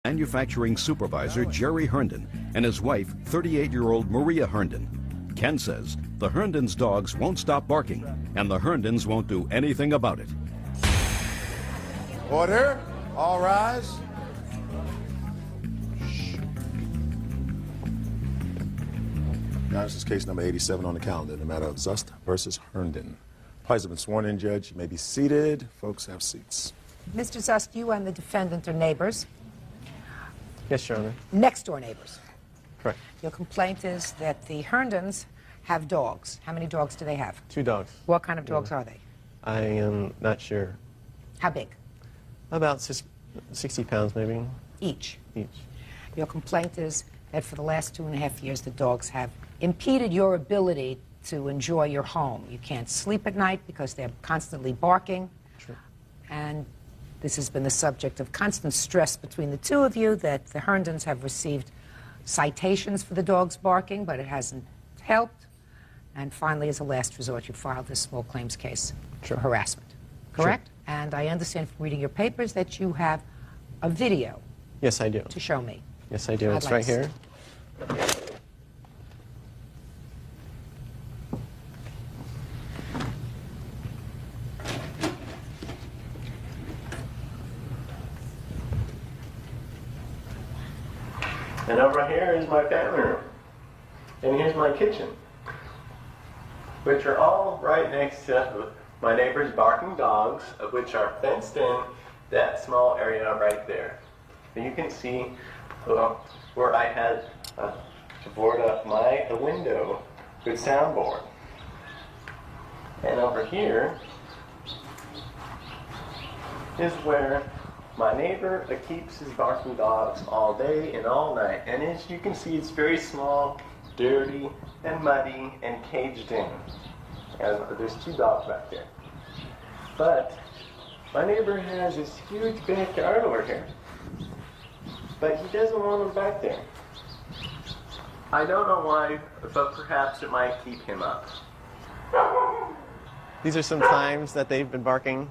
Manufacturing supervisor Jerry Herndon and his wife, 38-year-old Maria Herndon. Ken says the Herndons' dogs won't stop barking, and the Herndons won't do anything about it. Order. All rise. Now, this is case number 87 on the calendar, the matter of Zust versus Herndon. Parties have been sworn in, Judge. You may be seated. Folks, have seats. Mr. Zust, you and the defendant are neighbors. Yes, Your Honor. Next door neighbors. Correct. Your complaint is that the Herndons have dogs. How many dogs do they have? 2 dogs. What kind of dogs are they? I am not sure. How big? About 60 pounds, maybe. Each. Each. Your complaint is that for the last 2.5 years, the dogs have impeded your ability to enjoy your home. You can't sleep at night because they're constantly barking. Sure. And this has been the subject of constant stress between the two of you, that the Herndons have received citations for the dogs barking, but it hasn't helped. And finally, as a last resort, you filed this small claims case for harassment. Correct? Sure. And I understand from reading your papers that you have a video. Yes, I do. To show me. Yes, I do. I'd It's like right to here. And over here is my family room. And here's my kitchen, which are all right next to my neighbor's barking dogs, of which are fenced in that small area right there. And you can see where I had to board up a window with soundboard. And over here is where my neighbor keeps his barking dogs all day and all night. And as you can see, it's very small, dirty, and muddy, and caged in. And there's 2 dogs back there. But my neighbor has this huge backyard over here. But he doesn't want them back there. I don't know why, but perhaps it might keep him up. These are some times that they've been barking,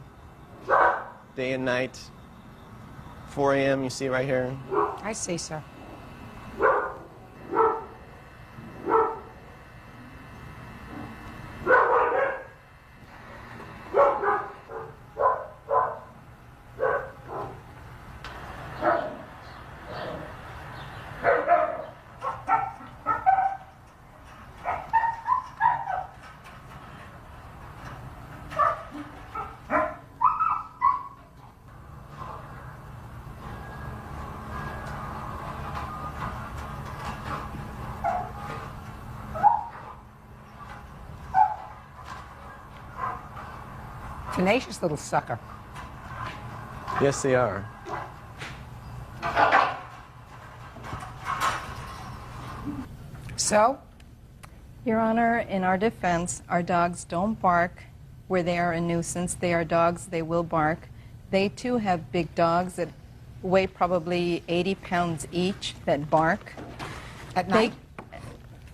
day and night. 4 a.m., you see right here. I see, sir. Tenacious little sucker. Yes, they are. So? Your Honor, in our defense, our dogs don't bark where they are a nuisance. They are dogs, they will bark. They too have big dogs that weigh probably 80 pounds each that bark. At night?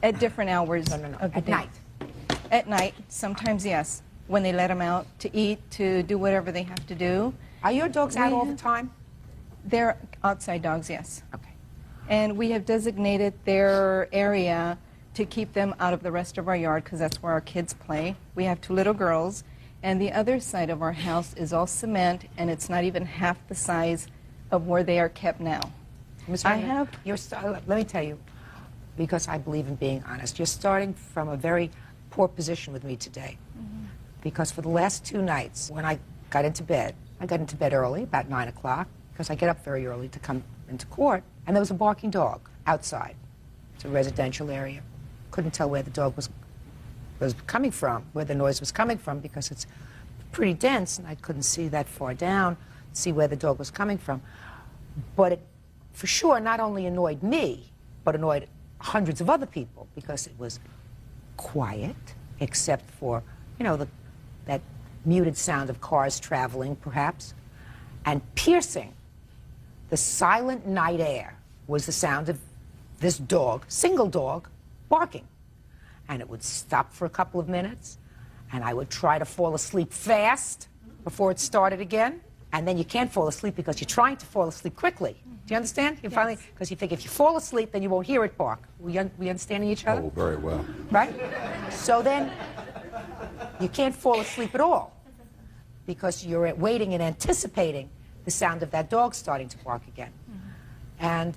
At different hours No. of the At day. night? At night, sometimes yes. When they let them out to eat, to do whatever they have to do. Are your dogs out all the time? They're outside dogs, yes. Okay. And we have designated their area to keep them out of the rest of our yard because that's where our kids play. We have 2 little girls, and the other side of our house is all cement, and it's not even half the size of where they are kept now. Let me tell you, because I believe in being honest, you're starting from a very poor position with me today. Because for the last 2 nights, when I got into bed early, about 9 o'clock, because I get up very early to come into court, and there was a barking dog outside. It's a residential area. Couldn't tell where the dog was coming from, where the noise was coming from, because it's pretty dense, and I couldn't see that far down, see where the dog was coming from. But it, for sure, not only annoyed me, but annoyed hundreds of other people, because it was quiet, except for, you know, that muted sound of cars traveling, perhaps, and piercing the silent night air was the sound of this dog, single dog, barking. And it would stop for a couple of minutes, and I would try to fall asleep fast before it started again. And then you can't fall asleep because you're trying to fall asleep quickly. Do you understand? You finally, because you think if you fall asleep, then you won't hear it bark. We understanding each other? Oh, very well. Right? So then you can't fall asleep at all because you're waiting and anticipating the sound of that dog starting to bark again. And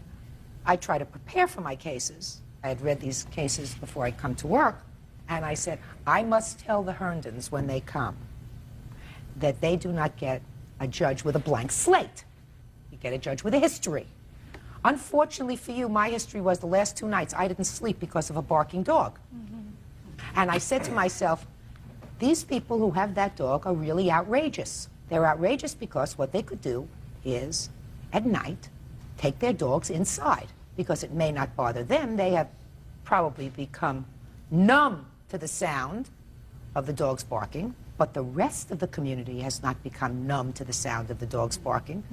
I try to prepare for my cases. I had read these cases before I come to work, and I said, I must tell the Herndons when they come that they do not get a judge with a blank slate. You get a judge with a history. Unfortunately for you, my history was the last 2 nights I didn't sleep because of a barking dog. And I said to myself, these people who have that dog are really outrageous. They're outrageous because what they could do is, at night, take their dogs inside because it may not bother them. They have probably become numb to the sound of the dogs barking, but the rest of the community has not become numb to the sound of the dogs barking.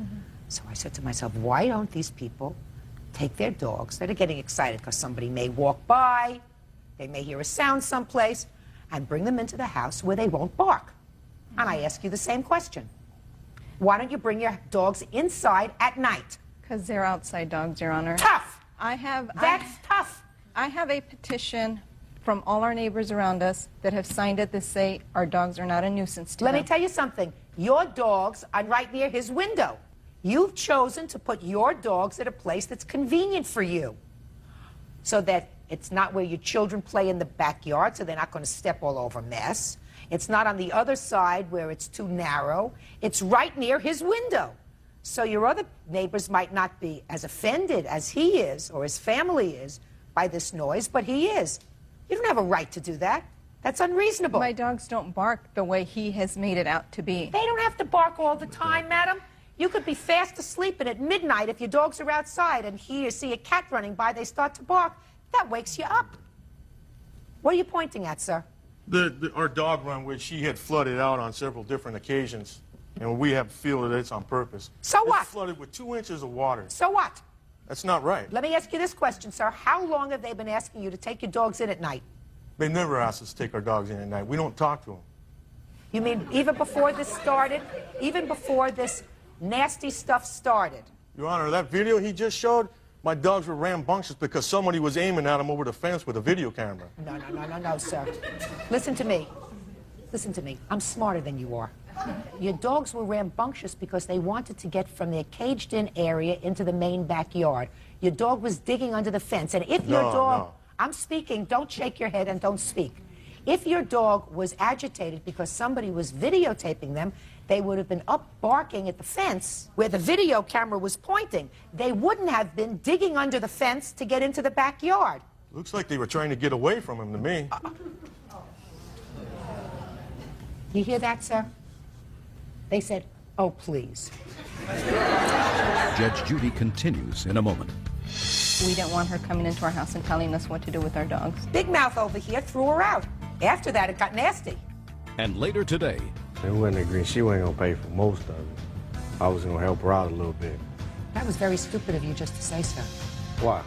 So I said to myself, why don't these people take their dogs that are getting excited because somebody may walk by, they may hear a sound someplace, and bring them into the house where they won't bark? And I ask you the same question. Why don't you bring your dogs inside at night? Because they're outside dogs, Your Honor. Tough! That's tough. I have a petition from all our neighbors around us that have signed it that say our dogs are not a nuisance to Let them. me tell you something. Your dogs are right near his window. You've chosen to put your dogs at a place that's convenient for you so that it's not where your children play in the backyard, so they're not going to step all over mess. It's not on the other side where it's too narrow. It's right near his window. So your other neighbors might not be as offended as he is or his family is by this noise, but he is. You don't have a right to do that. That's unreasonable. My dogs don't bark the way he has made it out to be. They don't have to bark all the time, madam. You could be fast asleep, and at midnight, if your dogs are outside and you see a cat running by, they start to bark. That wakes you up. What are you pointing at, sir? Our dog run, which she had flooded out on several different occasions, and we have feel that it's on purpose. So what? It's flooded with 2 inches of water. So what? That's not right. Let me ask you this question, sir. How long have they been asking you to take your dogs in at night? They never asked us to take our dogs in at night. We don't talk to them. You mean even before this started? Even before this nasty stuff started? Your Honor, that video he just showed, my dogs were rambunctious because somebody was aiming at them over the fence with a video camera. No, sir. Listen to me. Listen to me. I'm smarter than you are. Your dogs were rambunctious because they wanted to get from their caged-in area into the main backyard. Your dog was digging under the fence, and if your dog... No. I'm speaking. Don't shake your head and don't speak. If your dog was agitated because somebody was videotaping them, they would have been up barking at the fence where the video camera was pointing. They wouldn't have been digging under the fence to get into the backyard. Looks like they were trying to get away from him to me. You hear that, sir? They said, oh, please. Judge Judy continues in a moment. We didn't want her coming into our house and telling us what to do with our dogs. Big Mouth over here threw her out. After that, it got nasty. And later today, They wouldn't agree. She wasn't going to pay for most of it. I was going to help her out a little bit. That was very stupid of you just to say so. Why?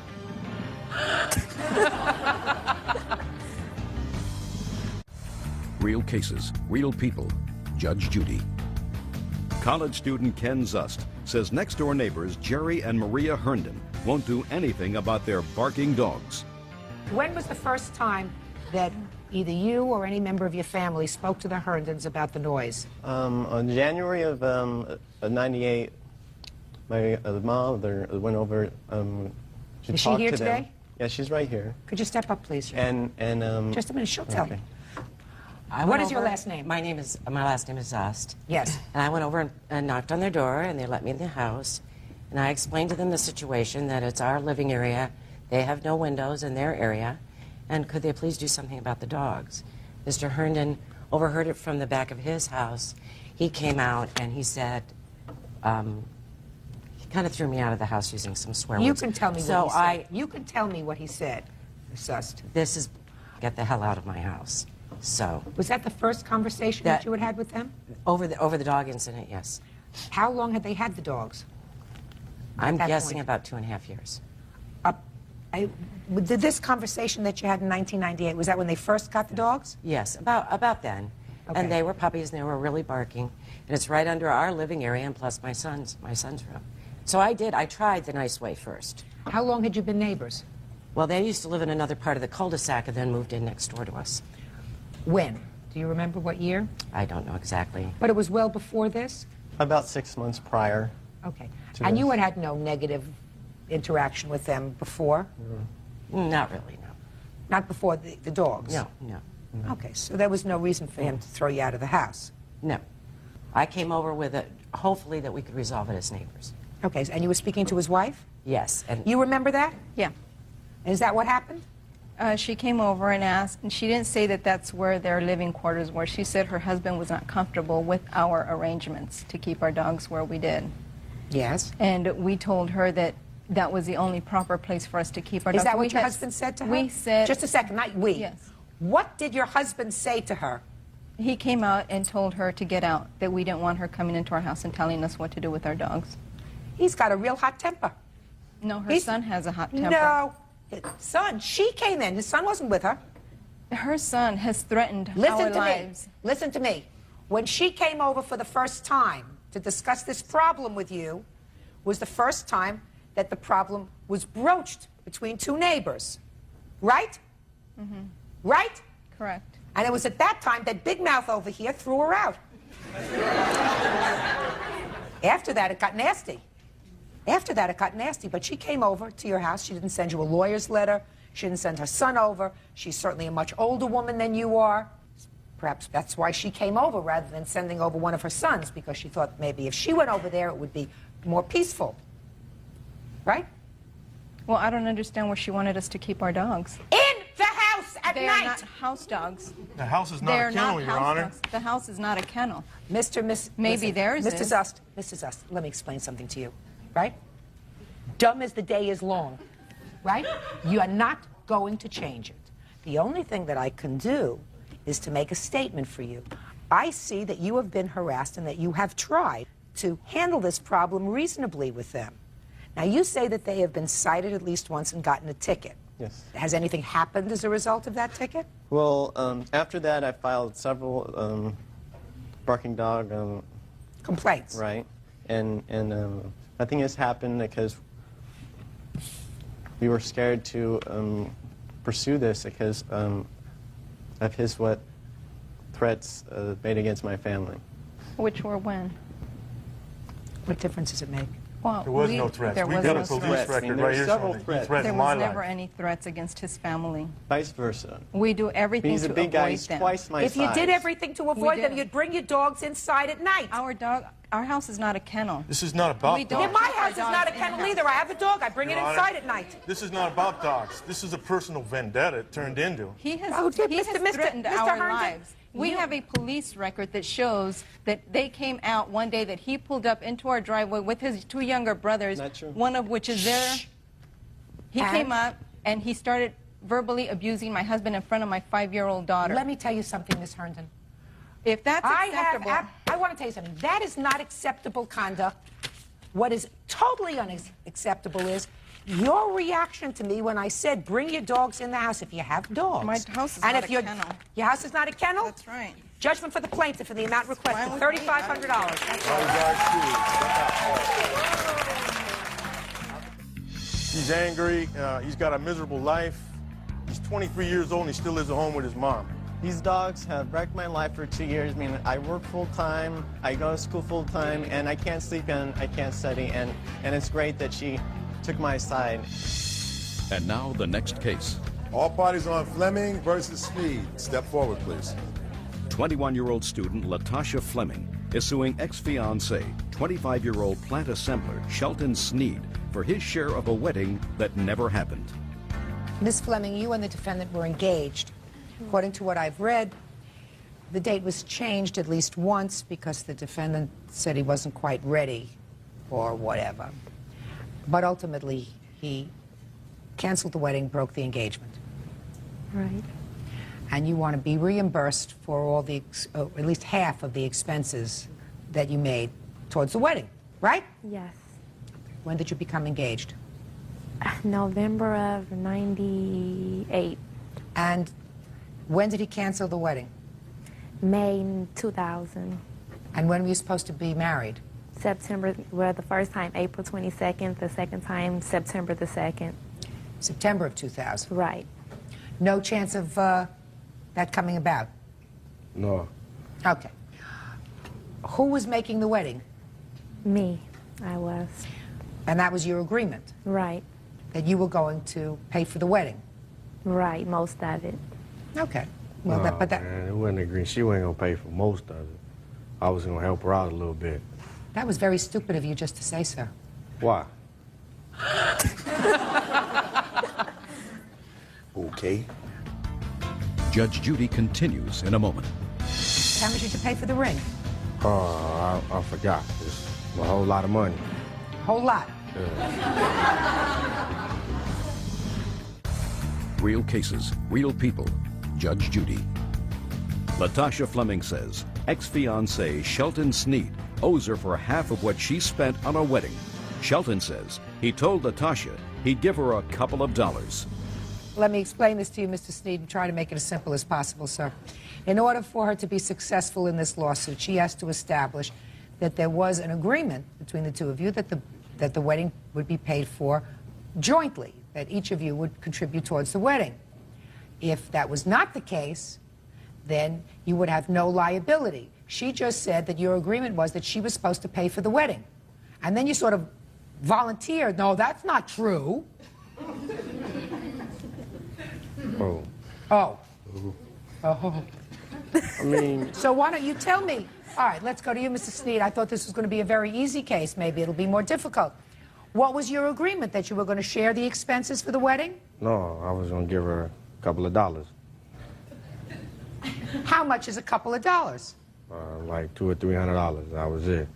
real cases, real people. Judge Judy. College student Ken Zust says next-door neighbors Jerry and Maria Herndon won't do anything about their barking dogs. When was the first time that either you or any member of your family spoke to the Herndons about the noise? On January of '98, my mom went over. She Is she talked here to them. today? Yeah, she's right here. Could you step up, please? And Just a minute, she'll tell okay. you. I What went is your over- last name? My last name is Zust. Yes. And I went over and knocked on their door, and they let me in the house. And I explained to them the situation, that it's our living area. They have no windows in their area. And could they please do something about the dogs? Mr. Herndon overheard it from the back of his house. He came out and he said, he kind of threw me out of the house using some swear words. You can tell me so what he said. You can tell me what he said, Ms. Zust. This is, get the hell out of my house. So, Was that the first conversation that you had with them? over the dog incident, yes. How long had they had the dogs? I'm that guessing point. about 2.5 years. Did this conversation that you had in 1998, was that when they first got the dogs? Yes, about then. Okay. And they were puppies, and they were really barking. And it's right under our living area, and plus my son's room. So I tried the nice way first. How long had you been neighbors? Well, they used to live in another part of the cul-de-sac and then moved in next door to us. When? Do you remember what year? I don't know exactly. But it was well before this? About 6 months prior. Okay. To And you this. had no negative interaction with them before? Not really, no. Not before the dogs? No. Okay, so there was no reason for him to throw you out of the house. No. I came over with it, hopefully that we could resolve it as neighbors. Okay, and you were speaking to his wife? Yes, and You remember that? Yeah. Is that what happened? She came over and asked, and she didn't say that that's where their living quarters were. She said her husband was not comfortable with our arrangements to keep our dogs where we did. Yes. And we told her that that was the only proper place for us to keep our dogs. Is that We what your had- husband said to her? We said... Just a second, not we. Yes. What did your husband say to her? He came out and told her to get out, that we didn't want her coming into our house and telling us what to do with our dogs. He's got a real hot temper. No, her He's- son has a hot temper. No. His son, she came in. His son wasn't with her. Her son has threatened Listen our to lives. me. Listen to me. When she came over for the first time to discuss this problem with you, was the first time that the problem was broached between two neighbors. Right? Mm-hmm. Right? Correct. And it was at that time that Big Mouth over here threw her out. After that, it got nasty. After that, it got nasty. But she came over to your house. She didn't send you a lawyer's letter. She didn't send her son over. She's certainly a much older woman than you are. Perhaps that's why she came over rather than sending over one of her sons, because she thought maybe if she went over there, it would be more peaceful. Right? Well, I don't understand where she wanted us to keep our dogs. In the house at They night. are not house dogs. The house is not They're a kennel, not Your house Honor. dogs. The house is not a kennel. Maybe Maybe theirs Mr. is. Zust, Mr. Zust, let me explain something to you, right? Dumb as the day is long, right? You are not going to change it. The only thing that I can do is to make a statement for you. I see that you have been harassed and that you have tried to handle this problem reasonably with them. Now, you say that they have been cited at least once and gotten a ticket. Yes. Has anything happened as a result of that ticket? Well, after that, I filed several barking dog, Complaints. right? And nothing has happened because we were scared to pursue this because of his threats made against my family. Which were when? What difference does it make? Well, There was no threats. There We was got no a police threats. I mean, record there right were here several showing that he threats. threatened There my was never life. any threats against his family. Vice versa. We do everything He's a to big avoid guy. He's them. twice my If you size. did everything to avoid them, did. you'd bring your dogs inside at night. Our house is not a kennel. This is not about We don't- Yeah, dogs. my keep our house is not a dogs in kennel the either. I have a dog. I bring it Your Honor, inside at night. This is not about dogs. This is a personal vendetta it turned into. He has, Oh, dear, he has Mr. threatened Mr. our Herndon, lives. We you- have a police record that shows that they came out one day that he pulled up into our driveway with his two younger brothers, Not true. one of which is there. He And? came up and he started verbally abusing my husband in front of my 5-year-old daughter. Let me tell you something, Miss Herndon. If that's acceptable, I want to tell you something. That is not acceptable conduct. What is totally unacceptable is your reaction to me when I said bring your dogs in the house if you have dogs. My house is and not if a your, kennel. Your house is not a kennel? That's right. Judgment for the plaintiff for the amount requested, Fine with me. $3,500. That's all. He's angry. He's got a miserable life. He's 23 years old and he still lives at home with his mom. These dogs have wrecked my life for 2 years. I mean, I work full-time, I go to school full-time, and I can't sleep and I can't study, and it's great that she took my side. And now the next case. All parties on Fleming versus Sneed. Step forward, please. 21-year-old student Latasha Fleming is suing ex-fiancé, 25-year-old plant assembler Shelton Sneed for his share of a wedding that never happened. Miss Fleming, you and the defendant were engaged. According to what I've read, the date was changed at least once because the defendant said he wasn't quite ready or whatever. But ultimately, he canceled the wedding, broke the engagement. Right. And you want to be reimbursed for all the, at least half of the expenses that you made towards the wedding, right? Yes. When did you become engaged? November of '98. And when did he cancel the wedding? May 2000. And when were you supposed to be married? September, well, the first time April 22nd, the second time September the 2nd. September of 2000. Right. No chance of that coming about? No. Okay. Who was making the wedding? Me, I was. And that was your agreement? Right. That you were going to pay for the wedding? Right, most of it. Okay. Well, Nah, but that man, it wasn't agreeing. She wasn't gonna pay for most of it. I was gonna help her out a little bit. that was very stupid of you just to say so. Why? Okay. Judge Judy continues in a moment. How much did you pay for the ring? I forgot. It's a whole lot of money. Whole lot. Real cases, real people. Judge Judy. Latasha Fleming says ex-fiancé Shelton Sneed owes her for half of what she spent on a wedding. Shelton says he told Latasha he'd give her a couple of dollars. Let me explain this to you, Mr. Sneed, and try to make it as simple as possible, sir. In order for her to be successful in this lawsuit, she has to establish that there was an agreement between the two of you that the wedding would be paid for jointly, that each of you would contribute towards the wedding. If that was not the case, then you would have no liability. She just said that your agreement was that she was supposed to pay for the wedding. And then you sort of volunteered, no, that's not true. Oh. Oh. Oh. I mean, So why don't you tell me? All right, let's go to you, Mr. Sneed. I thought this was going to be a very easy case. Maybe it'll be more difficult. What was your agreement, that you were going to share the expenses for the wedding? no, I was gonna give her a couple of dollars. How much is a couple of dollars? Like $200 or $300. That was it.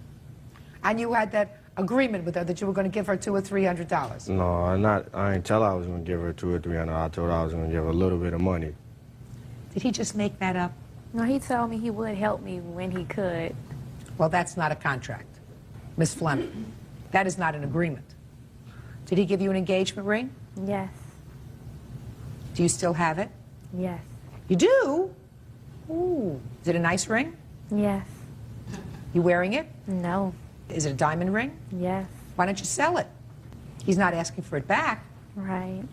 And you had that agreement with her that you were going to give her $200 or $300. No, I ain't tell her I was gonna give her $200 or $300. I told her I was gonna give her a little bit of money. Did he just make that up? No, he told me he would help me when he could. Well, that's not a contract, Miss Fleming. That is not an agreement. Did he give you an engagement ring? Yes. Do you still have it? Yes. You do? Ooh. Is it a nice ring? Yes. You wearing it? No. Is it a diamond ring? Yes. Why don't you sell it? He's not asking for it back, Right.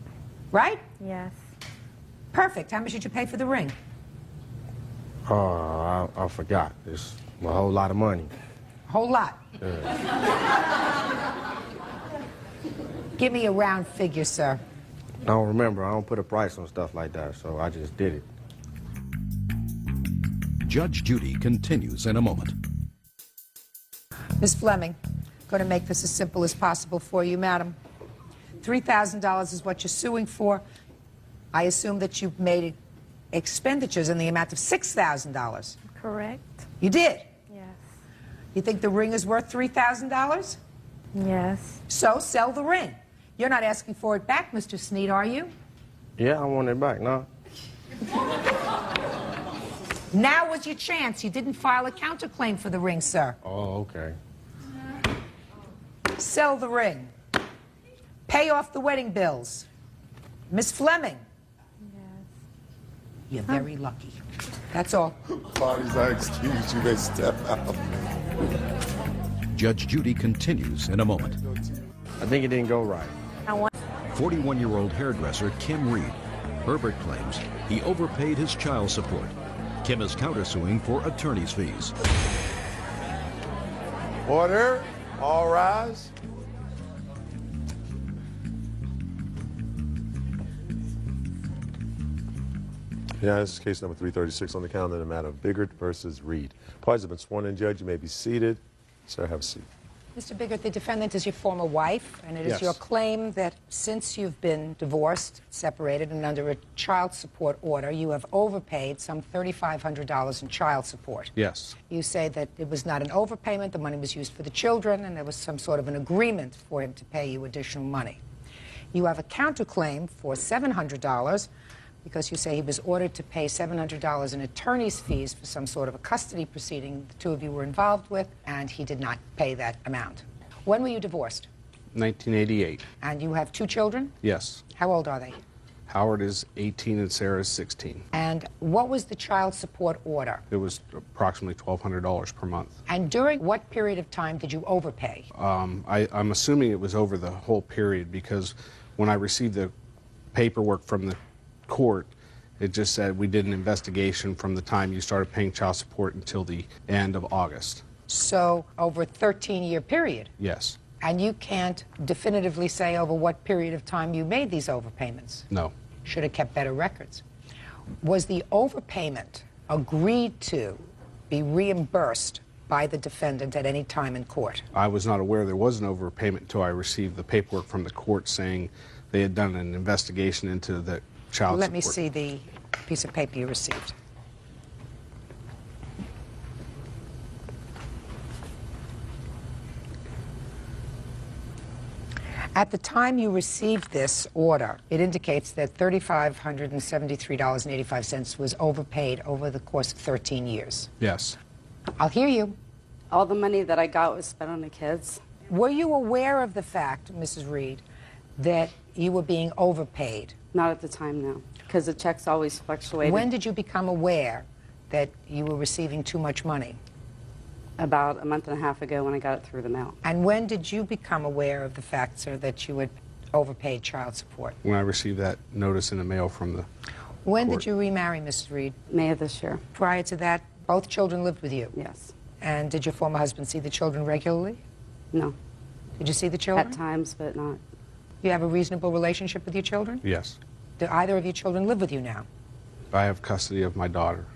right? Yes. Perfect. How much did you pay for the ring? I forgot. It's a whole lot of money. A whole lot. Give me a round figure, sir. I don't remember. I don't put a price on stuff like that, so I just did it. Judge Judy continues in a moment. Miss Fleming, going to make this as simple as possible for you, madam. $3,000 is what you're suing for. I assume that you've made expenditures in the amount of $6,000. Correct. You did? Yes. You think the ring is worth $3,000? Yes. So sell the ring. You're not asking for it back, Mr. Sneed, are you? Yeah, I want it back, no? Now was your chance. You didn't file a counterclaim for the ring, sir. Oh, okay. Sell the ring. Pay off the wedding bills. Miss Fleming. Yes. You're very lucky. That's all. Parties, I excuse you, they step out. Judge Judy continues in a moment. I think it didn't go right. 41-year-old hairdresser Kim Reed. Herbert claims he overpaid his child support. Kim is countersuing for attorney's fees. Order. All rise. Yeah, this is case number 336 on the calendar, the matter of Biggert versus Reed. Parties have been sworn in, Judge. You may be seated. Sir, have a seat. Mr. Biggert, the defendant is your former wife, and it is Yes. your claim that since you've been divorced, separated, and under a child support order, you have overpaid some $3,500 in child support. Yes. You say that it was not an overpayment, the money was used for the children, and there was some sort of an agreement for him to pay you additional money. You have a counterclaim for $700 because you say he was ordered to pay $700 in attorney's fees for some sort of a custody proceeding the two of you were involved with, and he did not pay that amount. When were you divorced? 1988. And you have two children? Yes. How old are they? Howard is 18 and Sarah is 16. And what was the child support order? It was approximately $1,200 per month. And during what period of time did you overpay? I'm assuming it was over the whole period because when I received the paperwork from the court, it just said we did an investigation from the time you started paying child support until the end of August. So over a 13-year period? Yes. And you can't definitively say over what period of time you made these overpayments? No. Should have kept better records. Was the overpayment agreed to be reimbursed by the defendant at any time in court? I was not aware there was an overpayment until I received the paperwork from the court saying they had done an investigation into the child support. Let me see the piece of paper you received. At the time you received this order, it indicates that $3,573.85 was overpaid over the course of 13 years. Yes. I'll hear you. All the money that I got was spent on the kids. Were you aware of the fact, Mrs. Reed, that you were being overpaid? Not at the time, no, because the checks always fluctuated. When did you become aware that you were receiving too much money? About a month and a half ago when I got it through the mail. And when did you become aware of the fact, sir, that you had overpaid child support? When I received that notice in the mail from the When court. did you remarry, Mrs. Reed? May of this year. Prior to that, both children lived with you? Yes. And did your former husband see the children regularly? No. Did you see the children? At times, but not. You have a reasonable relationship with your children? Yes. Do either of your children live with you now? I have custody of my daughter,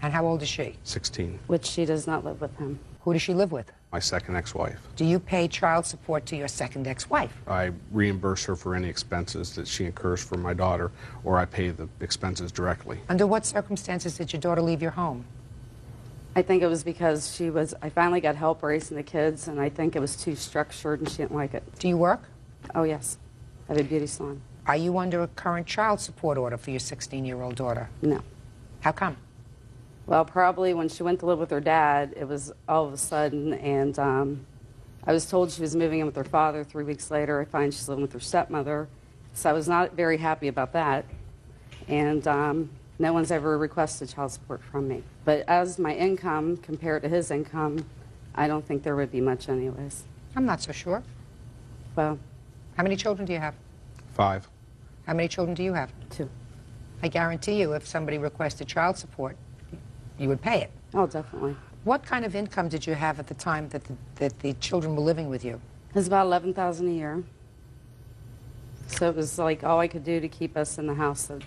And how old is she? 16. Which she does not live with him. Who does she live with? My second ex-wife. Do you pay child support to your second ex-wife? I reimburse her for any expenses that she incurs for my daughter, or I pay the expenses directly. Under what circumstances did your daughter leave your home? I think it was because I finally got help raising the kids, and I think it was too structured and she didn't like it. Do you work? Oh, yes. I have a beauty salon. Are you under a current child support order for your 16-year-old daughter? No. How come? Well, probably when she went to live with her dad, it was all of a sudden, and I was told she was moving in with her father. 3 weeks later, I find she's living with her stepmother. So I was not very happy about that. And no one's ever requested child support from me. But as my income compared to his income, I don't think there would be much anyways. I'm not so sure. Well, How many children do you have? 5. How many children do you have? 2. I guarantee you if somebody requested child support, you would pay it. Oh, definitely. What kind of income did you have at the time that the children were living with you? It was about $11,000 a year. So it was like all I could do to keep us in the house that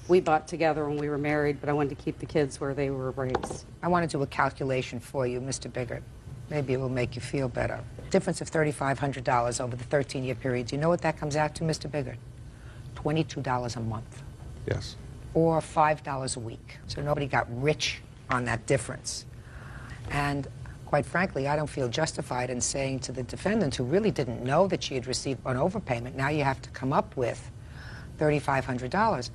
we bought together when we were married, but I wanted to keep the kids where they were raised. I want to do a calculation for you, Mr. Biggert. Maybe it will make you feel better. Difference of $3,500 over the 13-year period. Do you know what that comes out to, Mr. Biggert? $22 a month. Yes. Or $5 a week. So nobody got rich on that difference. And quite frankly, I don't feel justified in saying to the defendant, who really didn't know that she had received an overpayment, now you have to come up with $3,500,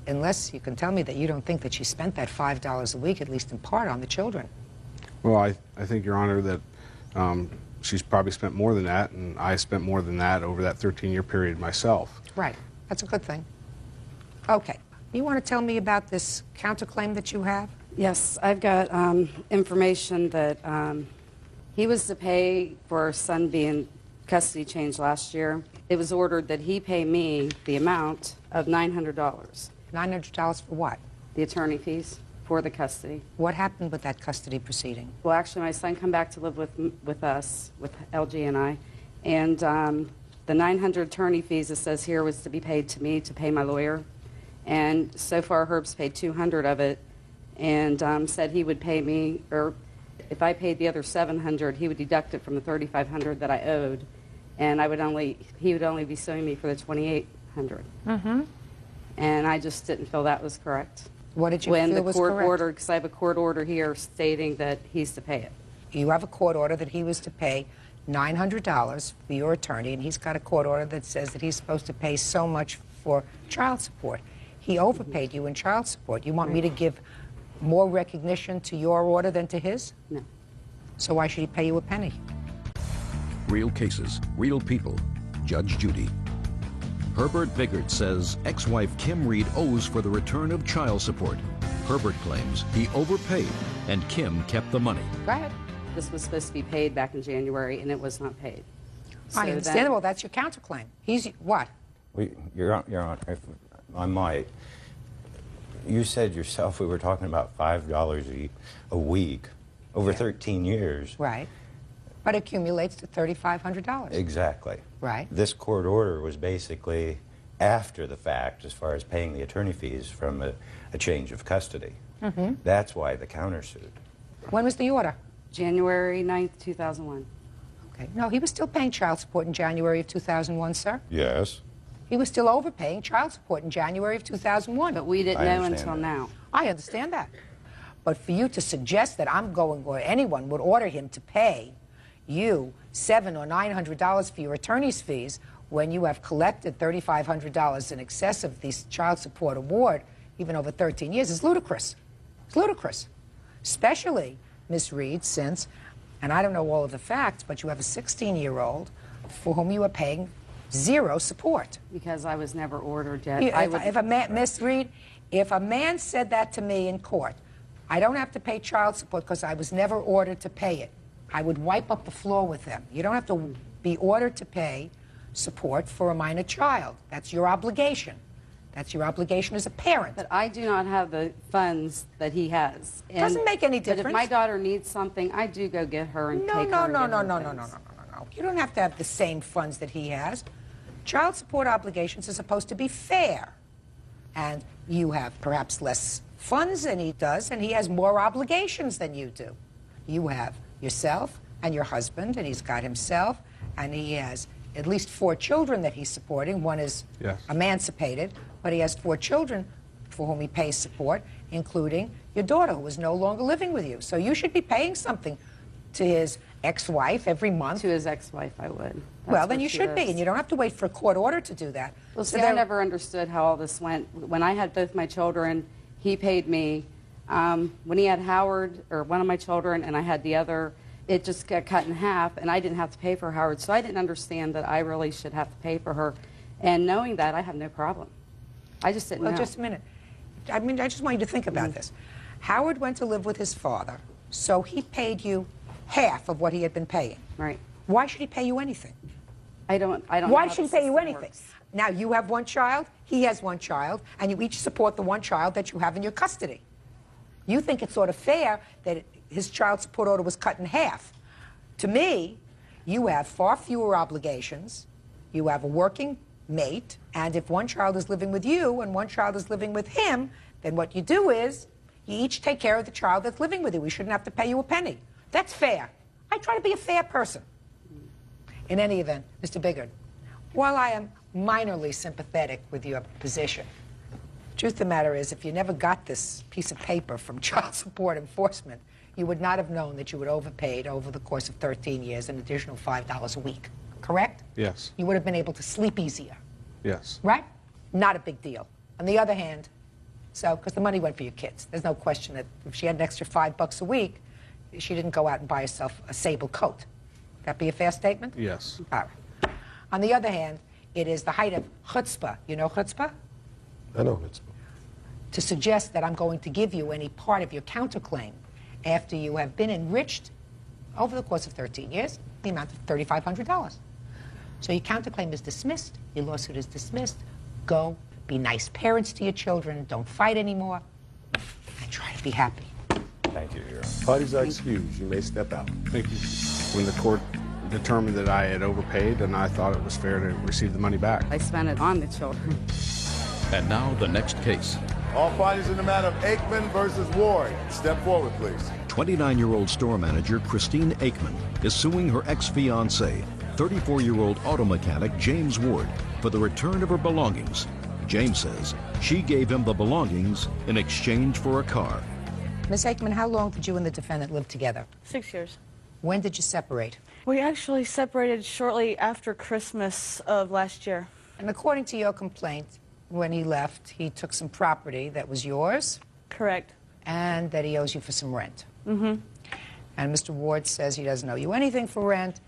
unless you can tell me that you don't think that she spent that $5 a week, at least in part, on the children. Well, I think, Your Honor, that she's probably spent more than that, and I spent more than that over that 13-year period myself. Right. That's a good thing. Okay. You want to tell me about this counterclaim that you have? Yes, I've got information that he was to pay for our son being custody changed last year. It was ordered that he pay me the amount of $900. $900 for what? The attorney fees for the custody. What happened with that custody proceeding? Well, actually, my son come back to live with us, with LG and I, and the $900 attorney fees, it says here, was to be paid to me to pay my lawyer. And so far, Herb's paid $200 of it, and said he would pay me, or if I paid the other $700, he would deduct it from the $3,500 that I owed, and he would only be suing me for the $2,800. Mm-hmm. And I just didn't feel that was correct. What did you when feel the was court correct? ordered, because I have a court order here stating that he's to pay it. You have a court order that he was to pay $900 for your attorney, and he's got a court order that says that he's supposed to pay so much for child support. He overpaid you in child support. You want me to give more recognition to your order than to his? No. So why should he pay you a penny? Real cases, real people. Judge Judy. Herbert Biggert says ex-wife Kim Reed owes for the return of child support. Herbert claims he overpaid and Kim kept the money. Go ahead. This was supposed to be paid back in January, and it was not paid. I understand. Well, that's your counterclaim. He's what? Your Honor, if I might, you said yourself we were talking about $5 a week over 13 years. Right. But it accumulates to $3,500. Exactly. Right. This court order was basically after the fact as far as paying the attorney fees from a change of custody. Mm-hmm. That's why the countersuit. When was the order? January 9th, 2001. Okay. No, he was still paying child support in January of 2001, sir. Yes. He was still overpaying child support in January of 2001. But we didn't know until now. I understand that. But for you to suggest that I'm going, or anyone would order him to pay you $700 or $900 for your attorney's fees when you have collected $3,500 in excess of this child support award, even over 13 years, is ludicrous. It's ludicrous. Especially, Miss Reed, since, and I don't know all of the facts, but you have a 16-year-old for whom you are paying zero support. Because I was never ordered yet. Miss Reed, if a man said that to me in court, I don't have to pay child support because I was never ordered to pay it, I would wipe up the floor with them. You don't have to be ordered to pay support for a minor child. That's your obligation. That's your obligation as a parent. But I do not have the funds that he has. And doesn't make any difference. But if my daughter needs something, I do go get her and take her. No. You don't have to have the same funds that he has. Child support obligations are supposed to be fair. And you have perhaps less funds than he does, and he has more obligations than you do. You have yourself and your husband, and he's got himself, and he has at least 4 children that he's supporting. One is emancipated, but he has 4 children for whom he pays support, including your daughter, who is no longer living with you. So you should be paying something to his ex-wife every month. To his ex-wife, I would. Well, then you should be, and you don't have to wait for a court order to do that. Well, see, I never understood how all this went. When I had both my children, he paid me. When he had Howard, or one of my children, and I had the other, it just got cut in half, and I didn't have to pay for Howard, so I didn't understand that I really should have to pay for her. And knowing that, I have no problem. I just didn't know. Well, just a minute. I mean, I just want you to think about this. Howard went to live with his father, so he paid you half of what he had been paying. Right. Why should he pay you anything? I don't Why should he pay you anything? Now, you have 1 child, he has 1 child, and you each support the 1 child that you have in your custody. You think it's sort of fair that his child support order was cut in half. To me, you have far fewer obligations. You have a working mate, and if 1 child is living with you and 1 child is living with him, then what you do is you each take care of the child that's living with you. We shouldn't have to pay you a penny. That's fair. I try to be a fair person. In any event, Mr. Biggert, while I am minorly sympathetic with your position, the truth of the matter is, if you never got this piece of paper from child support enforcement, you would not have known that you had overpaid over the course of 13 years an additional $5 a week. Correct? Yes. You would have been able to sleep easier. Yes. Right? Not a big deal. On the other hand, because the money went for your kids. There's no question that if she had an extra $5 a week, she didn't go out and buy herself a sable coat. That be a fair statement? Yes. All right. On the other hand, it is the height of chutzpah. You know chutzpah? I know chutzpah. To suggest that I'm going to give you any part of your counterclaim after you have been enriched over the course of 13 years, the amount of $3,500. So your counterclaim is dismissed, your lawsuit is dismissed. Go, be nice parents to your children, don't fight anymore, and try to be happy. Thank you, Your Honor. Parties are excused. You may step out. Thank you. When the court determined that I had overpaid, and I thought it was fair to receive the money back. I spent it on the children. And now the next case. All parties in the matter of Aikman versus Ward. Step forward, please. 29-year-old store manager Christine Aikman is suing her ex-fiancé, 34-year-old auto mechanic James Ward, for the return of her belongings. James says she gave him the belongings in exchange for a car. Miss Aikman, how long did you and the defendant live together? 6 years. When did you separate? We actually separated shortly after Christmas of last year. And according to your complaint, when he left, he took some property that was yours? Correct. And that he owes you for some rent? Mm-hmm. And Mr. Ward says he doesn't owe you anything for rent,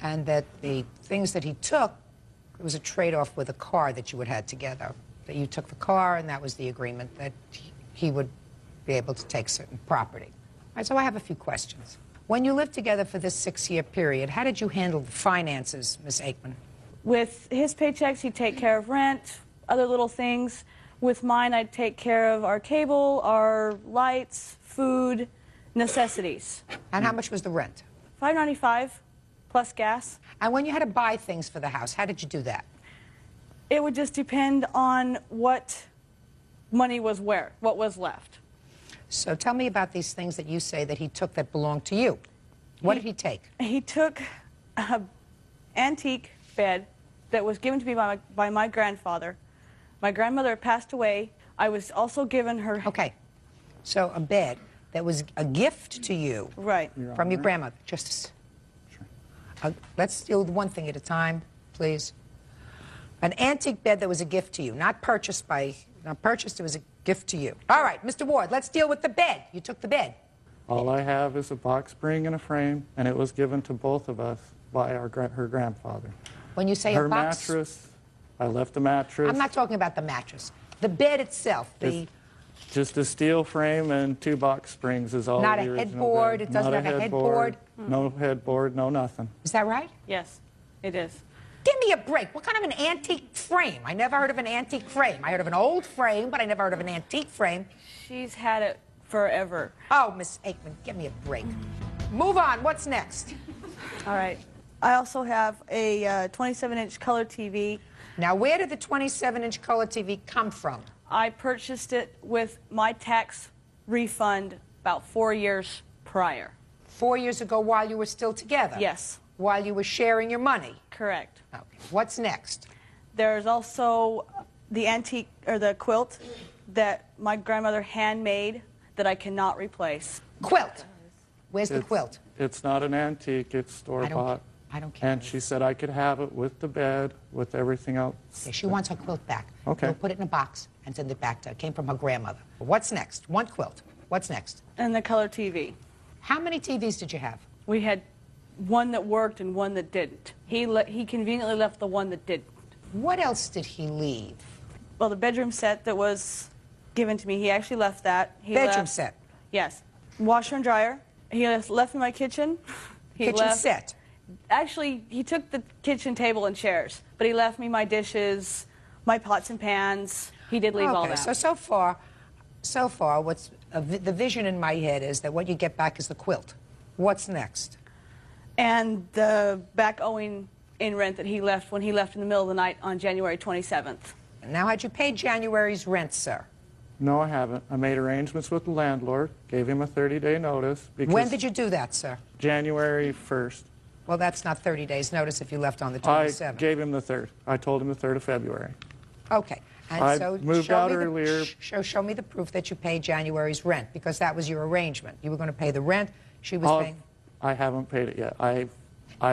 and that the things that he took it was a trade-off with a car that you had together. That you took the car, and that was the agreement that he would be able to take certain property. All right, so I have a few questions. When you lived together for this 6-year period, how did you handle the finances, Ms. Aikman? With his paychecks, he'd take care of rent, other little things. With mine, I'd take care of our cable, our lights, food, necessities. And how much was the rent? $5.95 plus gas. And when you had to buy things for the house, how did you do that? It would just depend on what money was where, what was left. So tell me about these things that you say that he took that belonged to you. What did he take? He took an antique bed that was given to me by my grandfather. My grandmother passed away. I was also given her... Okay. So a bed that was a gift to you. Right. From your grandmother. Justice. Sure. Let's deal with one thing at a time, please. An antique bed that was a gift to you, not purchased, it was a gift to you. All right, Mr. Ward, let's deal with the bed. You took the bed. All I have is a box spring and a frame, and it was given to both of us by her grandfather. When you say her a box... mattress, I left the mattress. I'm not talking about the mattress. The bed itself, Just a steel frame and 2 box springs is all Not the a original headboard, bed. it doesn't Not have a headboard? No headboard, no nothing. Is that right? Yes, it is. Give me a break. What kind of an antique frame? I never heard of an antique frame. I heard of an old frame, but I never heard of an antique frame. She's had it forever. Oh, Miss Aikman, give me a break. Move on. What's next? All right. I also have a 27-inch color TV. Now, where did the 27-inch color TV come from? I purchased it with my tax refund about 4 years prior. 4 years ago while you were still together? Yes. While you were sharing your money? Correct. Okay. What's next? There's also the antique, or the quilt that my grandmother handmade that I cannot replace. Quilt? Where's the quilt? It's not an antique, it's store-bought. I don't care. And she said I could have it with the bed, with everything else. Yeah, she wants her quilt back. Okay. We'll put it in a box and send it back to her. It came from her grandmother. What's next? One quilt. What's next? And the color TV. How many TVs did you have? We had one that worked and one that didn't. He conveniently left the one that didn't. What else did he leave? Well, the bedroom set that was given to me, he actually left that. Bedroom set? Yes. Washer and dryer. He left in my kitchen. Kitchen set? Actually, he took the kitchen table and chairs, but he left me my dishes, my pots and pans. He did leave all that. So far, what's the vision in my head is that what you get back is the quilt. What's next? And the back owing in rent that he left when he left in the middle of the night on January 27th. Now, had you paid January's rent, sir? No, I haven't. I made arrangements with the landlord, gave him a 30-day notice. When did you do that, sir? January 1st. Well, that's not 30 days notice if you left on the 27th. I gave him the 3rd. I told him the 3rd of February. Okay. And I so moved out earlier. Show me the proof that you paid January's rent, because that was your arrangement. You were going to pay the rent. She was paying. I haven't paid it yet. I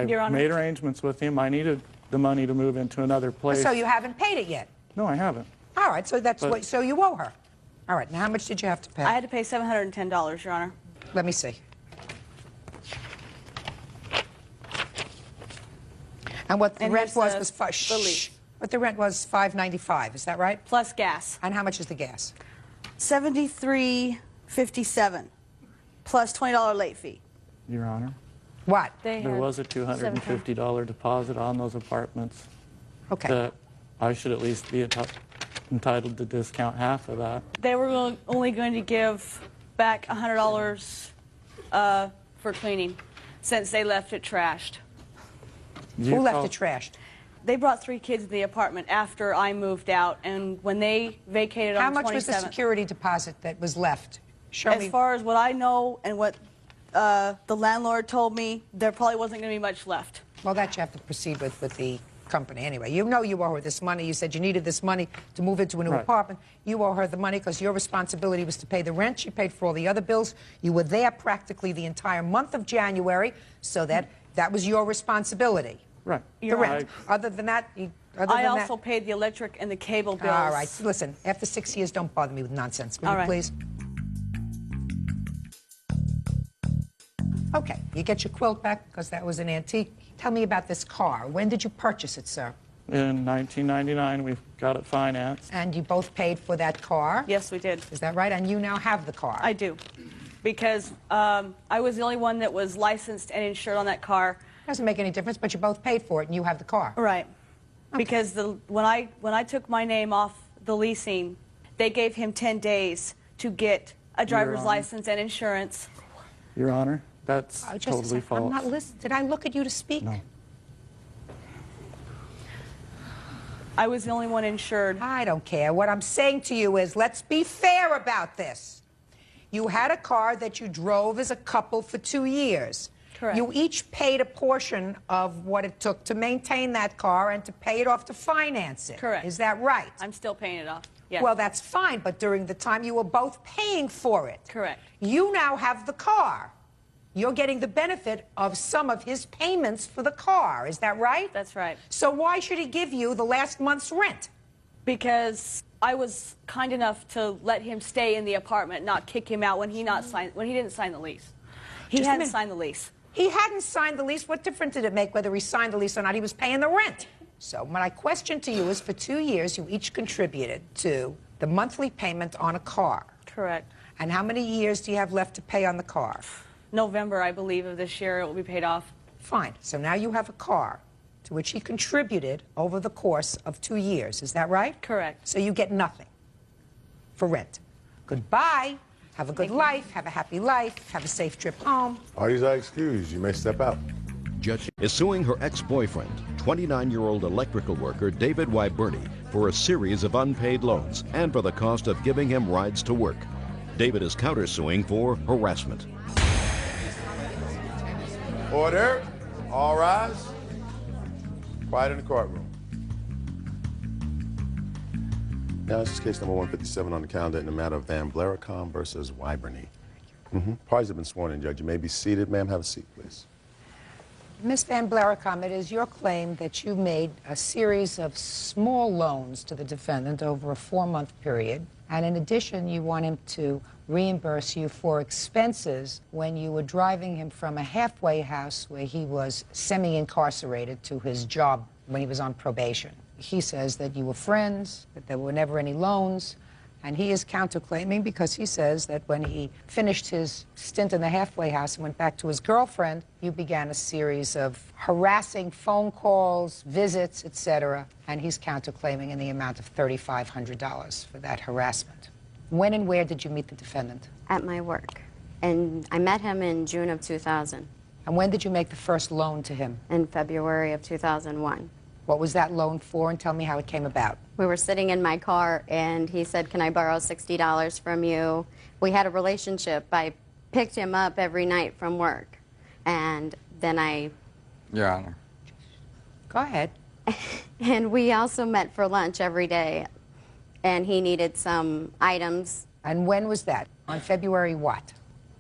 Your Honor. made arrangements with him. I needed the money to move into another place. So you haven't paid it yet? No, I haven't. All right, so so you owe her. All right, now how much did you have to pay? I had to pay $710, Your Honor. Let me see. And what the rent was what the rent was $5.95, is that right? Plus gas. And how much is the gas? $73.57 plus $20 late fee. Your Honor. What? There was a $250 deposit on those apartments. Okay. That I should at least be entitled to discount half of that. They were only going to give back $100 for cleaning since they left it trashed. Who left it trashed? They brought 3 kids to the apartment after I moved out, and when they vacated on the 27th... How much was the security deposit that was left? Show me. As far as what I know and what the landlord told me, there probably wasn't going to be much left. Well, that you have to proceed with the company anyway. You know you owe her this money. You said you needed this money to move into a new apartment. You owe her the money because your responsibility was to pay the rent. She paid for all the other bills. You were there practically the entire month of January, so that was your responsibility. Right. The rent. Other than that, I also paid the electric and the cable bills. All right. Listen, after 6 years, don't bother me with nonsense. Will you please? Okay. You get your quilt back because that was an antique. Tell me about this car. When did you purchase it, sir? In 1999, we got it financed. And you both paid for that car? Yes, we did. Is that right? And you now have the car? I do. Because I was the only one that was licensed and insured on that car. Doesn't make any difference, but you both paid for it and you have the car. Right. Okay. Because when I took my name off the leasing, they gave him 10 days to get a driver's Honor. license and insurance. Your Honor, that's Just a totally second. false. I'm not listening. Did I look at you to speak? No. I was the only one insured. I don't care. What I'm saying to you is, let's be fair about this. You had a car that you drove as a couple for 2 years. Correct. You each paid a portion of what it took to maintain that car and to pay it off to finance it. Correct. Is that right? I'm still paying it off. Yes. Well, that's fine, but during the time you were both paying for it. Correct. You now have the car. You're getting the benefit of some of his payments for the car. Is that right? That's right. So why should he give you the last month's rent? Because I was kind enough to let him stay in the apartment, not kick him out when he didn't sign the lease. He Just a hadn't minute. signed the lease. He hadn't signed the lease. What difference did it make whether he signed the lease or not? He was paying the rent. So my question to you is, for 2 years, you each contributed to the monthly payment on a car. Correct. And how many years do you have left to pay on the car? November, I believe, of this year, it will be paid off. Fine. So now you have a car to which he contributed over the course of 2 years. Is that right? Correct. So you get nothing for rent. Goodbye. Have a good life. Have a happy life. Have a safe trip home. Parties are excused. You may step out. Judge is suing her ex-boyfriend, 29-year-old electrical worker David Wyburney, for a series of unpaid loans and for the cost of giving him rides to work. David is countersuing for harassment. Order. All rise. Quiet in the courtroom. Now, this is case number 157 on the calendar in the matter of Van Blaricom versus Wyburney. Parties have been sworn in, Judge. You may be seated. Ma'am, have a seat, please. Ms. Van Blaricom, it is your claim that you made a series of small loans to the defendant over a 4-month period, and in addition, you want him to reimburse you for expenses when you were driving him from a halfway house where he was semi-incarcerated to his job when he was on probation. He says that you were friends, that there were never any loans, and he is counterclaiming because he says that when he finished his stint in the halfway house and went back to his girlfriend, you began a series of harassing phone calls, visits, etc., and he's counterclaiming in the amount of $3,500 for that harassment. When and where did you meet the defendant? At my work. And I met him in June of 2000. And when did you make the first loan to him? In February of 2001. What was that loan for, and tell me how it came about? We were sitting in my car, and he said, "Can I borrow $60 from you?" We had a relationship. I picked him up every night from work, and then Your Honor. Go ahead. And we also met for lunch every day, and he needed some items. And when was that? On February what?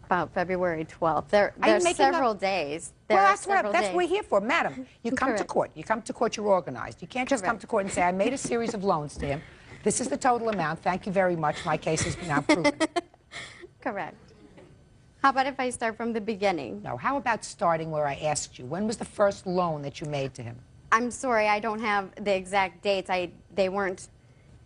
About February 12th. There's several days. Well, that's what we're here for. Madam, you come to Correct. court. You come to court, you're organized. You can't just come to court and say, I made a series of loans to him. This is the total amount. Thank you very much. My case is now proven. Correct. How about if I start from the beginning? No, how about starting where I asked you? When was the first loan that you made to him? I'm sorry, I don't have the exact dates.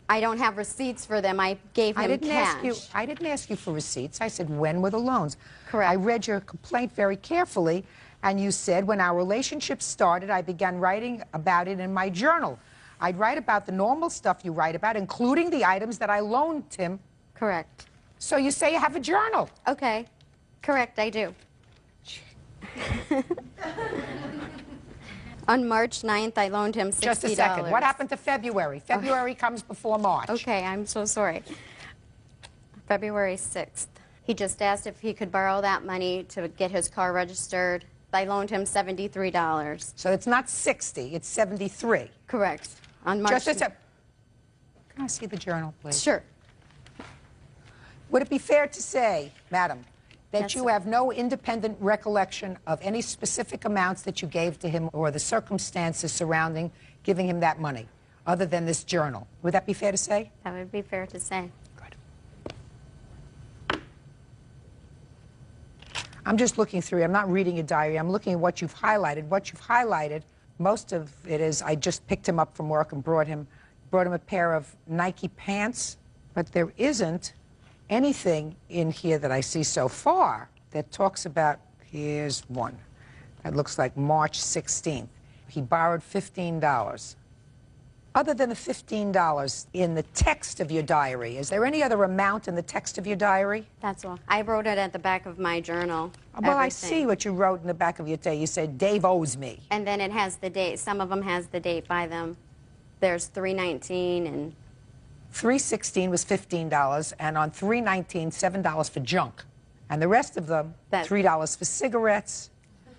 I don't have receipts for them. I gave him cash. I didn't ask you for receipts. I said, when were the loans? Correct. I read your complaint very carefully, and you said, when our relationship started, I began writing about it in my journal. I'd write about the normal stuff you write about, including the items that I loaned him. Correct. So you say you have a journal. Okay. Correct, I do. On March 9th, I loaned him $60. Just a second. What happened to February? February comes before March. Okay, I'm so sorry. February 6th. He just asked if he could borrow that money to get his car registered. I loaned him $73. So it's not 60, it's 73. Correct. On March. Just a second. Can I see the journal, please? Sure. Would it be fair to say, madam, that Yes, you sir. have no independent recollection of any specific amounts that you gave to him or the circumstances surrounding giving him that money, other than this journal? Would that be fair to say? That would be fair to say. I'm just looking through. I'm not reading a diary. I'm looking at what you've highlighted. What you've highlighted Most of it is I just picked him up from work and brought him a pair of Nike pants, but there isn't anything in here that I see so far that talks about, here's one, that looks like March 16th. He borrowed $15. Other than the $15 in the text of your diary, is there any other amount in the text of your diary? That's all. I wrote it at the back of my journal. Well, I see what you wrote in the back of your diary. You said, Dave owes me. And then it has the date. Some of them has the date by them. There's 3/19 and... 3/16 was $15, and on 3/19, $7 for junk. And the rest of them, $3 for cigarettes,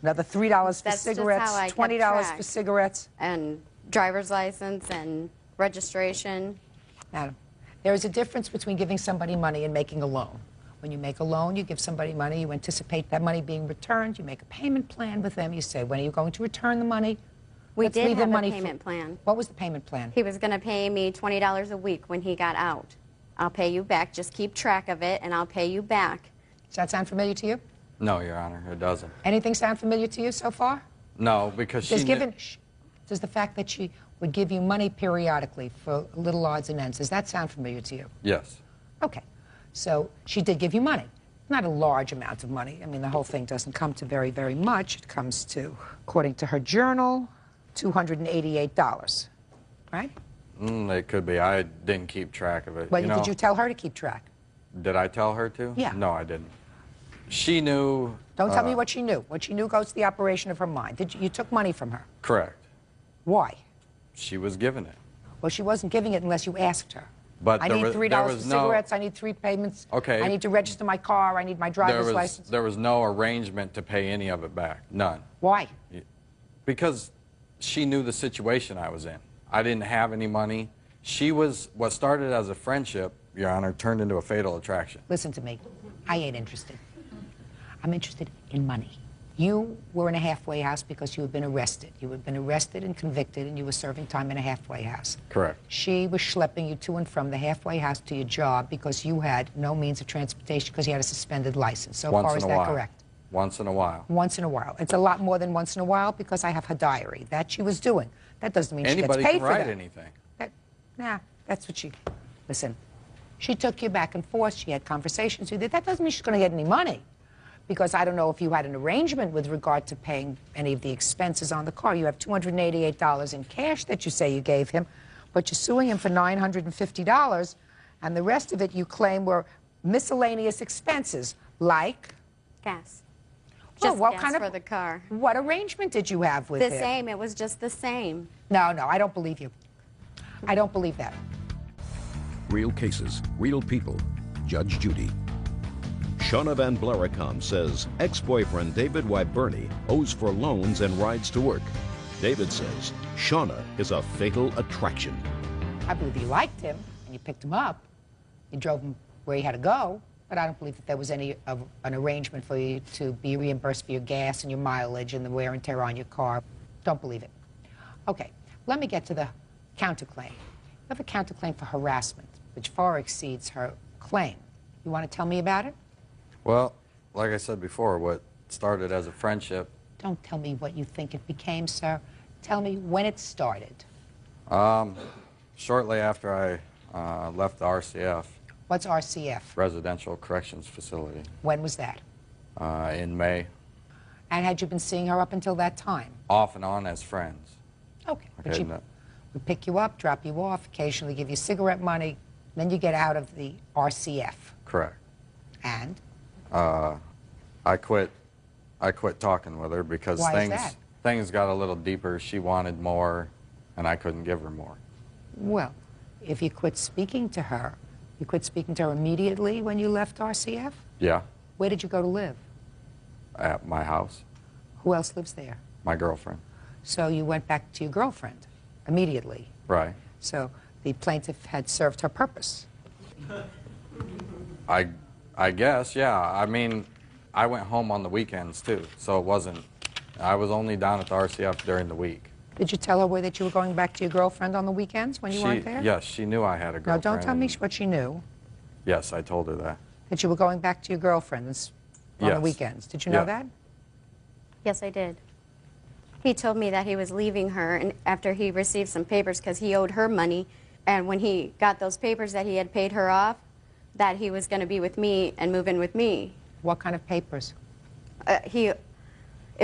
another $3 for cigarettes, $20 for cigarettes. And driver's license and registration. Madam, there is a difference between giving somebody money and making a loan. When you make a loan, you give somebody money, you anticipate that money being returned, you make a payment plan with them, you say, when are you going to return the money? We did have a payment plan. What was the payment plan? He was going to pay me $20 a week when he got out. I'll pay you back. Just keep track of it, and I'll pay you back. Does that sound familiar to you? No, Your Honor, it doesn't. Anything sound familiar to you so far? No, because does the fact that she would give you money periodically for little odds and ends, does that sound familiar to you? Yes. Okay. So she did give you money. Not a large amount of money. I mean, the whole thing doesn't come to very, very much. It comes to, according to her journal, $288, right? It could be. I didn't keep track of it. Well, did you tell her to keep track? Did I tell her to? Yeah. No, I didn't. She knew... Don't tell me what she knew. What she knew goes to the operation of her mind. You took money from her. Correct. Why? She was giving it. Well, she wasn't giving it unless you asked her. But I need $3 for cigarettes, I need 3 payments, okay. I need to register my car, I need my driver's license. There was no arrangement to pay any of it back. None. Why? Because she knew the situation I was in. I didn't have any money. What started as a friendship, Your Honor, turned into a fatal attraction. Listen to me. I ain't interested. I'm interested in money. You were in a halfway house because you had been arrested. You had been arrested and convicted, and you were serving time in a halfway house. Correct. She was schlepping you to and from the halfway house to your job because you had no means of transportation because you had a suspended license. So far, is that correct? Once in a while. Once in a while. It's a lot more than once in a while because I have her diary. That she was doing. That doesn't mean she gets paid for that. Anybody can write anything. Nah, that's what she... Listen, she took you back and forth. She had conversations with you. That doesn't mean she's going to get any money. Because I don't know if you had an arrangement with regard to paying any of the expenses on the car. You have $288 in cash that you say you gave him, but you're suing him for $950, and the rest of it you claim were miscellaneous expenses, like... Gas. Well, Just gas for the car. What arrangement did you have with him? The same. It was just the same. No, I don't believe you. I don't believe that. Real cases, real people. Judge Judy. Shauna Van Blaricom says ex-boyfriend David Wyberny owes for loans and rides to work. David says Shauna is a fatal attraction. I believe you liked him, and you picked him up. You drove him where he had to go, but I don't believe that there was any of an arrangement for you to be reimbursed for your gas and your mileage and the wear and tear on your car. Don't believe it. Okay, let me get to the counterclaim. You have a counterclaim for harassment, which far exceeds her claim. You want to tell me about it? Well, like I said before, what started as a friendship... Don't tell me what you think it became, sir. Tell me when it started. Shortly after I left the RCF. What's RCF? Residential Corrections Facility. When was that? In May. And had you been seeing her up until that time? Off and on as friends. Okay. But she would pick you up, drop you off, occasionally give you cigarette money, then you get out of the RCF. Correct. And? I quit talking with her because things got a little deeper. She wanted more, and I couldn't give her more. Well, if you quit speaking to her, you quit speaking to her immediately when you left RCF? Yeah. Where did you go to live? At my house. Who else lives there? My girlfriend. So you went back to your girlfriend immediately? Right. So the plaintiff had served her purpose? I guess, yeah. I mean, I went home on the weekends, too, so it wasn't... I was only down at the RCF during the week. Did you tell her that you were going back to your girlfriend on the weekends when you weren't there? Yes, she knew I had a girlfriend. No, don't tell me what she knew. Yes, I told her that. That you were going back to your girlfriend on the weekends. Did you know that? Yes, I did. He told me that he was leaving her and after he received some papers because he owed her money. And when he got those papers that he had paid her off, that he was going to be with me and move in with me. What kind of papers? It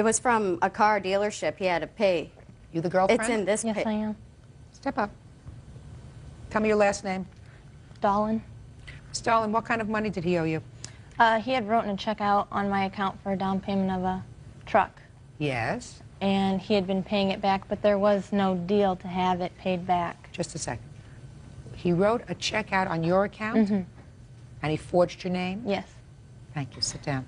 was from a car dealership he had to pay. You the girlfriend? It's in this Yes, I am. Step up. Tell me your last name. Stalin. Stalin, what kind of money did he owe you? He had written a check out on my account for a down payment of a truck. Yes. And he had been paying it back, but there was no deal to have it paid back. Just a second. He wrote a check out on your account? Mm-hmm. And he forged your name? Yes. Thank you. Sit down.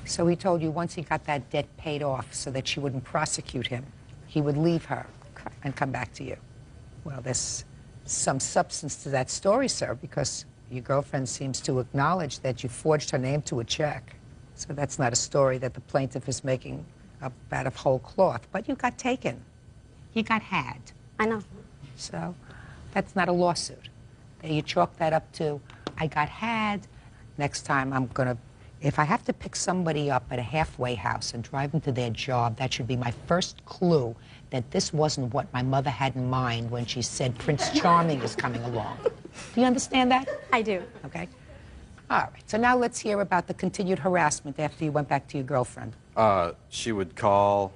So he told you once he got that debt paid off so that she wouldn't prosecute him, he would leave her and come back to you. Well, there's some substance to that story, sir, because your girlfriend seems to acknowledge that you forged her name to a check. So that's not a story that the plaintiff is making up out of whole cloth. But you got taken. You got had. I know. So that's not a lawsuit. You chalk that up to, I got had. Next time I'm going to, if I have to pick somebody up at a halfway house and drive them to their job, that should be my first clue that this wasn't what my mother had in mind when she said Prince Charming is coming along. Do you understand that? I do. Okay. All right. So now let's hear about the continued harassment after you went back to your girlfriend. She would call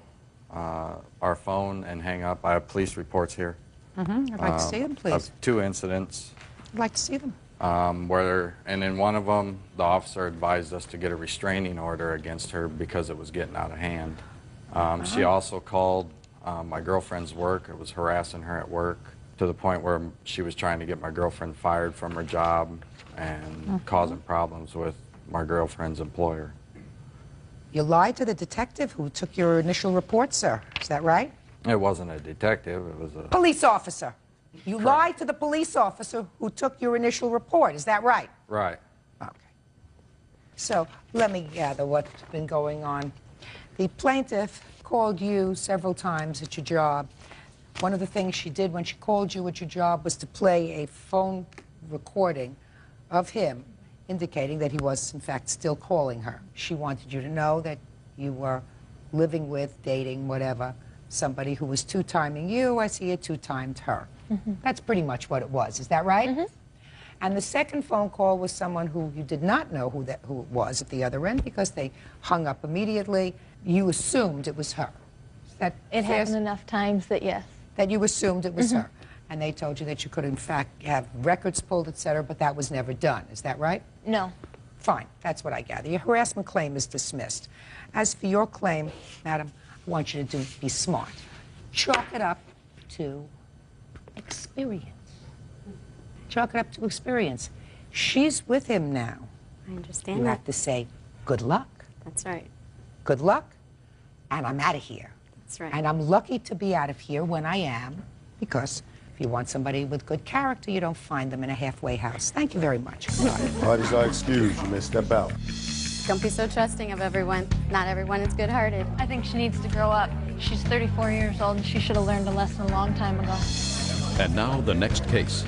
our phone and hang up. I have police reports here. Mm-hmm. I'd like to see them, please. Of 2 incidents. I'd like to see them. And in one of them, the officer advised us to get a restraining order against her because it was getting out of hand. She also called my girlfriend's work. It was harassing her at work to the point where she was trying to get my girlfriend fired from her job and causing problems with my girlfriend's employer. You lied to the detective who took your initial report, sir. Is that right? It wasn't a detective. It was a police officer. You lied to the police officer who took your initial report. Is that right? Right. Okay. So let me gather what's been going on. The plaintiff called you several times at your job. One of the things she did when she called you at your job was to play a phone recording of him indicating that he was, in fact, still calling her. She wanted you to know that you were living with, dating, whatever, somebody who was two-timing you as he had two-timed her. Mm-hmm. That's pretty much what it was. Is that right? Mm-hmm. And the second phone call was someone who you did not know who it was at the other end because they hung up immediately. You assumed it was her. Is that It fair? happened enough times that, yes. That you assumed it was Mm-hmm. her. And they told you that you could, in fact, have records pulled, et cetera, but that was never done. Is that right? No. Fine. That's what I gather. Your harassment claim is dismissed. As for your claim, madam, I want you to be smart. Chalk it up to experience. Chalk it up to experience. She's with him now. I understand You that. have to say, good luck. That's right. Good luck, and I'm out of here. That's right. And I'm lucky to be out of here when I am, because if you want somebody with good character, you don't find them in a halfway house. Thank you very much. Parties are excused. You may step out. Don't be so trusting of everyone. Not everyone is good-hearted. I think she needs to grow up. She's 34 years old, and she should have learned a lesson a long time ago. And now the next case.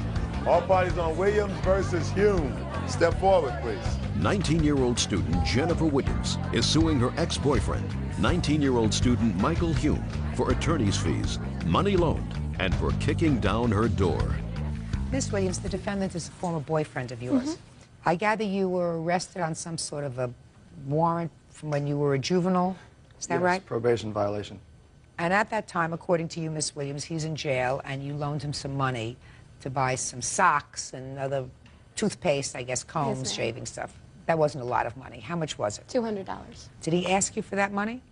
All parties on Williams versus Hume. Step forward, please. 19-year-old student Jennifer Williams is suing her ex-boyfriend, 19-year-old student Michael Hume, for attorney's fees, money loaned, and for kicking down her door. Miss Williams, the defendant is a former boyfriend of yours. I gather you were arrested on some sort of a warrant from when you were a juvenile. Is that right? Probation violation. And at that time, according to you, Miss Williams, he's in jail, and you loaned him some money to buy some socks and other toothpaste, I guess, combs, Yes, ma'am. shaving stuff. That wasn't a lot of money. How much was it? $200. Did he ask you for that money?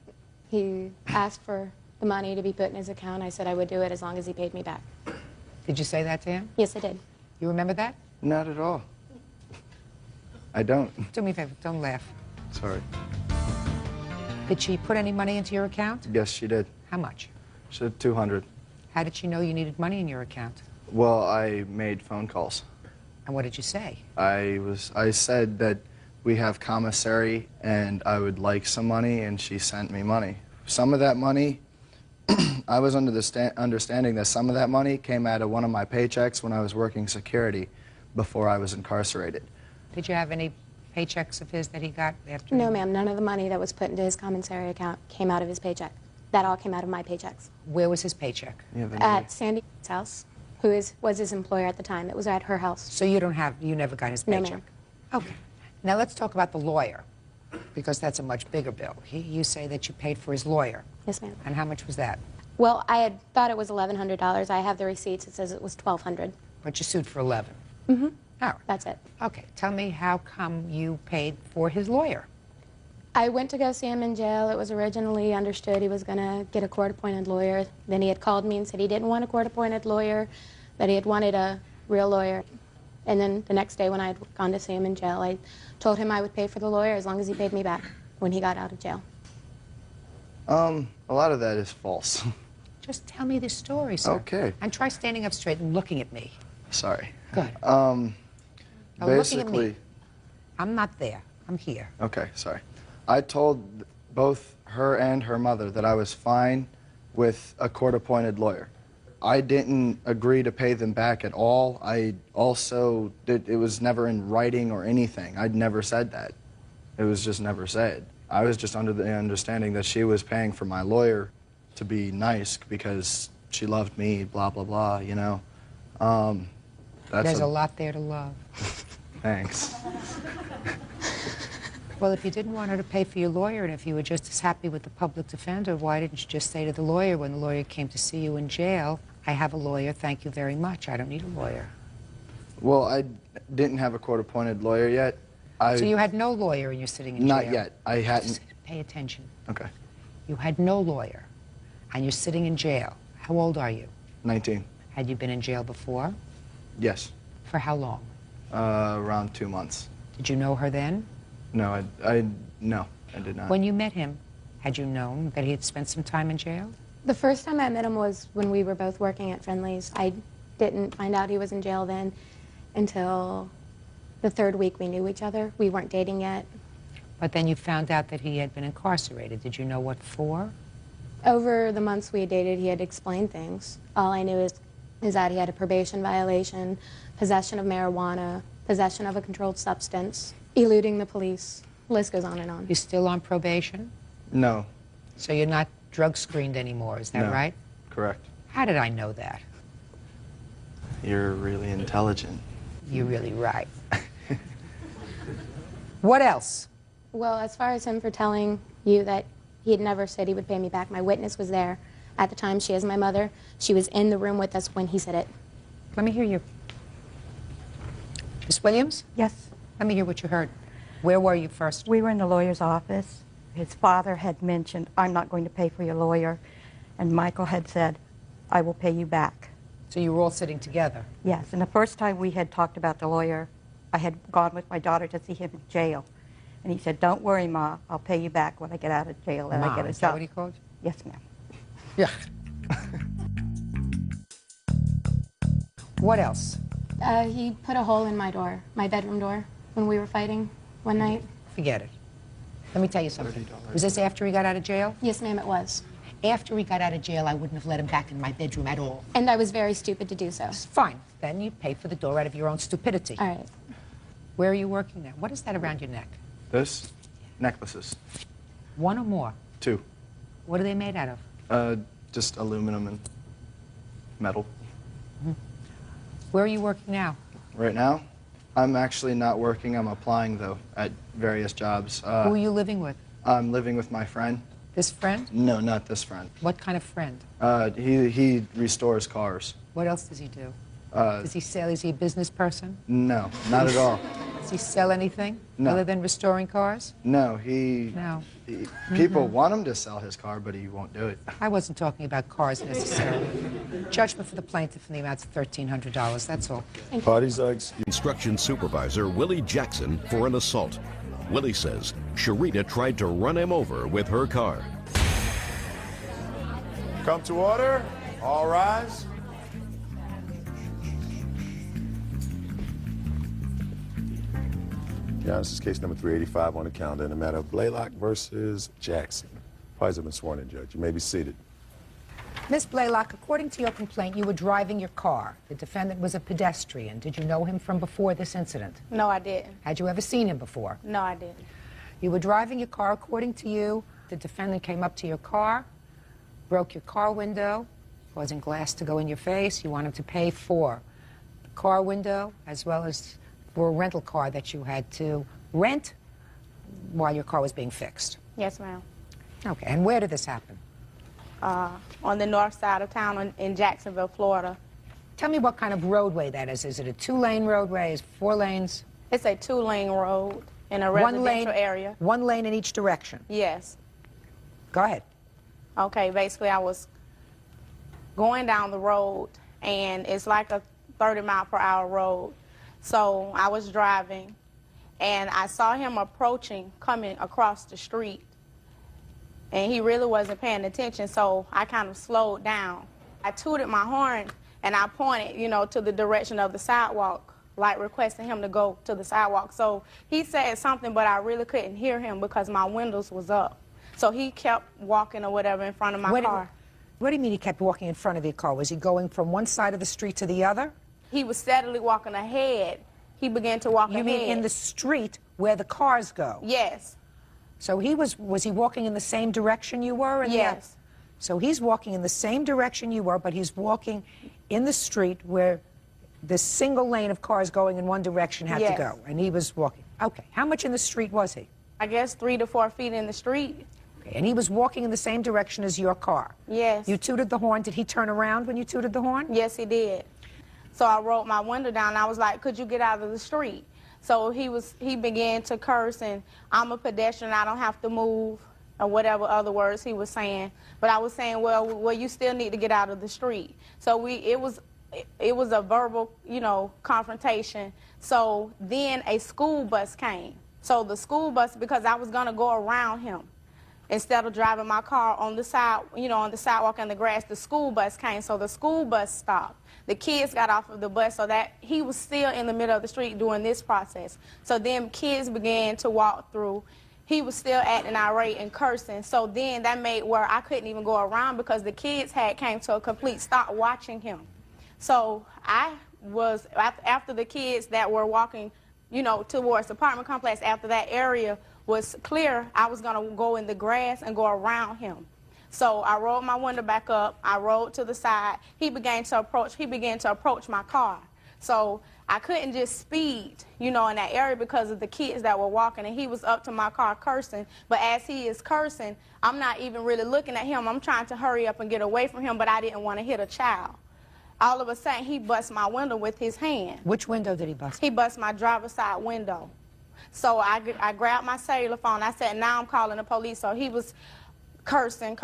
He asked for the money to be put in his account. I said I would do it as long as he paid me back. Did you say that to him? Yes, I did. You remember that? Not at all. I don't. Do me a favor, don't laugh. Sorry. Did she put any money into your account? Yes, she did. How much? She said 200. How did she know you needed money in your account? Well, I made phone calls. And what did you say? I said that we have commissary and I would like some money, and she sent me money. Some of that money, I was under the understanding that some of that money came out of one of my paychecks when I was working security before I was incarcerated. Did you have any paychecks of his that he got after? No, ma'am. None of the money that was put into his commissary account came out of his paycheck. That all came out of my paychecks. Where was his paycheck? At Sandy's house, who was his employer at the time. It was at her house. So you never got his No, paycheck? ma'am. Okay. Now let's talk about the lawyer, because that's a much bigger bill. You say that you paid for his lawyer. Yes, ma'am. And how much was that? Well, I had thought it was $1,100. I have the receipts. It says it was $1,200. But you sued for 11. Mm-hmm. All right. That's it. Okay. Tell me how come you paid for his lawyer? I went to go see him in jail. It was originally understood he was going to get a court-appointed lawyer. Then he had called me and said he didn't want a court-appointed lawyer, that he had wanted a real lawyer. And then the next day when I had gone to see him in jail, I told him I would pay for the lawyer as long as he paid me back when he got out of jail. A lot of that is false. Just tell me the story, sir. Okay. And try standing up straight and looking at me. Sorry. Good. Now, looking at basically, me. I'm not there. I'm here. okay, sorry. I told both her and her mother that I was fine with a court-appointed lawyer. I didn't agree to pay them back at all. I also it was never in writing or anything. I'd never said that. It was just never said. I was just under the understanding that she was paying for my lawyer to be nice because she loved me, blah, blah, blah, you know. There's a lot there to love. Thanks. Well, if you didn't want her to pay for your lawyer, and if you were just as happy with the public defender, why didn't you just say to the lawyer when the lawyer came to see you in jail, I have a lawyer, thank you very much, I don't need a lawyer? Well, I didn't have a court-appointed lawyer yet. So you had no lawyer and you're sitting in jail? Not yet. I hadn't. Pay attention. Okay. You had no lawyer, and you're sitting in jail. How old are you? 19. Had you been in jail before? Yes. For how long? Around 2 months. Did you know her then? No, no, I did not. When you met him, had you known that he had spent some time in jail? The first time I met him was when we were both working at Friendly's. I didn't find out he was in jail then until the third week we knew each other. We weren't dating yet. But then you found out that he had been incarcerated. Did you know what for? Over the months we had dated, he had explained things. All I knew is that he had a probation violation, possession of marijuana, possession of a controlled substance, eluding the police. List goes on and on. You're still on probation? No. So you're not drug screened anymore, is that No. right? Correct. How did I know that? You're really intelligent. You're really right. What else? Well, as far as him for telling you that he had never said he would pay me back, my witness was there. At the time, she is my mother. She was in the room with us when he said it. Let me hear you. Miss Williams? Yes. Let me hear what you heard. Where were you first? We were in the lawyer's office. His father had mentioned, I'm not going to pay for your lawyer. And Michael had said, I will pay you back. So you were all sitting together? Yes. And the first time we had talked about the lawyer, I had gone with my daughter to see him in jail. And he said, don't worry, Ma, I'll pay you back when I get out of jail and I get a is job. that what he called you? Yes, ma'am. Yeah. What else? He put a hole in my door, my bedroom door, when we were fighting one night. Forget it. Let me tell you something. Was this after he got out of jail? Yes, ma'am, it was. After he got out of jail, I wouldn't have let him back in my bedroom at all. And I was very stupid to do so. Fine. Then you pay for the door out of your own stupidity. All right. Where are you working now? What is that around your neck? This? Necklaces. One or more? 2. What are they made out of? Just aluminum and metal. Where are you working now? Right now, I'm actually not working. I'm applying, though, at various jobs. Who are you living with? I'm living with my friend. This friend? No, not this friend. What kind of friend? He restores cars. What else does he do? Does he sell? Is he a business person? No, not at all. Does he sell anything No. other than restoring cars? No, No. People want him to sell his car, but he won't do it. I wasn't talking about cars necessarily. Judgment for the plaintiff in the amount of $1,300, that's all. Parties are excused. Instruction supervisor Willie Jackson for an assault. Willie says Sharita tried to run him over with her car. Come to order. All rise. Your Honor, this is case number 385 on the calendar in the matter of Blaylock versus Jackson. Parties have been sworn in, Judge. You may be seated. Miss Blaylock, according to your complaint, you were driving your car. The defendant was a pedestrian. Did you know him from before this incident? No, I didn't. Had you ever seen him before? No, I didn't. You were driving your car. According to you, the defendant came up to your car, broke your car window, causing glass to go in your face. You want him to pay for the car window as well as for a rental car that you had to rent while your car was being fixed. Yes, ma'am. Okay, and where did this happen? On the north side of town in Jacksonville, Florida. Tell me what kind of roadway that is. Is it a 2-lane roadway? Is it 4 lanes? It's a 2-lane road in a residential area. 1 lane in each direction? Yes. Go ahead. Okay, basically I was going down the road, and it's like a 30-mile-per-hour road. So I was driving, and I saw him approaching, coming across the street. And he really wasn't paying attention, so I kind of slowed down. I tooted my horn, and I pointed, you know, to the direction of the sidewalk, like requesting him to go to the sidewalk. So he said something, but I really couldn't hear him because my windows was up. So he kept walking or whatever in front of my car. What do you mean he kept walking in front of your car? Was he going from one side of the street to the other? He was steadily walking ahead. He began to walk ahead. You mean in the street where the cars go? Yes. So was he walking in the same direction you were? Yes. So he's walking in the same direction you were, but he's walking in the street where the single lane of cars going in one direction had to go, and he was walking. Okay. How much in the street was he? I guess 3 to 4 feet in the street. Okay. And he was walking in the same direction as your car? Yes. You tooted the horn. Did he turn around when you tooted the horn? Yes, he did. So I rolled my window down, and I was like, could you get out of the street? So he began to curse, and I'm a pedestrian, I don't have to move, or whatever other words he was saying. But I was saying, well, you still need to get out of the street. So it was a verbal, you know, confrontation. So then a school bus came. So the school bus, because I was going to go around him instead of driving my car on the side, you know, on the sidewalk and the grass, the school bus came. So the school bus stopped. The kids got off of the bus, so that he was still in the middle of the street doing this process. So then kids began to walk through. He was still acting irate and cursing. So then that made where I couldn't even go around because the kids had came to a complete stop watching him. So I was, after the kids that were walking, you know, towards the apartment complex, after that area was clear, I was going to go in the grass and go around him. So I rolled my window back up. I rolled to the side. He began to approach my car. So I couldn't just speed, you know, in that area because of the kids that were walking, and he was up to my car cursing. But as he is cursing, I'm not even really looking at him. I'm trying to hurry up and get away from him, but I didn't want to hit a child. All of a sudden, he bust my window with his hand. Which window did he bust? He bust my driver's side window. So I grabbed my cellular phone. I said, now I'm calling the police. So he was cursing.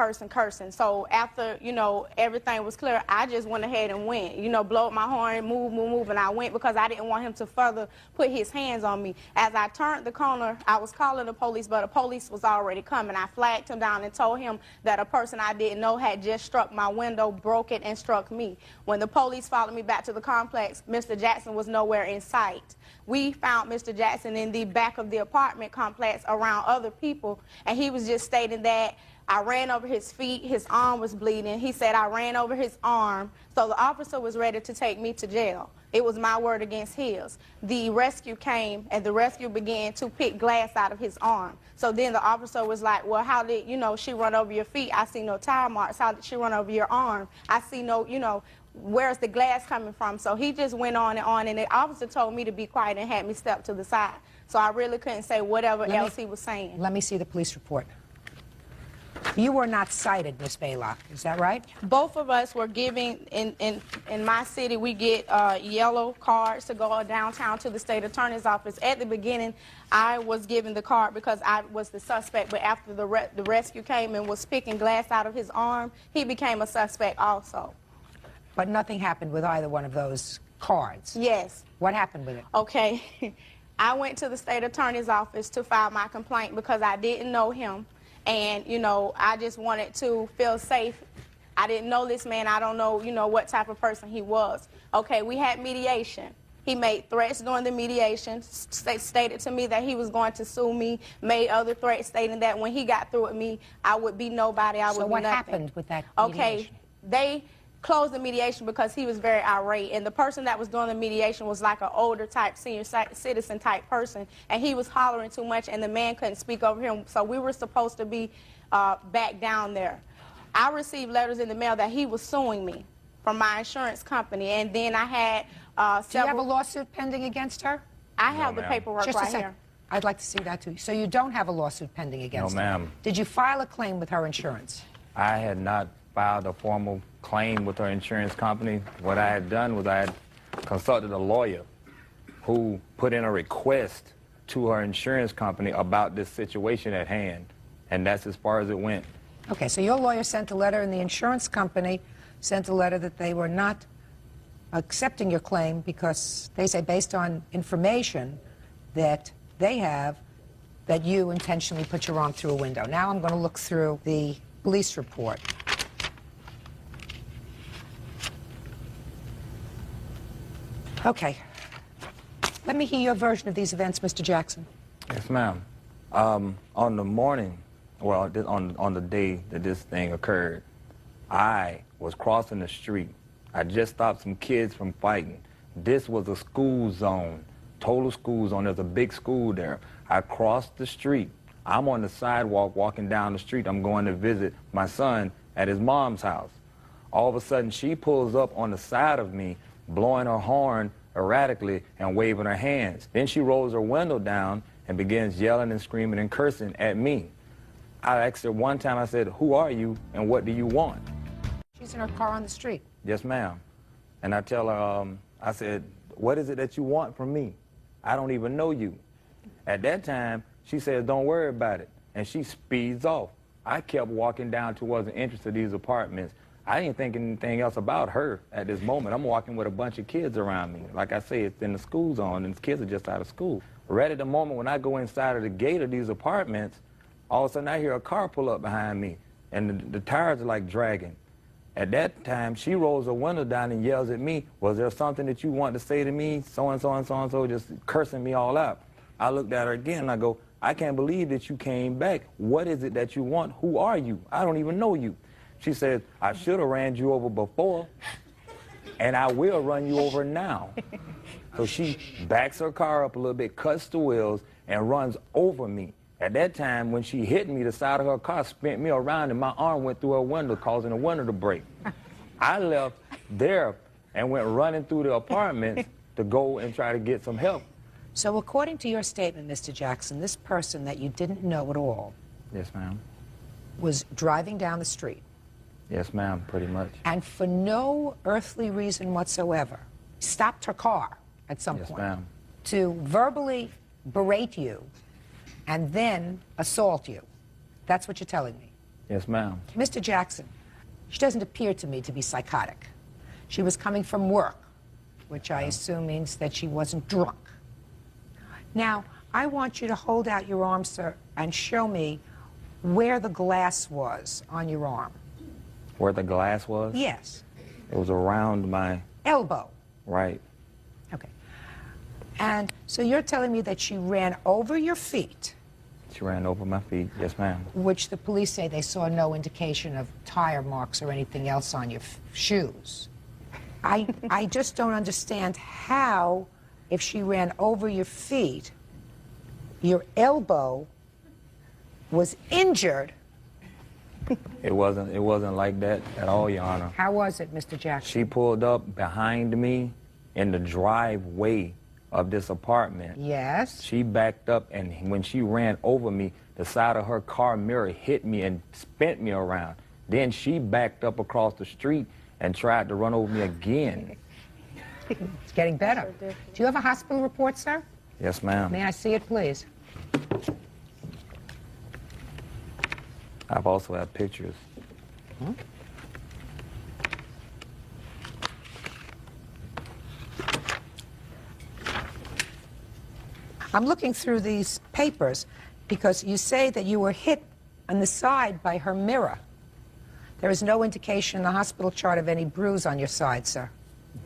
So after, you know, everything was clear, I just went ahead and went, you know, blowed my horn, move, and I went because I didn't want him to further put his hands on me. As I turned the corner, I was calling the police, but the police was already coming. I flagged him down and told him that a person I didn't know had just struck my window, broke it, and struck me. When the police followed me back to the complex, Mr. Jackson was nowhere in sight. We found Mr. Jackson in the back of the apartment complex around other people, and he was just stating that I ran over his feet, his arm was bleeding. He said I ran over his arm. So the officer was ready to take me to jail. It was my word against his. The rescue came, and the rescue began to pick glass out of his arm. So then the officer was like, well, how did, you know, she run over your feet? I see no tire marks. How did she run over your arm? I see no, you know, where's the glass coming from? So he just went on, and the officer told me to be quiet and had me step to the side. So I really couldn't say whatever else he was saying. Let me see the police report. You were not cited, Miss Blaylock, is that right? Both of us were giving, in my city, we get yellow cards to go downtown to the state attorney's office. At the beginning, I was given the card because I was the suspect, but after the rescue came and was picking glass out of his arm, he became a suspect also. But nothing happened with either one of those cards? Yes. What happened with it? Okay. I went to the state attorney's office to file my complaint because I didn't know him. And, you know, I just wanted to feel safe. I didn't know this man. I don't know, you know, what type of person he was. Okay, we had mediation. He made threats during the mediation, stated to me that he was going to sue me, made other threats stating that when he got through with me, I would be nobody, I would be nothing. So what happened with that mediation? Okay, they closed the mediation because he was very irate, and the person that was doing the mediation was like an older type senior citizen type person, and he was hollering too much, and the man couldn't speak over him, so we were supposed to be back down there. I received letters in the mail that he was suing me from my insurance company, and then I had Do you have a lawsuit pending against her? I have the paperwork Just a right second. here. I'd like to see that too. So you don't have a lawsuit pending against her? ma'am. Did you file a claim with her insurance? I had not filed a formal claim with her insurance company. What I had done was I had consulted a lawyer who put in a request to her insurance company about this situation at hand, and that's as far as it went. Okay, so your lawyer sent a letter, and the insurance company sent a letter that they were not accepting your claim because they say, based on information that they have, that you intentionally put your arm through a window. Now I'm going to look through the police report. Okay. Let me hear your version of these events, Mr. Jackson. Yes, ma'am. On the morning, well, on the day that this thing occurred, I was crossing the street. I just stopped some kids from fighting. This was a school zone, total school zone. There's a big school there. I crossed the street. I'm on the sidewalk walking down the street. I'm going to visit my son at his mom's house. All of a sudden, she pulls up on the side of me, blowing her horn erratically and waving her hands. Then she rolls her window down and begins yelling and screaming and cursing at me. I asked her one time, I said, "Who are you and what do you want?" She's in her car on the street. "Yes, ma'am." And I tell her, I said, "What is it that you want from me? I don't even know you." At that time, she says, "Don't worry about it." And she speeds off. I kept walking down towards the entrance of these apartments. I didn't think anything else about her at this moment. I'm walking with a bunch of kids around me. Like I say, it's in the school zone, and the kids are just out of school. Right at the moment when I go inside of the gate of these apartments, all of a sudden I hear a car pull up behind me, and the tires are like dragging. At that time, she rolls her window down and yells at me, "Was there something that you want to say to me? So-and-so and so-and-so," just cursing me all out. I looked at her again, and I go, "I can't believe that you came back. What is it that you want? Who are you? I don't even know you." She says, "I should have ran you over before, and I will run you over now." So she backs her car up a little bit, cuts the wheels, and runs over me. At that time, when she hit me, the side of her car spent me around, and my arm went through her window, causing the window to break. I left there and went running through the apartments to go and try to get some help. So according to your statement, Mr. Jackson, this person that you didn't know at all Yes, ma'am. was driving down the street, Yes, ma'am, pretty much. and for no earthly reason whatsoever, stopped her car at some Yes, point ma'am. to verbally berate you and then assault you. That's what you're telling me. Yes, ma'am. Mr. Jackson, she doesn't appear to me to be psychotic. She was coming from work, which I assume means that she wasn't drunk. Now, I want you to hold out your arm, sir, and show me where the glass was on your arm. Where the glass was? Yes. It was around my Elbow. right. Okay. And so you're telling me that she ran over your feet, She ran over my feet. Yes, ma'am. which the police say they saw no indication of tire marks or anything else on your shoes. I just don't understand how, if she ran over your feet, your elbow was injured. It wasn't like that at all, Your Honor. How was it, Mr. Jackson? She pulled up behind me in the driveway of this apartment. Yes. She backed up, and when she ran over me, the side of her car mirror hit me and spent me around. Then she backed up across the street and tried to run over me again. It's getting better. Do you have a hospital report, sir? Yes, ma'am. May I see it, please? I've also had pictures. I'm looking through these papers because you say that you were hit on the side by her mirror. There is no indication in the hospital chart of any bruise on your side, sir.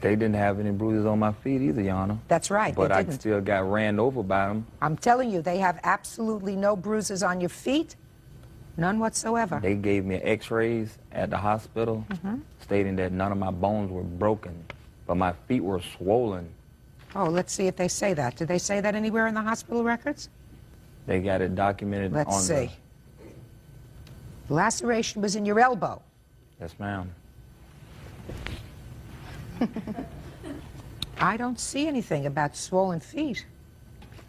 They didn't have any bruises on my feet either, Your Honor. That's right, But they I didn't. still got ran over by them. I'm telling you, they have absolutely no bruises on your feet None whatsoever. They gave me x-rays at the hospital stating that none of my bones were broken, but my feet were swollen. Oh, let's see if they say that. Did they say that anywhere in the hospital records? They got it documented Let's on see. The laceration was in your elbow. Yes, ma'am. I don't see anything about swollen feet.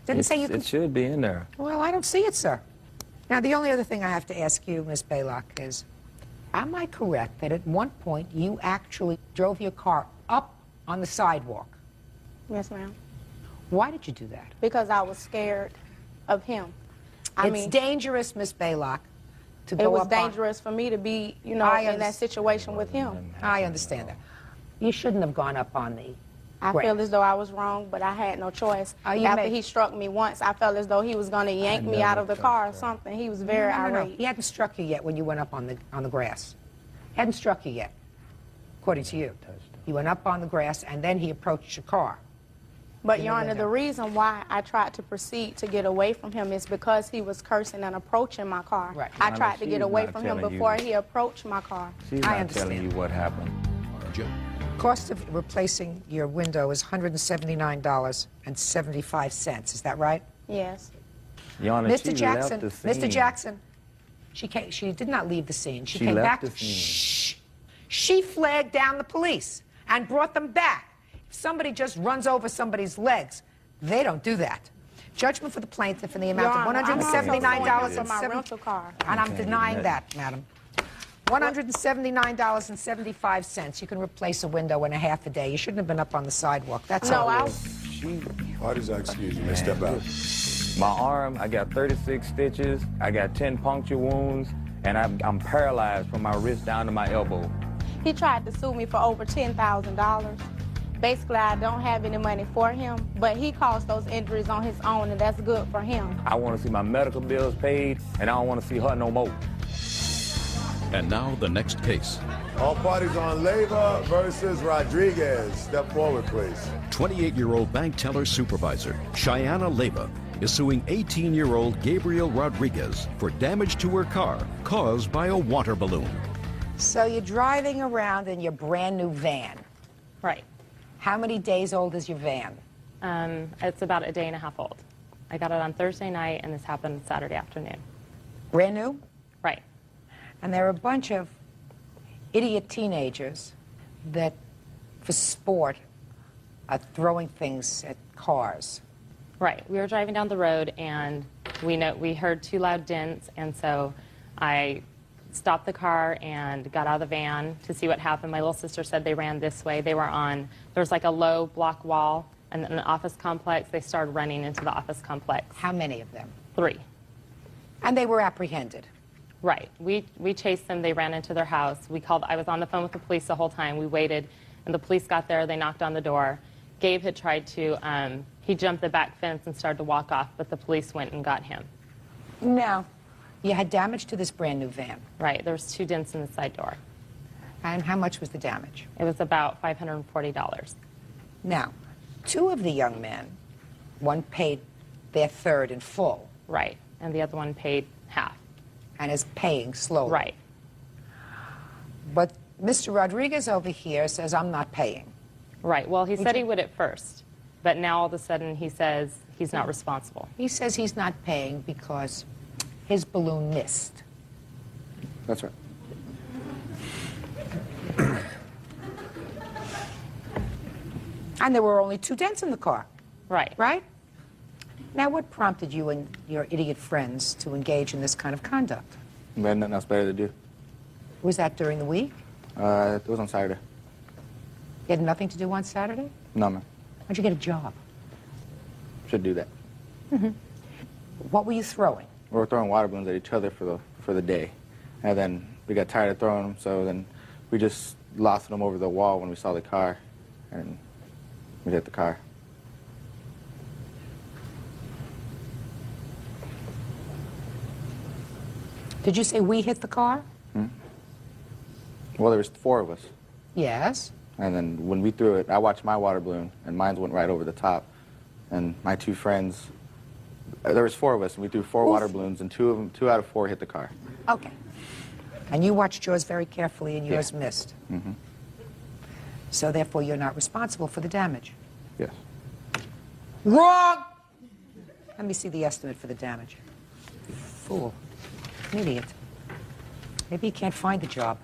Didn't say you could... It should be in there. Well, I don't see it, sir. Now, the only other thing I have to ask you, Miss Baylock, is, am I correct that at one point you actually drove your car up on the sidewalk? Yes, ma'am. Why did you do that? Because I was scared of him. It's dangerous, Miss Baylock, to go It was up dangerous for me to be, you know, in that situation with him. I understand that. You shouldn't have gone up on the I feel as though I was wrong, but I had no choice. After he struck me once, I felt as though he was going to yank me out of the car or something. He was very irate. He hadn't struck you yet when you went up on the grass. Hadn't struck you yet, according to you. You went up on the grass, and then he approached your car. But, Your Honor, the reason why I tried to proceed to get away from him is because he was cursing and approaching my car. Right. I tried to get away from him before he approached my car. She's not telling you what happened. Cost of replacing your window is $179.75. Is that right? Yes. Your Honor, Mr. she Jackson, left the scene. Mr. Jackson, she did not leave the scene. She came left back. the scene. Shh. She flagged down the police and brought them back. If somebody just runs over somebody's legs, they don't do that. Judgment for the plaintiff in the amount of $179 for my rental car. And I'm denying that, madam. $179.75. You can replace a window in a half a day. You shouldn't have been up on the sidewalk. That's all. Why does that excuse you? Step out. My arm, I got 36 stitches, I got 10 puncture wounds, and I'm paralyzed from my wrist down to my elbow. He tried to sue me for over $10,000. Basically, I don't have any money for him, but he caused those injuries on his own, and that's good for him. I want to see my medical bills paid, and I don't want to see her no more. And now the next case. All parties on Leyva versus Rodriguez. Step forward, please. 28-year-old bank teller supervisor Sheindlin Leyva is suing 18-year-old Gabriel Rodriguez for damage to her car caused by a water balloon. So you're driving around in your brand new van. Right. How many days old is your van? It's about a day and a half old. I got it on Thursday night, and this happened Saturday afternoon. Brand new? Right. And there are a bunch of idiot teenagers that, for sport, are throwing things at cars. Right. We were driving down the road, and we heard two loud dents, and so I stopped the car and got out of the van to see what happened. My little sister said they ran this way. There was like a low block wall and an office complex. They started running into the office complex. How many of them? 3. And they were apprehended. Right. We chased them. They ran into their house. I was on the phone with the police the whole time. We waited, and the police got there. They knocked on the door. Gabe had tried to, he jumped the back fence and started to walk off, but the police went and got him. No. You had damage to this brand new van. Right. There was 2 dents in the side door. And how much was the damage? It was about $540. Now, 2 of the young men, one paid their third in full. Right. And the other one paid half. And is paying slowly. Right. But Mr. Rodriguez over here says, I'm not paying. Right. Well, he said he would at first, but now all of a sudden he says he's not responsible. He says he's not paying because his balloon missed. That's right. And there were only 2 dents in the car. Right. Right? Now, what prompted you and your idiot friends to engage in this kind of conduct? We had nothing else better to do. Was that during the week? It was on Saturday. You had nothing to do on Saturday? No, man. How'd you get a job? Should do that. What were you throwing? We were throwing water balloons at each other for the day. And then we got tired of throwing them, so then we just lost them over the wall when we saw the car, and we hit the car. Did you say we hit the car? Well, there was 4 of us. Yes. And then when we threw it, I watched my water balloon, and mine went right over the top. And my 2 friends There was 4 of us, and we threw 4 water balloons, and 2 out of 4 hit the car. Okay. And you watched yours very carefully, and yours missed. Mm-hmm. So therefore, you're not responsible for the damage. Yes. Wrong! Let me see the estimate for the damage. You fool. An idiot. Maybe you can't find the job.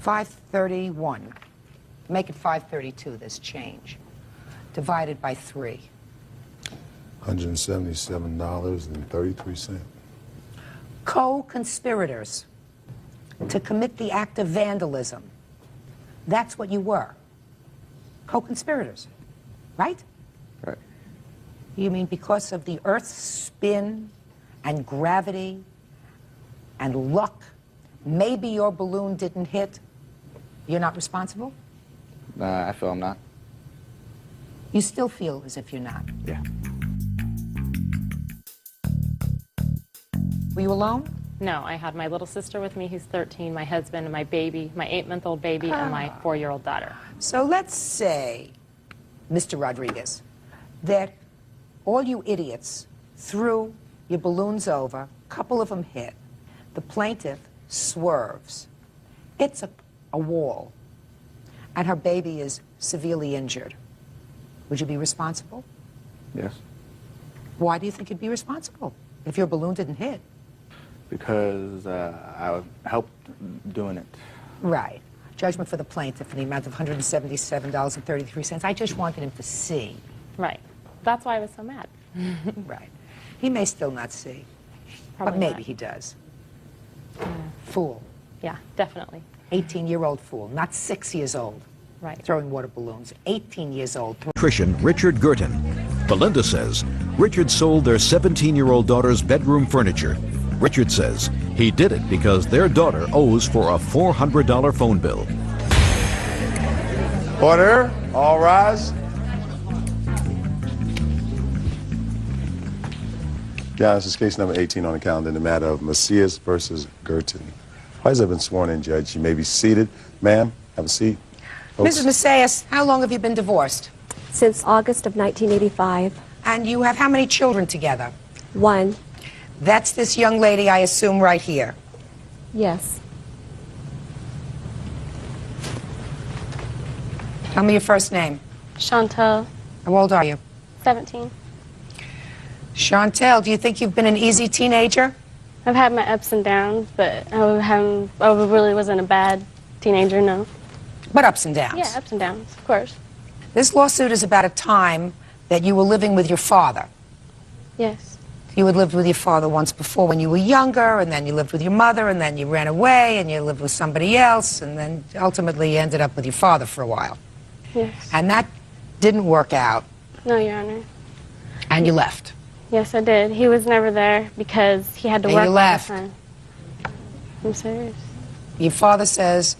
$531. Make it $532, this change. Divided by 3. $177.33. Co-conspirators to commit the act of vandalism. That's what you were. Co-conspirators, right? Right. You mean because of the Earth's spin and gravity and luck, maybe your balloon didn't hit? You're not responsible? I feel I'm not. You still feel as if you're not? Yeah. Were you alone? No, I had my little sister with me who's 13, my husband, and my baby, my 8-month-old baby, and my 4-year-old daughter. So let's say, Mr. Rodriguez, that all you idiots threw your balloons over, a couple of them hit, the plaintiff swerves, hits a wall, and her baby is severely injured. Would you be responsible? Yes. Why do you think you'd be responsible if your balloon didn't hit? Because I helped doing it. Right. Judgment for the plaintiff in the amount of $177.33. I just wanted him to see. Right. That's why I was so mad. Right. He may still not see. Probably but maybe not. he does. Fool. Yeah, definitely. 18-year-old fool, not 6 years old. Right. Throwing water balloons. 18 years old. Electrician Richard Girton. Belinda says Richard sold their 17-year-old daughter's bedroom furniture. Richard says he did it because their daughter owes for a $400 phone bill. Order. All rise. Yeah, this is case number 18 on the calendar in the matter of Macias versus Girton. Parties have been sworn in, Judge. You may be seated. Ma'am, have a seat. Folks. Mrs. Macias, how long have you been divorced? Since August of 1985. And you have how many children together? 1. That's this young lady, I assume, right here. Yes. Tell me your first name. Chantel. How old are you? 17. Chantel, do you think you've been an easy teenager? I've had my ups and downs, but I really wasn't a bad teenager, no. But ups and downs. Yeah, ups and downs, of course. This lawsuit is about a time that you were living with your father. Yes. You had lived with your father once before when you were younger, and then you lived with your mother, and then you ran away, and you lived with somebody else, and then ultimately you ended up with your father for a while. Yes. And that didn't work out, No, Your Honor. and you left. Yes, I did. He was never there because he had to And work you all left. the time. I'm serious. Your father says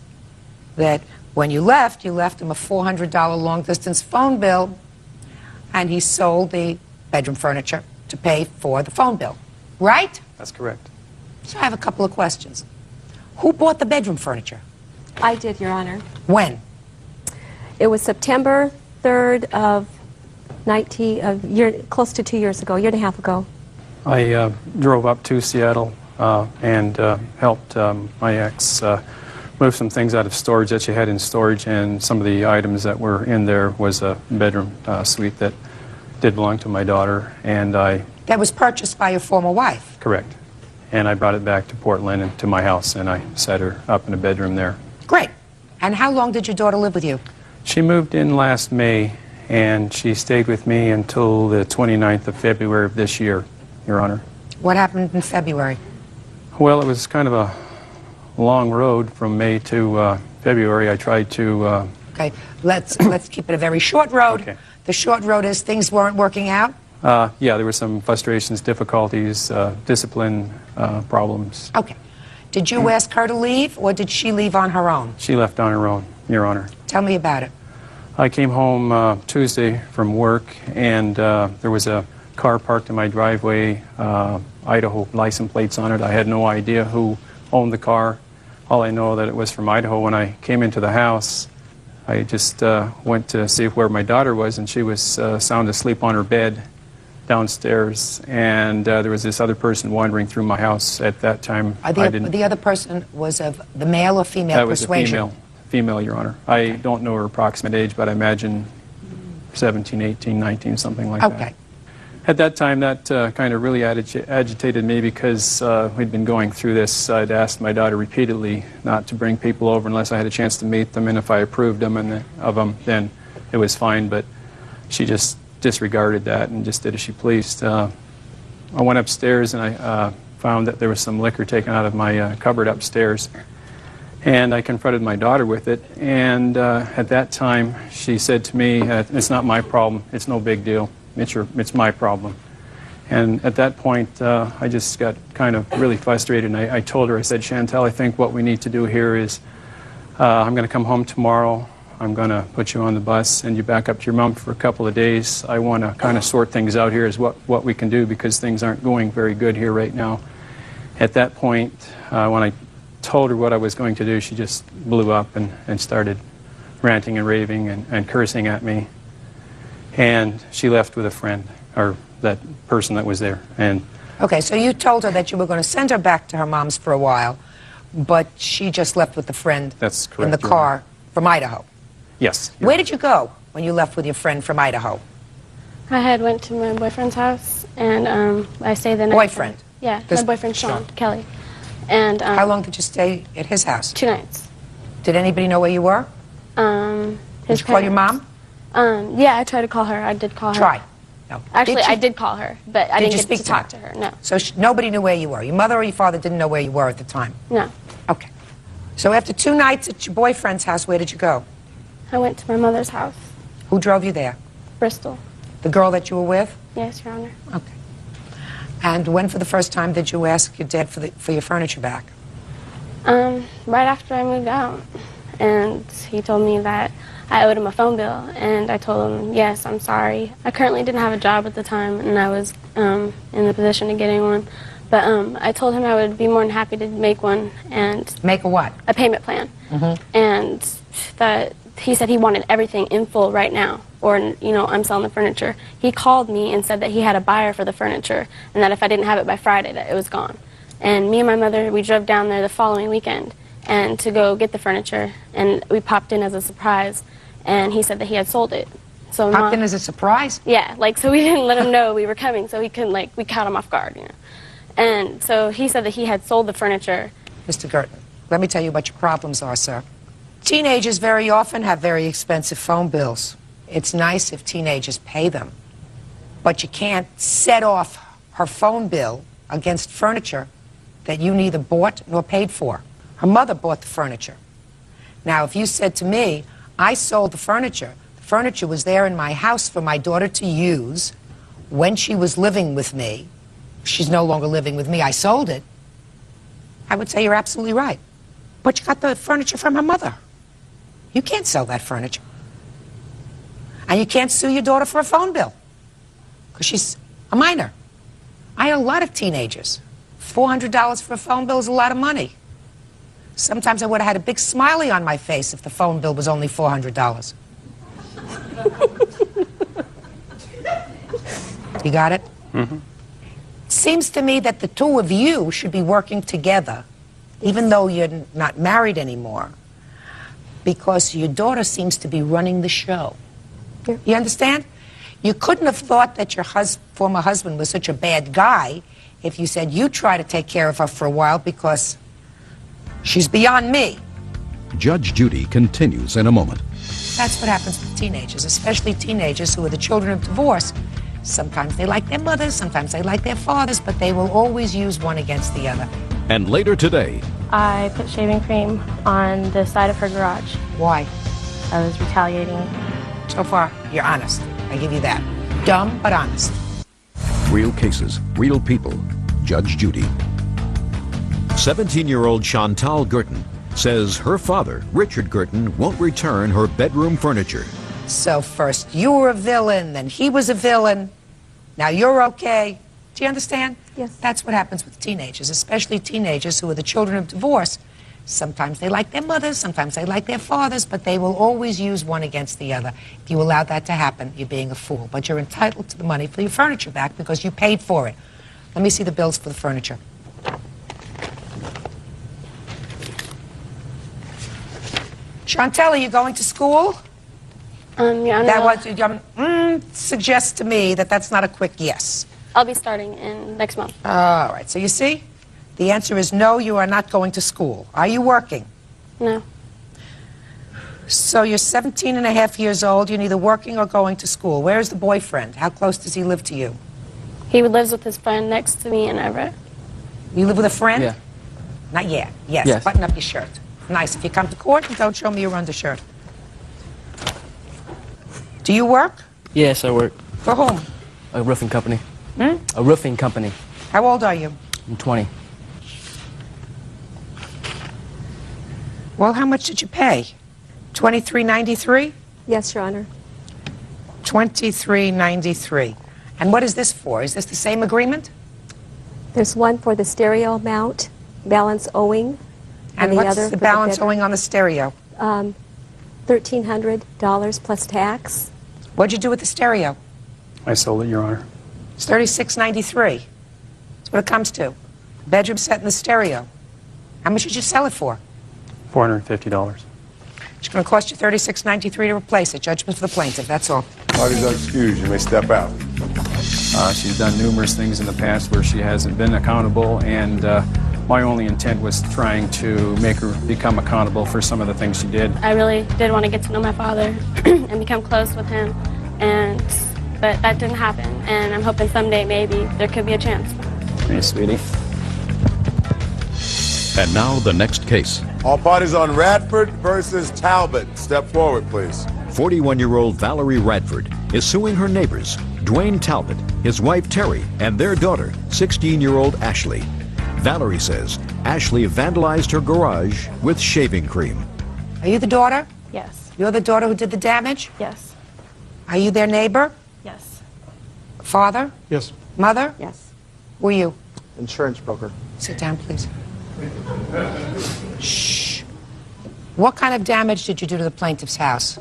that when you left him a $400 long-distance phone bill, and he sold the bedroom furniture to pay for the phone bill, right? That's correct. So I have a couple of questions. Who bought the bedroom furniture? I did, Your Honor. When? It was September 3rd of close to 2 years ago, a year and a half ago. I drove up to Seattle and helped my ex move some things out of storage that she had in storage, and some of the items that were in there was a bedroom suite that did belong to my daughter, and That was purchased by your former wife. correct. And I brought it back to Portland and to my house, and I set her up in a bedroom there. Great. And how long did your daughter live with you? She moved in last May, and she stayed with me until the 29th of February of this year, Your Honor. What happened in February? Well, it was kind of a long road from May to February. I tried to... Okay, let's keep it a very short road. Okay. The short road is things weren't working out? yeah, there were some frustrations, difficulties, discipline problems. Okay. Did you ask her to leave, or did she leave on her own? She left on her own, Your Honor. Tell me about it. I came home Tuesday from work, and there was a car parked in my driveway, Idaho license plates on it. I had no idea who owned the car. All I know that it was from Idaho. When I came into the house, I just went to see where my daughter was, and she was sound asleep on her bed downstairs, and there was this other person wandering through my house at that time. The other person was of the male or female That was persuasion? female, Your Honor. I don't know her approximate age, but I imagine 17, 18, 19, something like that. Okay. At that time, that kind of really agitated me because we'd been going through this. I'd asked my daughter repeatedly not to bring people over unless I had a chance to meet them, and if I approved them of them, then it was fine, but she just disregarded that and just did as she pleased. I went upstairs and I found that there was some liquor taken out of my cupboard upstairs, and I confronted my daughter with it, and at that time she said to me, "It's not my problem, it's no big deal. It's my problem." And at that point, I just got kind of really frustrated, and I told her, I said, "Chantel, I think what we need to do here is I'm going to come home tomorrow. I'm going to put you on the bus, send you back up to your mom for a couple of days. I want to kind of sort things out here as what we can do because things aren't going very good here right now." At that point, when I told her what I was going to do, she just blew up and started ranting and raving and cursing at me. And she left with a friend, or that person that was there. And Okay, so you told her that you were going to send her back to her mom's for a while, but she just left with the friend that's correct, in the Your car Honor. from Idaho. Yes. Where did you go when you left with your friend from Idaho? I had went to my boyfriend's house, and I stayed the night. Boyfriend? Yeah, This- my boyfriend Sean Sean. Kelly. And How long did you stay at his house? 2 nights. Did anybody know where you were? Did Did you call your mom? Yeah, I tried to call her. I did call her. Try. No. Actually, Did you- I did call her, but I Did didn't you get speak to to talk her? to her. No. So nobody knew where you were. Your mother or your father didn't know where you were at the time? No. Okay. So after 2 nights at your boyfriend's house, where did you go? I went to my mother's house, Who drove you there? Bristol. The girl that you were with? Yes, Your Honor. Okay. And when for the first time did you ask your dad for your furniture back? Right after I moved out, and he told me that I owed him a phone bill, and I told him, yes, I'm sorry. I currently didn't have a job at the time, and I was in the position of getting one, but I told him I would be more than happy to make one. And make a what? A payment plan. Mm-hmm. And that he said he wanted everything in full right now, or, you know, I'm selling the furniture. He called me and said that he had a buyer for the furniture, and that if I didn't have it by Friday, that it was gone. And me and my mother, we drove down there the following weekend and to go get the furniture, and we popped in as a surprise, and he said that he had sold it. So Popped in as a surprise? Yeah, like, so we didn't let him know we were coming, so he couldn't, like, we caught him off guard, you know. And so he said that he had sold the furniture. Mr. Girton, let me tell you what your problems are, sir. Teenagers very often have very expensive phone bills. It's nice if teenagers pay them, but you can't set off her phone bill against furniture that you neither bought nor paid for. Her mother bought the furniture. Now, if you said to me, I sold the furniture was there in my house for my daughter to use when she was living with me, she's no longer living with me, I sold it, I would say you're absolutely right. But you got the furniture from her mother. You can't sell that furniture. And you can't sue your daughter for a phone bill because she's a minor. I know a lot of teenagers. $400 for a phone bill is a lot of money. Sometimes I would have had a big smiley on my face if the phone bill was only $400. You got it? Mm-hmm. Seems to me that the two of you should be working together, even though you're not married anymore, because your daughter seems to be running the show. You understand? You couldn't have thought that your former husband was such a bad guy if you said you try to take care of her for a while because she's beyond me. Judge Judy continues in a moment. That's what happens with teenagers, especially teenagers who are the children of divorce. Sometimes they like their mothers, sometimes they like their fathers, but they will always use one against the other. And later today, I put shaving cream on the side of her garage. Why? I was retaliating. So far, you're honest. I give you that. Dumb, but honest. real cases, real people. Judge Judy. 17-year-old Chantal Girton says her father, Richard Girton, won't return her bedroom furniture. So first you were a villain, then he was a villain. Now you're okay. Do you understand? Yes. That's what happens with teenagers, especially teenagers who are the children of divorce. Sometimes they like their mothers, sometimes they like their fathers, but they will always use one against the other. If you allow that to happen, you're being a fool. But you're entitled to the money for your furniture back because you paid for it. Let me see the bills for the furniture. Chantel, are you going to school? Yeah, That suggests to me that that's not a quick yes. I'll be starting in next month. All right, so you see, the answer is no, you are not going to school. Are you working? No. So you're 17 and a half years old, you're neither working or going to school. Where's the boyfriend? How close does he live to you? He lives with his friend next to me in Everett. You live with a friend? Yeah. Not yet. Yes. Yes. Button up your shirt. Nice. If you come to court, don't show me your undershirt. Do you work? Yes, I work. For whom? A roofing company. Hmm? A roofing company. How old are you? I'm 20. Well, how much did you pay? $23.93? Yes, Your Honor. $23.93. And what is this for? Is this the same agreement? There's one for the stereo mount, balance owing. And the what's other the for balance bedroom. owing on the stereo? $1,300 plus tax. What'd you do with the stereo? I sold it, Your Honor. It's $36.93. That's what it comes to. Bedroom set and the stereo. How much did you sell it for? $450. It's going to cost you $36.93 to replace it. Judgment for the plaintiff, that's all. Parties are excused. You may step out. She's done numerous things in the past where she hasn't been accountable, and my only intent was trying to make her become accountable for some of the things she did. I really did want to get to know my father and become close with him, but that didn't happen. And I'm hoping someday maybe there could be a chance. Hey, sweetie. And now the next case. All parties on Radford versus Talbot. Step forward, please. 41-year-old Valerie Radford is suing her neighbors, Dwayne Talbot, his wife Terry, and their daughter, 16-year-old Ashley. Valerie says Ashley vandalized her garage with shaving cream. Are you the daughter? Yes. You're the daughter who did the damage? Yes. Are you their neighbor? Yes. Father? Yes. Mother? Yes. Who are you? Insurance broker. Sit down, please. Shh. What kind of damage did you do to the plaintiff's house?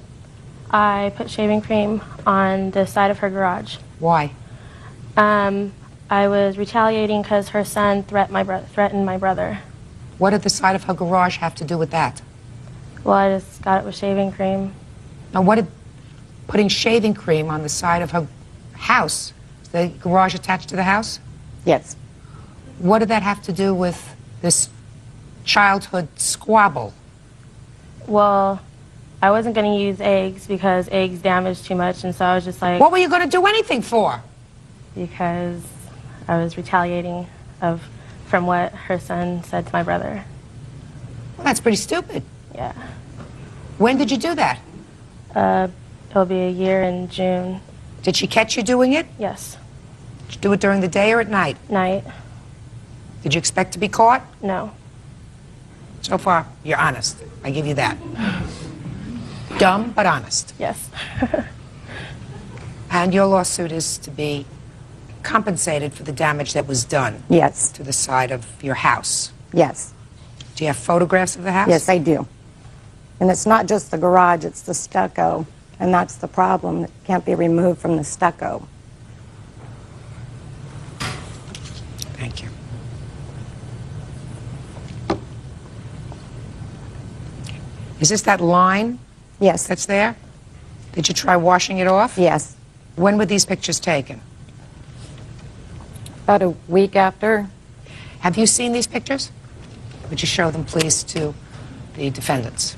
I put shaving cream on the side of her garage. Why? I was retaliating because her son threatened my brother. What did the side of her garage have to do with that? Well, I just got it with shaving cream. Now, what did putting shaving cream on the side of her house, is the garage attached to the house? Yes. What did that have to do with this childhood squabble? Well, I wasn't going to use eggs because eggs damage too much, and so I was just like... What were you going to do anything for? Because I was retaliating from what her son said to my brother. Well, that's pretty stupid. Yeah. When did you do that? It'll be a year in June. Did she catch you doing it? Yes. Did you do it during the day or at night? Night. Did you expect to be caught? No. So far, you're honest. I give you that. Dumb, but honest. Yes. And your lawsuit is to be compensated for the damage that was done. Yes. To the side of your house. Yes. Do you have photographs of the house? Yes, I do. And it's not just the garage, it's the stucco. And that's the problem. It can't be removed from the stucco. Thank you. Is this that line? Yes. That's there? Did you try washing it off? Yes. When were these pictures taken? About a week after. Have you seen these pictures? Would you show them, please, to the defendants?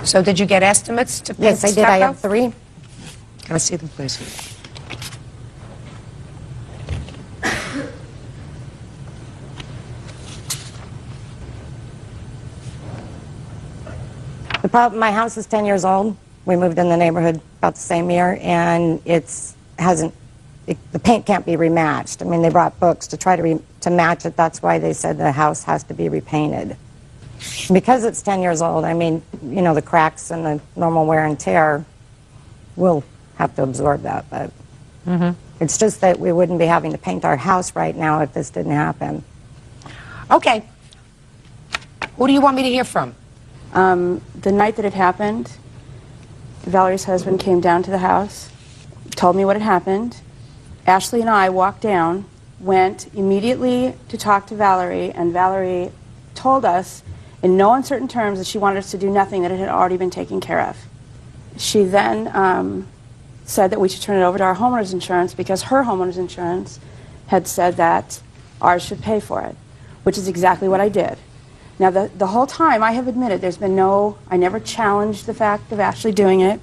So did you get estimates to paint Yes, I did. I have stucco? 3. Can I see them, please? The problem, my house is 10 years old. We moved in the neighborhood about the same year, and the paint can't be rematched. I mean, they brought books to try to match it. That's why they said the house has to be repainted. Because it's 10 years old, I mean, you know, the cracks and the normal wear and tear, we'll have to absorb that. But it's just that we wouldn't be having to paint our house right now if this didn't happen. Okay. Who do you want me to hear from? The night that it happened, Valerie's husband came down to the house, told me what had happened. Ashley and I walked down, went immediately to talk to Valerie, and Valerie told us in no uncertain terms that she wanted us to do nothing, that it had already been taken care of. She then said that we should turn it over to our homeowner's insurance because her homeowner's insurance had said that ours should pay for it, which is exactly what I did. Now, the whole time, I have admitted there's been I never challenged the fact of Ashley doing it.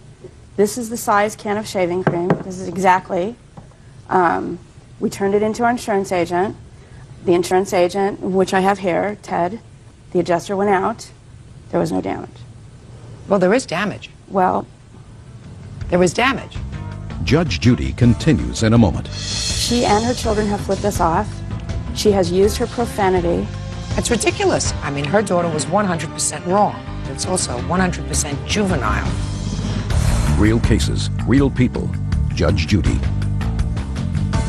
This is the size can of shaving cream. This is exactly. We turned it into our insurance agent. The insurance agent, which I have here, Ted, the adjuster went out. There was no damage. Well, there is damage. Well, there is damage. Judge Judy continues in a moment. She and her children have flipped us off. She has used her profanity. That's ridiculous. I mean, her daughter was 100% wrong. It's also 100% juvenile. Real cases, real people. Judge Judy.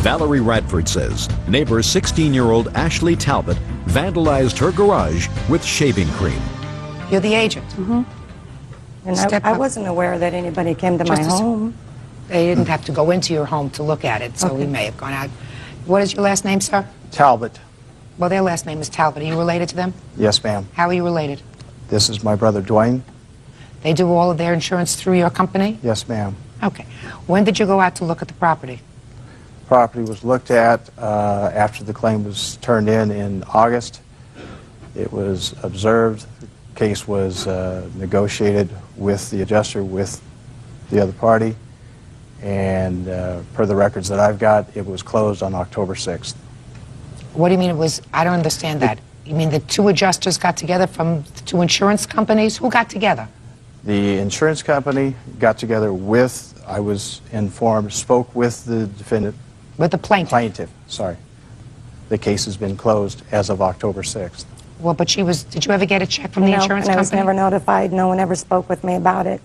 Valerie Radford says neighbor 16-year-old Ashley Talbot vandalized her garage with shaving cream. You're the agent. And I wasn't aware that anybody came to my home. They didn't have to go into your home to look at it, so we may have gone out. What is your last name, sir? Talbot. Well, their last name is Talbot. Are you related to them? Yes, ma'am. How are you related? This is my brother Dwayne. They do all of their insurance through your company? Yes, ma'am. Okay. When did you go out to look at the property? Property was looked at after the claim was turned in August. It was observed. The case was negotiated with the adjuster, with the other party, and per the records that I've got, it was closed on October 6th. What do you mean it was? I don't understand that. You mean the two adjusters got together from the two insurance companies? Who got together? The insurance company got together with, I was informed, spoke with the defendant. With the plaintiff? Plaintiff, sorry. The case has been closed as of October 6th. Well, but did you ever get a check from the insurance company? I was never notified. No one ever spoke with me about it.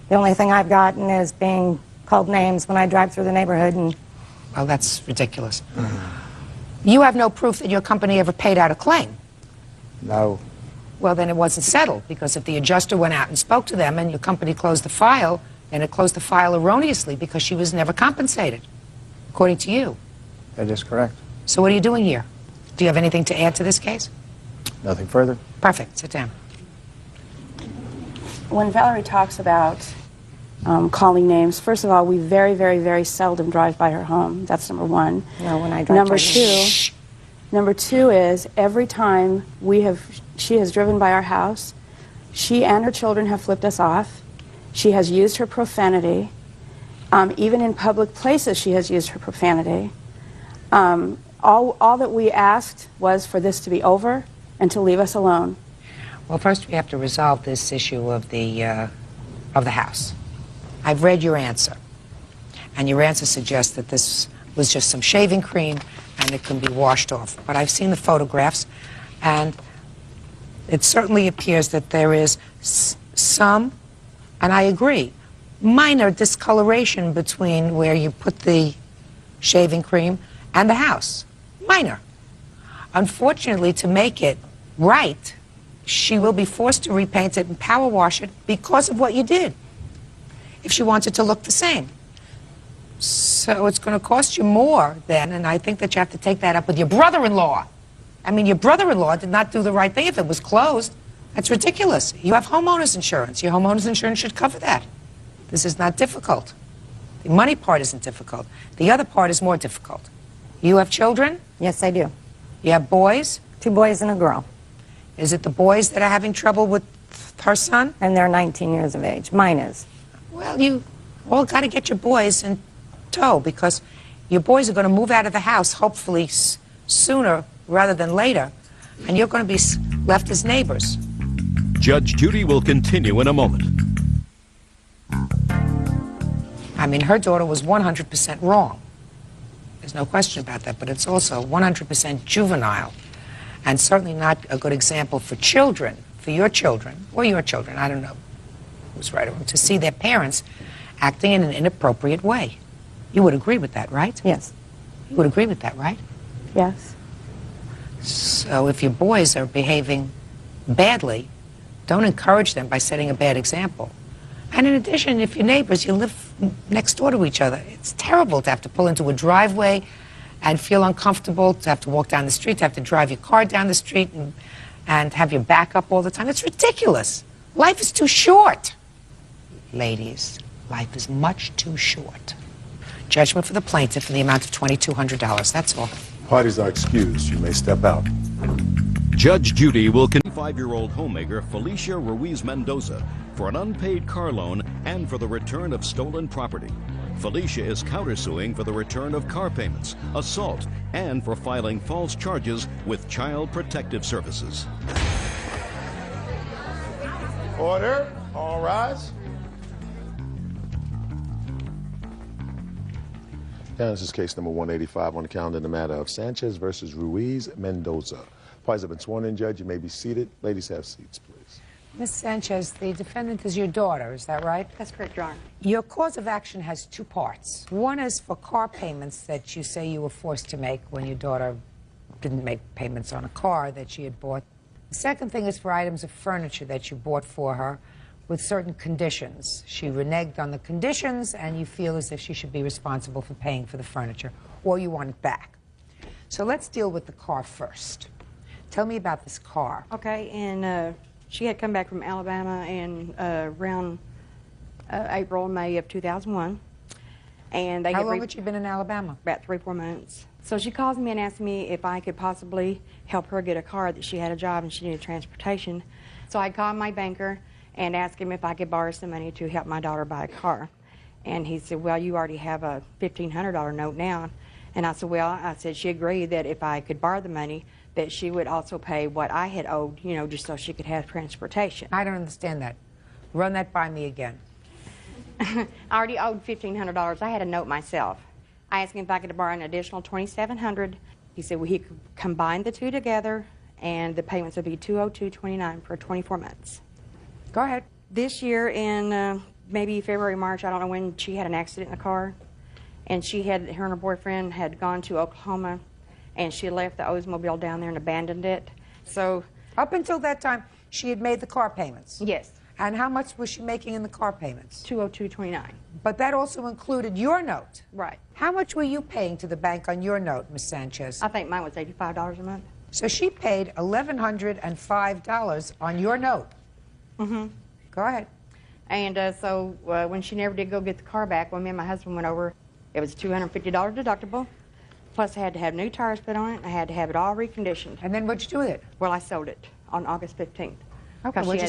The only thing I've gotten is being called names when I drive through the neighborhood. And well, that's ridiculous. You have no proof that your company ever paid out a claim? No. Well, then it wasn't settled, because if the adjuster went out and spoke to them and your company closed the file, then it closed the file erroneously because she was never compensated, according to you. That is correct. So what are you doing here? Do you have anything to add to this case? Nothing further. Perfect. Sit down. When Valerie talks about calling names, first of all, we very, very, very seldom drive by her home. That's number one. No, when I drive by Number two is every time she has driven by our house, she and her children have flipped us off. She has used her profanity. Even in public places, she has used her profanity. All that we asked was for this to be over and to leave us alone. Well, first we have to resolve this issue of the house. I've read your answer, and your answer suggests that this was just some shaving cream and it can be washed off. But I've seen the photographs, and it certainly appears that there is some, and I agree, minor discoloration between where you put the shaving cream and the house. Minor. Unfortunately, to make it right, she will be forced to repaint it and power wash it because of what you did, if she wants it to look the same. So it's going to cost you more then, and I think that you have to take that up with your brother-in-law. I mean, your brother-in-law did not do the right thing if it was closed. That's ridiculous. You have homeowner's insurance. Your homeowner's insurance should cover that. This is not difficult. The money part isn't difficult. The other part is more difficult. You have children? Yes, I do. You have boys? 2 boys and a girl. Is it the boys that are having trouble with her son? And they're 19 years of age. Mine is. Well, you all got to get your boys in tow, because your boys are going to move out of the house, hopefully sooner rather than later, and you're going to be left as neighbors. Judge Judy will continue in a moment. I mean, her daughter was 100% wrong. There's no question about that, but it's also 100% juvenile, and certainly not a good example for children, for your children, or your children, I don't know who's right or wrong, to see their parents acting in an inappropriate way. You would agree with that, right? Yes. You would agree with that, right? Yes. So if your boys are behaving badly, don't encourage them by setting a bad example. And in addition, if you're neighbors, you live next door to each other. It's terrible to have to pull into a driveway and feel uncomfortable, to have to walk down the street, to have to drive your car down the street and have your back up all the time. It's ridiculous. Life is too short. Ladies, life is much too short. Judgment for the plaintiff in the amount of $2,200. That's all. Parties are excused. You may step out. Judge Judy will convict 5-year-old homemaker Felicia Ruiz Mendoza for an unpaid car loan and for the return of stolen property. Felicia is countersuing for the return of car payments, assault, and for filing false charges with Child Protective Services. Order. All rise. Now, this is case number 185 on the calendar in the matter of Sanchez versus Ruiz Mendoza. Parties have been sworn in, Judge. You may be seated. Ladies, have seats, please. Ms. Sanchez, the defendant is your daughter, is that right? That's correct, Your Honor. Your cause of action has two parts. One is for car payments that you say you were forced to make when your daughter didn't make payments on a car that she had bought. The second thing is for items of furniture that you bought for her with certain conditions. She reneged on the conditions, and you feel as if she should be responsible for paying for the furniture, or you want it back. So let's deal with the car first. Tell me about this car. Okay, and she had come back from Alabama in around April, May of 2001. And they How long had she been in Alabama? About 3-4 months. So she calls me and asks me if I could possibly help her get a car, that she had a job and she needed transportation. So I called my banker and asked him if I could borrow some money to help my daughter buy a car. And he said, well, you already have a $1,500 note now. And I said, well, I said she agreed that if I could borrow the money, that she would also pay what I had owed, you know, just so she could have transportation. I don't understand that. Run that by me again. I already owed $1,500. I had a note myself. I asked him if I could borrow an additional $2,700. He said, well, he could combine the two together, and the payments would be $202.29 for 24 months. Go ahead. This year in maybe February, March, I don't know when, she had an accident in the car, and her and her boyfriend had gone to Oklahoma, and she left the Oldsmobile down there and abandoned it. So up until that time, she had made the car payments? Yes. And how much was she making in the car payments? $202.29. But that also included your note. Right. How much were you paying to the bank on your note, Ms. Sanchez? I think mine was $85 a month. So she paid $1,105 on your note. Mm-hmm. Go ahead. And so when she never did go get the car back, when me and my husband went over, it was a $250 deductible. Plus, I had to have new tires put on it. I had to have it all reconditioned. And then what'd you do with it? Well, I sold it on August 15th. Okay, what did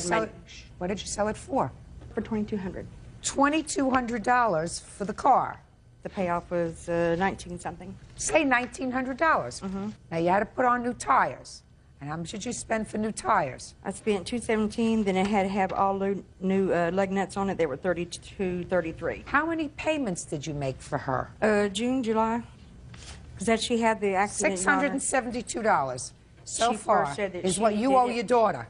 you sell it for? For $2,200. $2,200 for the car. The payoff was 19-something. Say $1,900. Mm-hmm. Now, you had to put on new tires. And how much did you spend for new tires? I spent $217. Then I had to have all new lug nuts on it. They were $32, $33. How many payments did you make for her? June, July. Because that she had the accident. $672 so She far first said that is she what you did owe it. your daughter.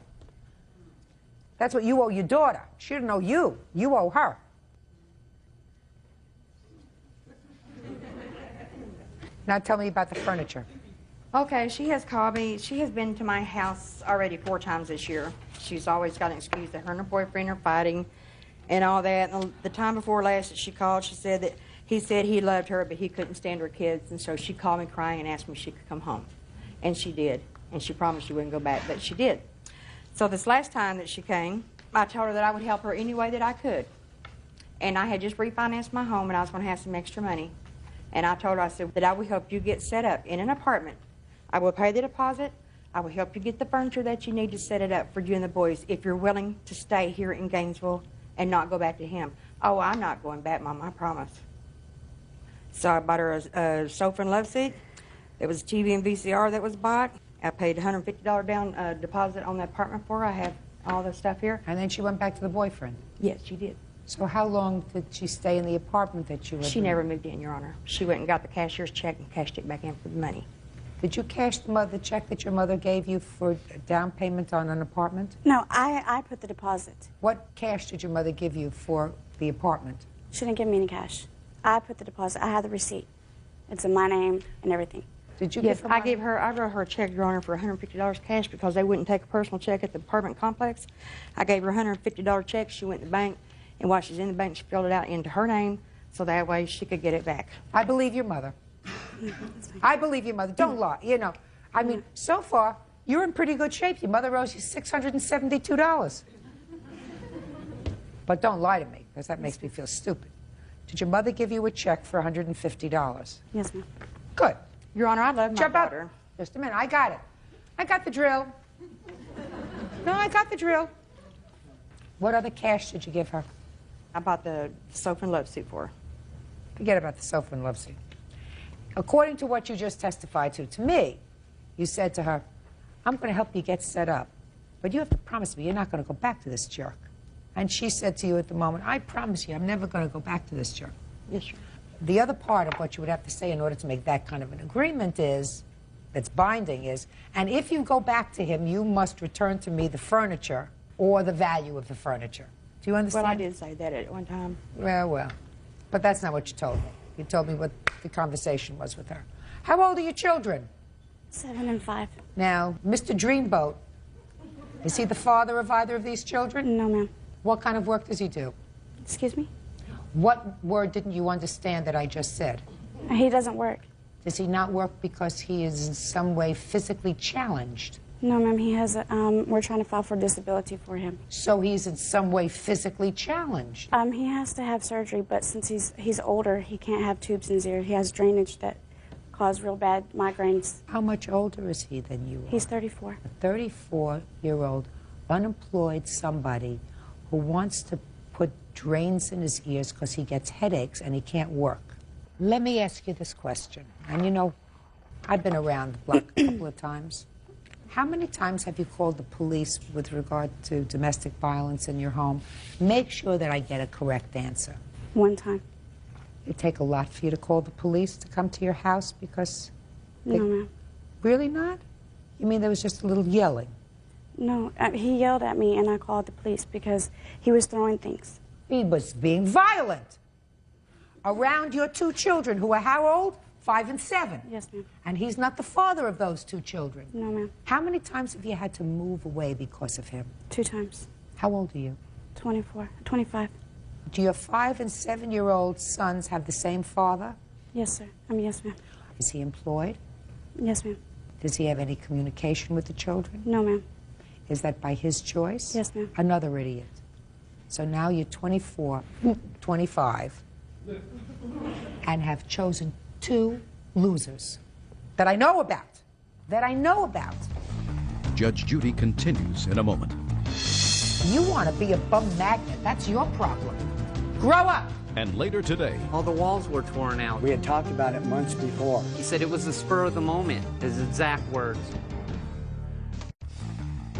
That's what you owe your daughter. She didn't owe you. You owe her. Now tell me about the furniture. Okay, she has called me. She has been to my house already 4 times this year. She's always got an excuse that her and her boyfriend are fighting and all that. And the time before last that she called, she said that he said he loved her, but he couldn't stand her kids. And so she called me crying and asked me if she could come home. And she did. And she promised she wouldn't go back, but she did. So this last time that she came, I told her that I would help her any way that I could. And I had just refinanced my home, and I was going to have some extra money. And I told her, I said, that I will help you get set up in an apartment. I will pay the deposit. I will help you get the furniture that you need to set it up for you and the boys if you're willing to stay here in Gainesville and not go back to him. Oh, I'm not going back, Mom, I promise. So I bought her a sofa and love seat. There was a TV and VCR that was bought. I paid $150 down deposit on the apartment for her. I have all the stuff here. And then she went back to the boyfriend? Yes, she did. So how long did she stay in the apartment that you lived in? She never moved in, Your Honor. She went and got the cashier's check and cashed it back in for the money. Did you cash the check that your mother gave you for a down payment on an apartment? No, I put the deposit. What cash did your mother give you for the apartment? She didn't give me any cash. I put the deposit. I have the receipt. It's in my name and everything. Did you Yes, give her money? I wrote her a check, Your Honor, for $150 cash because they wouldn't take a personal check at the apartment complex. I gave her a $150 check. She went to the bank, and while she's in the bank, she filled it out into her name so that way she could get it back. I believe your mother. I believe your mother. Don't lie. You know, I mean, so far, you're in pretty good shape. Your mother owes you $672. But don't lie to me, because that makes me feel stupid. Did your mother give you a check for $150? Yes, ma'am. Good. Your Honor, I love my Jump daughter. up. Just a minute. I got it. I got the drill. No, I got the drill. What other cash did you give her? I bought the sofa and love suit for her. Forget about the sofa and love suit. According to what you just testified to me, you said to her, I'm going to help you get set up, but you have to promise me you're not going to go back to this jerk. And she said to you at the moment, I promise you I'm never going to go back to this jerk. Yes, sir. The other part of what you would have to say in order to make that kind of an agreement is, that's binding is, and if you go back to him, you must return to me the furniture or the value of the furniture. Do you understand? Well, I did say that at one time. Well. But that's not what you told me. You told me what the conversation was with her. How old are your children? 7 and 5. Now, Mr. Dreamboat, is he the father of either of these children? No, ma'am. What kind of work does he do? Excuse me? What word didn't you understand that I just said? He doesn't work. Does he not work because he is in some way physically challenged? No, ma'am. He has we're trying to file for disability for him. So he's in some way physically challenged? He has to have surgery, but since he's older, he can't have tubes in his ear. He has drainage that cause real bad migraines. How much older is he than you are? He's 34. A 34-year-old unemployed somebody who wants to put drains in his ears because he gets headaches and he can't work. Let me ask you this question. And you know, I've been around the block a couple of times. How many times have you called the police with regard to domestic violence in your home? Make sure that I get a correct answer. 1 time. It take a lot for you to call the police to come to your house because... No, ma'am. Really not? You mean there was just a little yelling? No, he yelled at me and I called the police because he was throwing things. He was being violent around your 2 children who are how old? 5 and 7. Yes, ma'am. And he's not the father of those 2 children. No, ma'am. How many times have you had to move away because of him? 2 times. How old are you? 25. Do your 5 and 7-year-old sons have the same father? Yes, sir. Yes, ma'am. Is he employed? Yes, ma'am. Does he have any communication with the children? No, ma'am. Is that by his choice? Yes, ma'am. Another idiot. So now you're 24, 25, and have chosen 2 losers that I know about. Judge Judy continues in a moment. You want to be a bum magnet. That's your problem. Grow up. And later today, All the walls were torn out. We had talked about it months before. He said it was the spur of the moment, his exact words.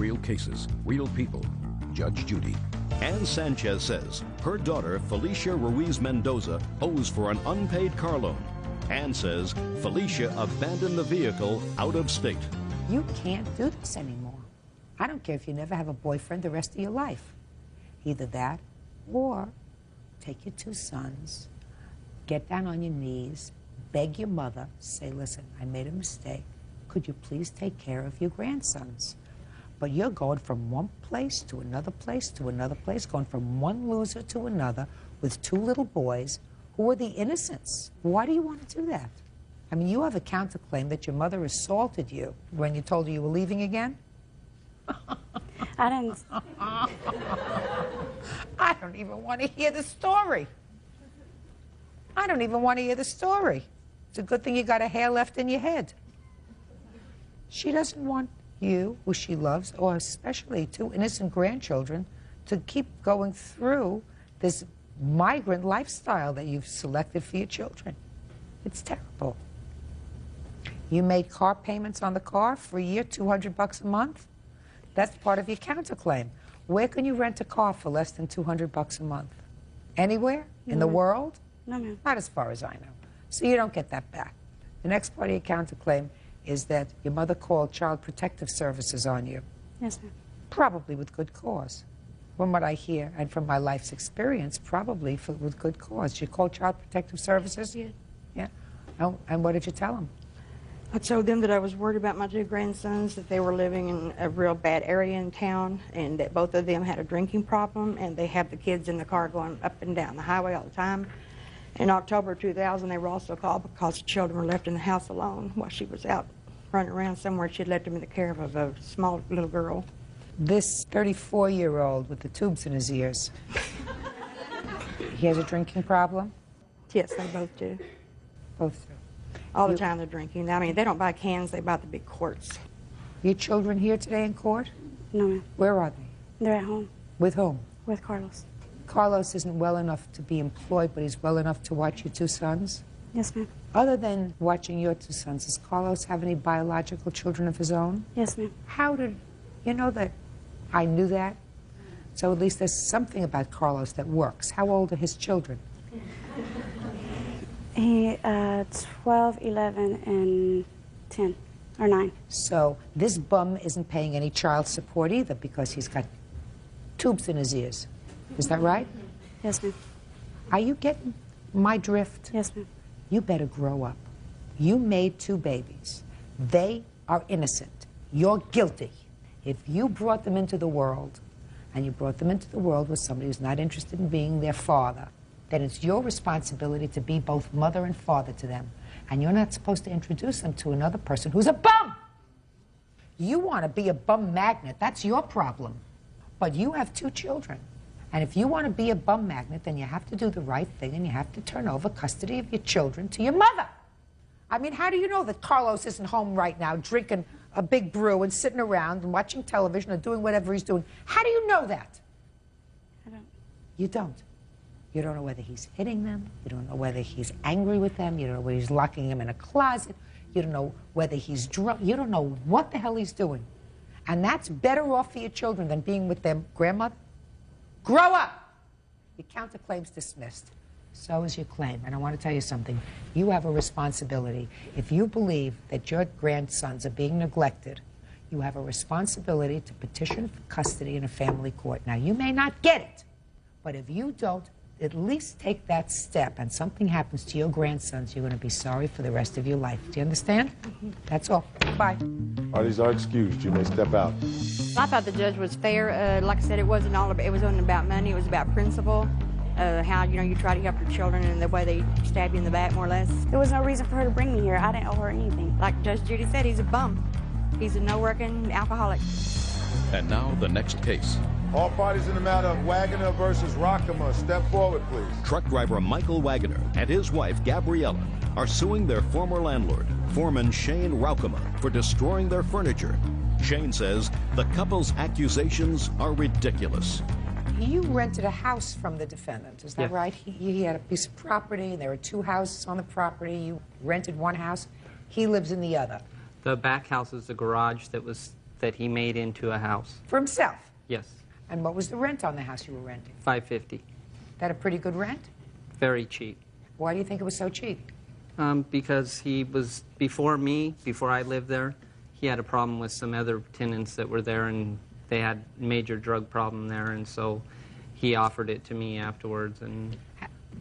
real cases, real people. Judge Judy. Ann Sanchez says her daughter, Felicia Ruiz Mendoza, owes for an unpaid car loan. Ann says Felicia abandoned the vehicle out of state. You can't do this anymore. I don't care if you never have a boyfriend the rest of your life. Either that, or take your 2 sons, get down on your knees, beg your mother, say, listen, I made a mistake. Could you please take care of your grandsons? But you're going from one place to another place to another place, going from one loser to another with 2 little boys who are the innocents. Why do you want to do that? I mean, you have a counterclaim that your mother assaulted you when you told her you were leaving again? I didn't. I don't even want to hear the story. I don't even want to hear the story. It's a good thing you got a hair left in your head. She doesn't want you, who she loves, or especially 2 innocent grandchildren, to keep going through this migrant lifestyle that you've selected for your children. It's terrible. You made car payments on the car for a year, $200 a month. That's part of your counterclaim. Where can you rent a car for less than $200 a month? Anywhere? In the world? No, ma'am. Not as far as I know. So you don't get that back. The next part of your counterclaim is that your mother called Child Protective Services on you. Yes, ma'am. Probably with good cause. From what I hear and from my life's experience, probably with good cause. You called Child Protective Services? Yeah. Yeah. Oh, and what did you tell them? I told them that I was worried about my two grandsons, that they were living in a real bad area in town, and that both of them had a drinking problem, and they have the kids in the car going up and down the highway all the time. In October 2000, they were also called because the children were left in the house alone while she was out running around somewhere. She had left them in the care of a small little girl. This 34-year-old with the tubes in his ears, he has a drinking problem? Yes, they both do. Both do. All the time they're drinking. I mean, they don't buy cans, they buy the big quarts. Your children here today in court? No, ma'am. Where are they? They're at home. With whom? With Carlos. Carlos isn't well enough to be employed, but he's well enough to watch your two sons? Yes, ma'am. Other than watching your two sons, does Carlos have any biological children of his own? Yes, ma'am. How did, you know that I knew that? So at least there's something about Carlos that works. How old are his children? He, 12, 11, and 10, or 9. So this bum isn't paying any child support either because he's got tubes in his ears. Is that right? Yes, ma'am. Are you getting my drift? Yes, ma'am. You better grow up. You made two babies. They are innocent. You're guilty. If you brought them into the world, and you brought them into the world with somebody who's not interested in being their father, then it's your responsibility to be both mother and father to them. And you're not supposed to introduce them to another person who's a bum. You want to be a bum magnet. That's your problem. But you have two children. And if you want to be a bum magnet, then you have to do the right thing and you have to turn over custody of your children to your mother. I mean, how do you know that Carlos isn't home right now drinking a big brew and sitting around and watching television or doing whatever he's doing? How do you know that? I don't. You don't. You don't know whether he's hitting them. You don't know whether he's angry with them. You don't know whether he's locking them in a closet. You don't know whether he's drunk. You don't know what the hell he's doing. And that's better off for your children than being with their grandmother. Grow up! Your counterclaim's dismissed. So is your claim. And I want to tell you something. You have a responsibility. If you believe that your grandsons are being neglected, you have a responsibility to petition for custody in a family court. Now, you may not get it, but if you don't at least take that step and something happens to your grandsons, you're going to be sorry for the rest of your life. Do you understand? That's all. Bye. Parties are excused. You may step out. I thought the judge was fair. Like I said, it wasn't about money. It was about principle. How, you try to help your children and the way they stab you in the back, more or less. There was no reason for her to bring me here. I didn't owe her anything. Like Judge Judy said, he's a bum. He's a no-working alcoholic. And now the next case. All parties in the matter of Wagner versus Rockema, step forward, please. Truck driver Michael Wagner and his wife Gabriella are suing their former landlord, foreman Shane Roukema, for destroying their furniture. Shane says the couple's accusations are ridiculous. You rented a house from the defendant, is that Yes. right? He had a piece of property, and there were two houses on the property. You rented one house. He lives in the other. The back house is a garage that he made into a house. For himself? Yes, And what was the rent on the house you were renting? $550. That a pretty good rent? Very cheap. Why do you think it was so cheap? Because he was, before I lived there, he had a problem with some other tenants that were there, and they had major drug problem there, and so he offered it to me afterwards. And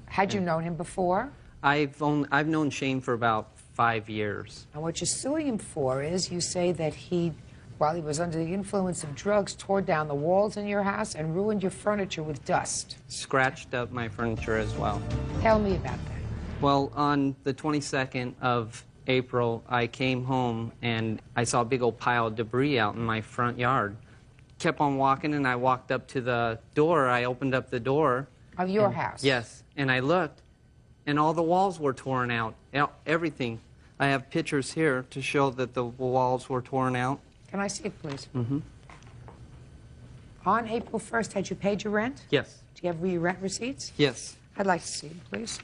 Had you known him before? I've known Shane for about 5 years. And what you're suing him for is you say that he, while he was under the influence of drugs, tore down the walls in your house and ruined your furniture with dust. Scratched up my furniture as well. Tell me about that. Well, on the 22nd of April, I came home and I saw a big old pile of debris out in my front yard. Kept on walking, and I walked up to the door. I opened up the door. Of your house? Yes, and I looked, and all the walls were torn out, everything. I have pictures here to show that the walls were torn out. Can I see it, please? Mm-hmm. On April 1st, had you paid your rent? Yes. Do you have your rent receipts? Yes. I'd like to see them, please.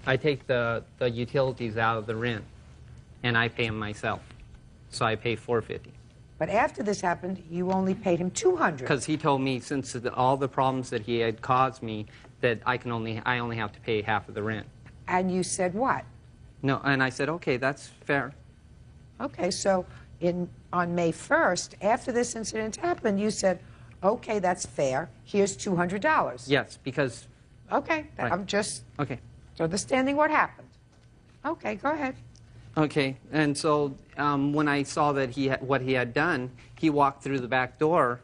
I take the utilities out of the rent, and I pay them myself. So I pay $450. But after this happened, you only paid him $200. Because he told me, since all the problems that he had caused me, that I only have to pay half of the rent. And you said what? No, and I said, okay, that's fair. Okay, so on May 1st, after this incident happened, you said, okay, that's fair. Here's $200. Yes, because... Okay, Right. I'm just Okay. understanding what happened. Okay, go ahead. Okay, and so when I saw that what he had done, he walked through the back door,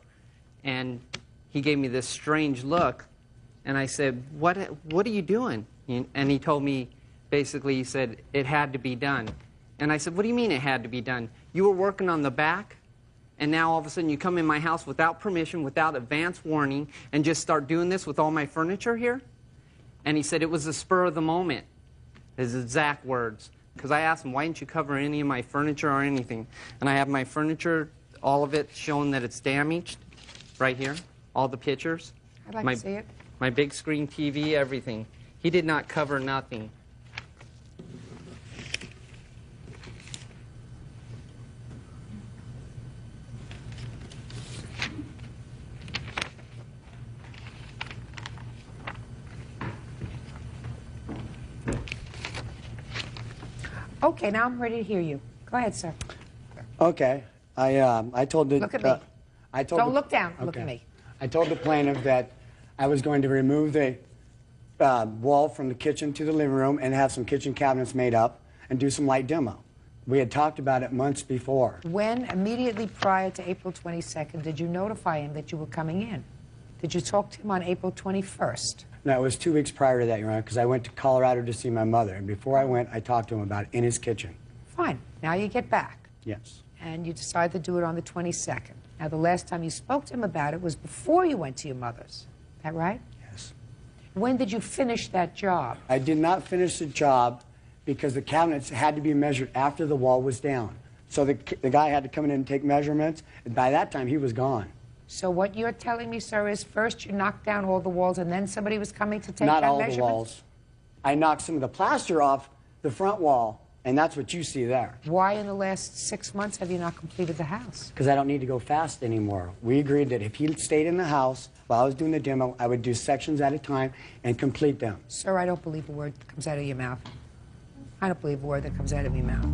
and he gave me this strange look, and I said, what are you doing? And he told me, basically, he said, it had to be done. And I said, what do you mean it had to be done? You were working on the back, and now all of a sudden you come in my house without permission, without advance warning, and just start doing this with all my furniture here? And he said it was the spur of the moment, his exact words. Because I asked him, why didn't you cover any of my furniture or anything? And I have my furniture, all of it showing that it's damaged, right here, all the pictures. I'd like to see it. My big screen TV, everything. He did not cover nothing. Okay, now I'm ready to hear you. Go ahead, sir. Okay. I told the... Look at me. I told Don't the- look down. Look Okay. at me. I told the plaintiff that I was going to remove the wall from the kitchen to the living room and have some kitchen cabinets made up and do some light demo. We had talked about it months before. When, immediately prior to April 22nd, did you notify him that you were coming in? Did you talk to him on April 21st? No, it was 2 weeks prior to that, Your Honor, because I went to Colorado to see my mother. And before I went, I talked to him about it in his kitchen. Fine. Now you get back. Yes. And you decide to do it on the 22nd. Now, the last time you spoke to him about it was before you went to your mother's. Is that right? Yes. When did you finish that job? I did not finish the job because the cabinets had to be measured after the wall was down. So the guy had to come in and take measurements. And by that time, he was gone. So what you're telling me, sir, is first you knocked down all the walls and then somebody was coming to take Not down all measurements? the walls. I knocked some of the plaster off the front wall, and that's what you see there. Why in the last 6 months have you not completed the house? Because I don't need to go fast anymore. We agreed that if he stayed in the house while I was doing the demo, I would do sections at a time and complete them. Sir, I don't believe a word that comes out of your mouth. I don't believe a word that comes out of your mouth.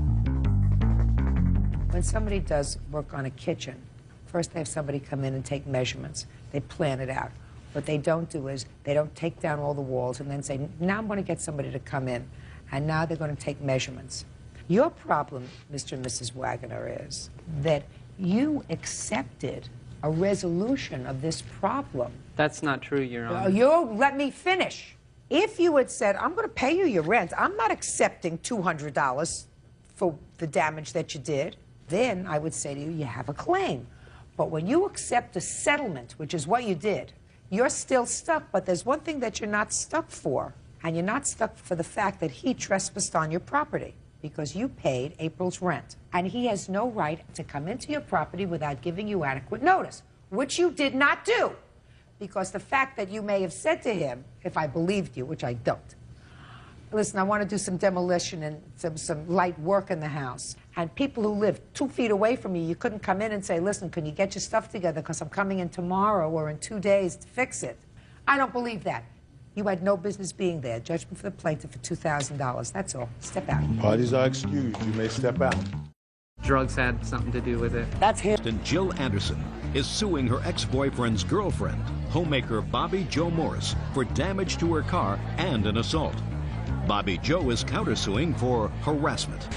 When somebody does work on a kitchen, first they have somebody come in and take measurements. They plan it out. What they don't do is they don't take down all the walls and then say, now I'm going to get somebody to come in, and now they're going to take measurements. Your problem, Mr. and Mrs. Wagner, is that you accepted a resolution of this problem. That's not true, Your Honor. You let me finish. If you had said, I'm going to pay you your rent, I'm not accepting $200 for the damage that you did, then I would say to you, you have a claim. But when you accept a settlement, which is what you did, you're still stuck, but there's one thing that you're not stuck for, and you're not stuck for the fact that he trespassed on your property because you paid April's rent. And he has no right to come into your property without giving you adequate notice, which you did not do. Because the fact that you may have said to him, if I believed you, which I don't, listen, I want to do some demolition and some light work in the house. And people who live 2 feet away from you, you couldn't come in and say, listen, can you get your stuff together because I'm coming in tomorrow or in 2 days to fix it. I don't believe that. You had no business being there. Judgment for the plaintiff for $2,000. That's all. Step out. Parties are excused. You may step out. Drugs had something to do with it. That's him. And Jill Anderson is suing her ex-boyfriend's girlfriend, homemaker Bobby Joe Morris, for damage to her car and an assault. Bobby Joe is countersuing for harassment.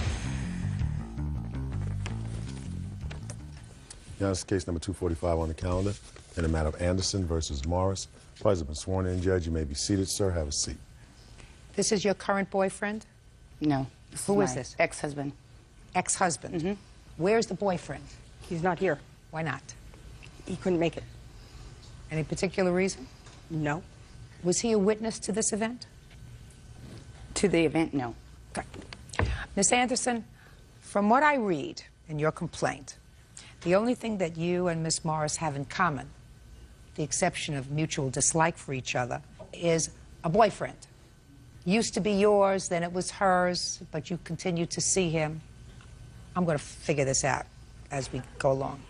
Now, this is case number 245 on the calendar in the matter of Anderson versus Morris. Parties have been sworn in, Judge. You may be seated, sir. Have a seat. This is your current boyfriend? No. Who is this? Ex-husband. Ex-husband? Mm-hmm. Where's the boyfriend? He's not here. Why not? He couldn't make it. Any particular reason? No. Was he a witness to this event? To the event, no. Okay. Miss Anderson, from what I read in your complaint, the only thing that you and Miss Morris have in common, the exception of mutual dislike for each other, is a boyfriend. Used to be yours, then it was hers, but you continue to see him. I'm going to figure this out as we go along.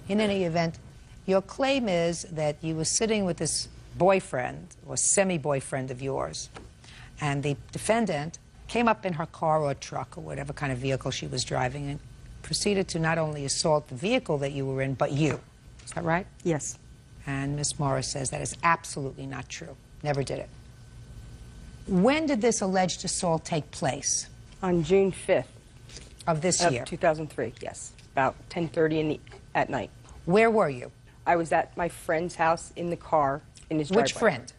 In any event, your claim is that you were sitting with this boyfriend, or semi-boyfriend of yours, and the defendant came up in her car or truck or whatever kind of vehicle she was driving and proceeded to not only assault the vehicle that you were in, but you. Is that right? Yes. And Miss Morris says that is absolutely not true. Never did it. When did this alleged assault take place? On June 5th. Of this Of year? 2003, yes. About 10:30 at night. Where were you? I was at my friend's house in the car in his driveway. Which friend?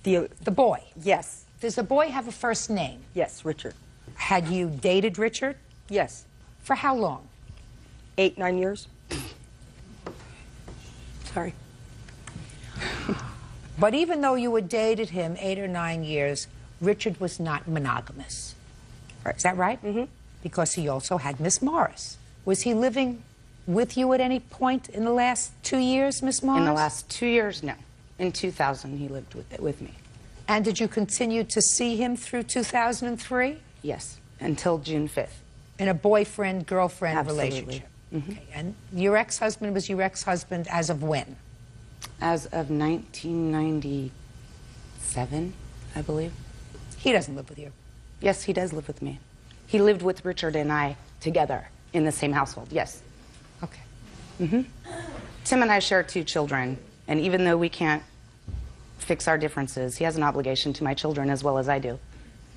The boy? Yes. Does the boy have a first name? Yes, Richard. Had you dated Richard? Yes. For how long? 8, 9 years. Sorry. But even though you had dated him 8 or 9 years, Richard was not monogamous. Right. Is that right? Mm-hmm. Because he also had Miss Morris. Was he living with you at any point in the last 2 years, Miss Morris? In the last 2 years, no. In 2000, he lived with me. And did you continue to see him through 2003? Yes, until June 5th. In a boyfriend-girlfriend Absolutely. relationship? Mm-hmm. Okay. And your ex-husband was your ex-husband as of when? As of 1997, I believe. He doesn't live with you? Yes, he does live with me. He lived with Richard and I together in the same household, yes. Okay. Mm-hmm. Tim and I share 2 children, and even though we can't fix our differences, he has an obligation to my children as well as I do,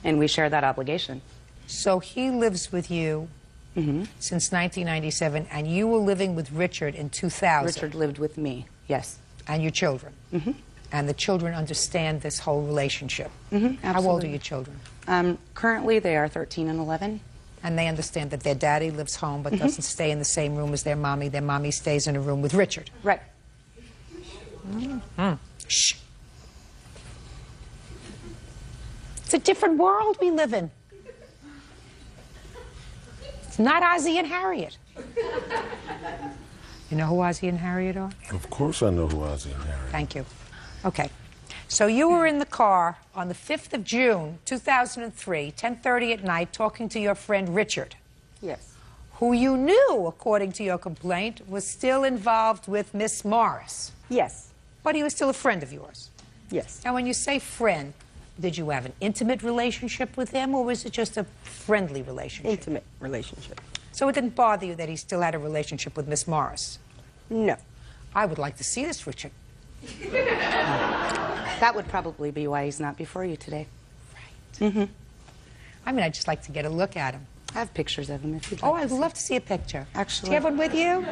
and we share that obligation. So he lives with you since 1997, and you were living with Richard in 2000. Richard lived with me, yes. And your children. And the children understand this whole relationship. How old are your children? Currently, they are 13 and 11. And they understand that their daddy lives home but doesn't stay in the same room as their mommy. Their mommy stays in a room with Richard. Right. Shh. It's a different world we live in. It's not Ozzie and Harriet. You know who Ozzie and Harriet are? Of course I know who Ozzie and Harriet. Thank you. Okay. So you were in the car on the 5th of June, 2003, 10:30 at night, talking to your friend Richard. Yes. Who you knew, according to your complaint, was still involved with Miss Morris. Yes. But he was still a friend of yours. Yes. Now, when you say friend, did you have an intimate relationship with him, or was it just a friendly relationship? Intimate relationship. So it didn't bother you that he still had a relationship with Miss Morris? No. I would like to see this, Richard. That would probably be why he's not before you today. Right. I mean, I'd just like to get a look at him. I have pictures of him if you'd like. Oh, I'd love to see a picture. Actually, do you have one with you?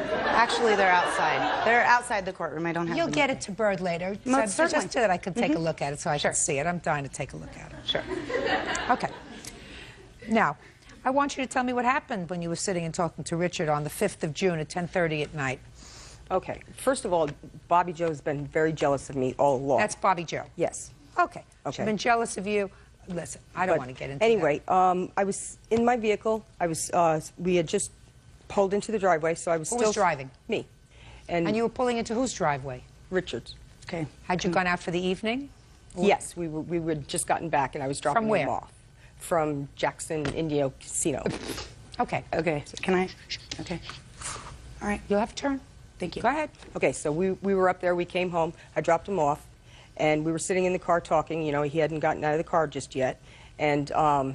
Actually, they're outside. They're outside the courtroom. I don't have You'll them get with it to Bird later. Most so just certainly. so that I could take a look at it so I can see it. I'm dying to take a look at it. Sure. Okay. Now, I want you to tell me what happened when you were sitting and talking to Richard on the 5th of June at 10:30 at night. Okay. First of all, Bobby Joe's been very jealous of me all along. That's Bobby Joe? Yes. Okay. Okay. She's been jealous of you. Listen, I don't want to get into anyway, I was in my vehicle. I was. We had just pulled into the driveway, so I was Who still was driving? Me. And you were pulling into whose driveway? Richard's. Okay. Had you gone out for the evening? Yes, we had just gotten back, and I was dropping From where? them off. From Jackson Indio Casino. Okay. Okay. Can I? Okay. All right. You'll have a turn. Thank you. Go ahead. Okay, so we were up there. We came home. I dropped him off, and we were sitting in the car talking. You know, he hadn't gotten out of the car just yet. And all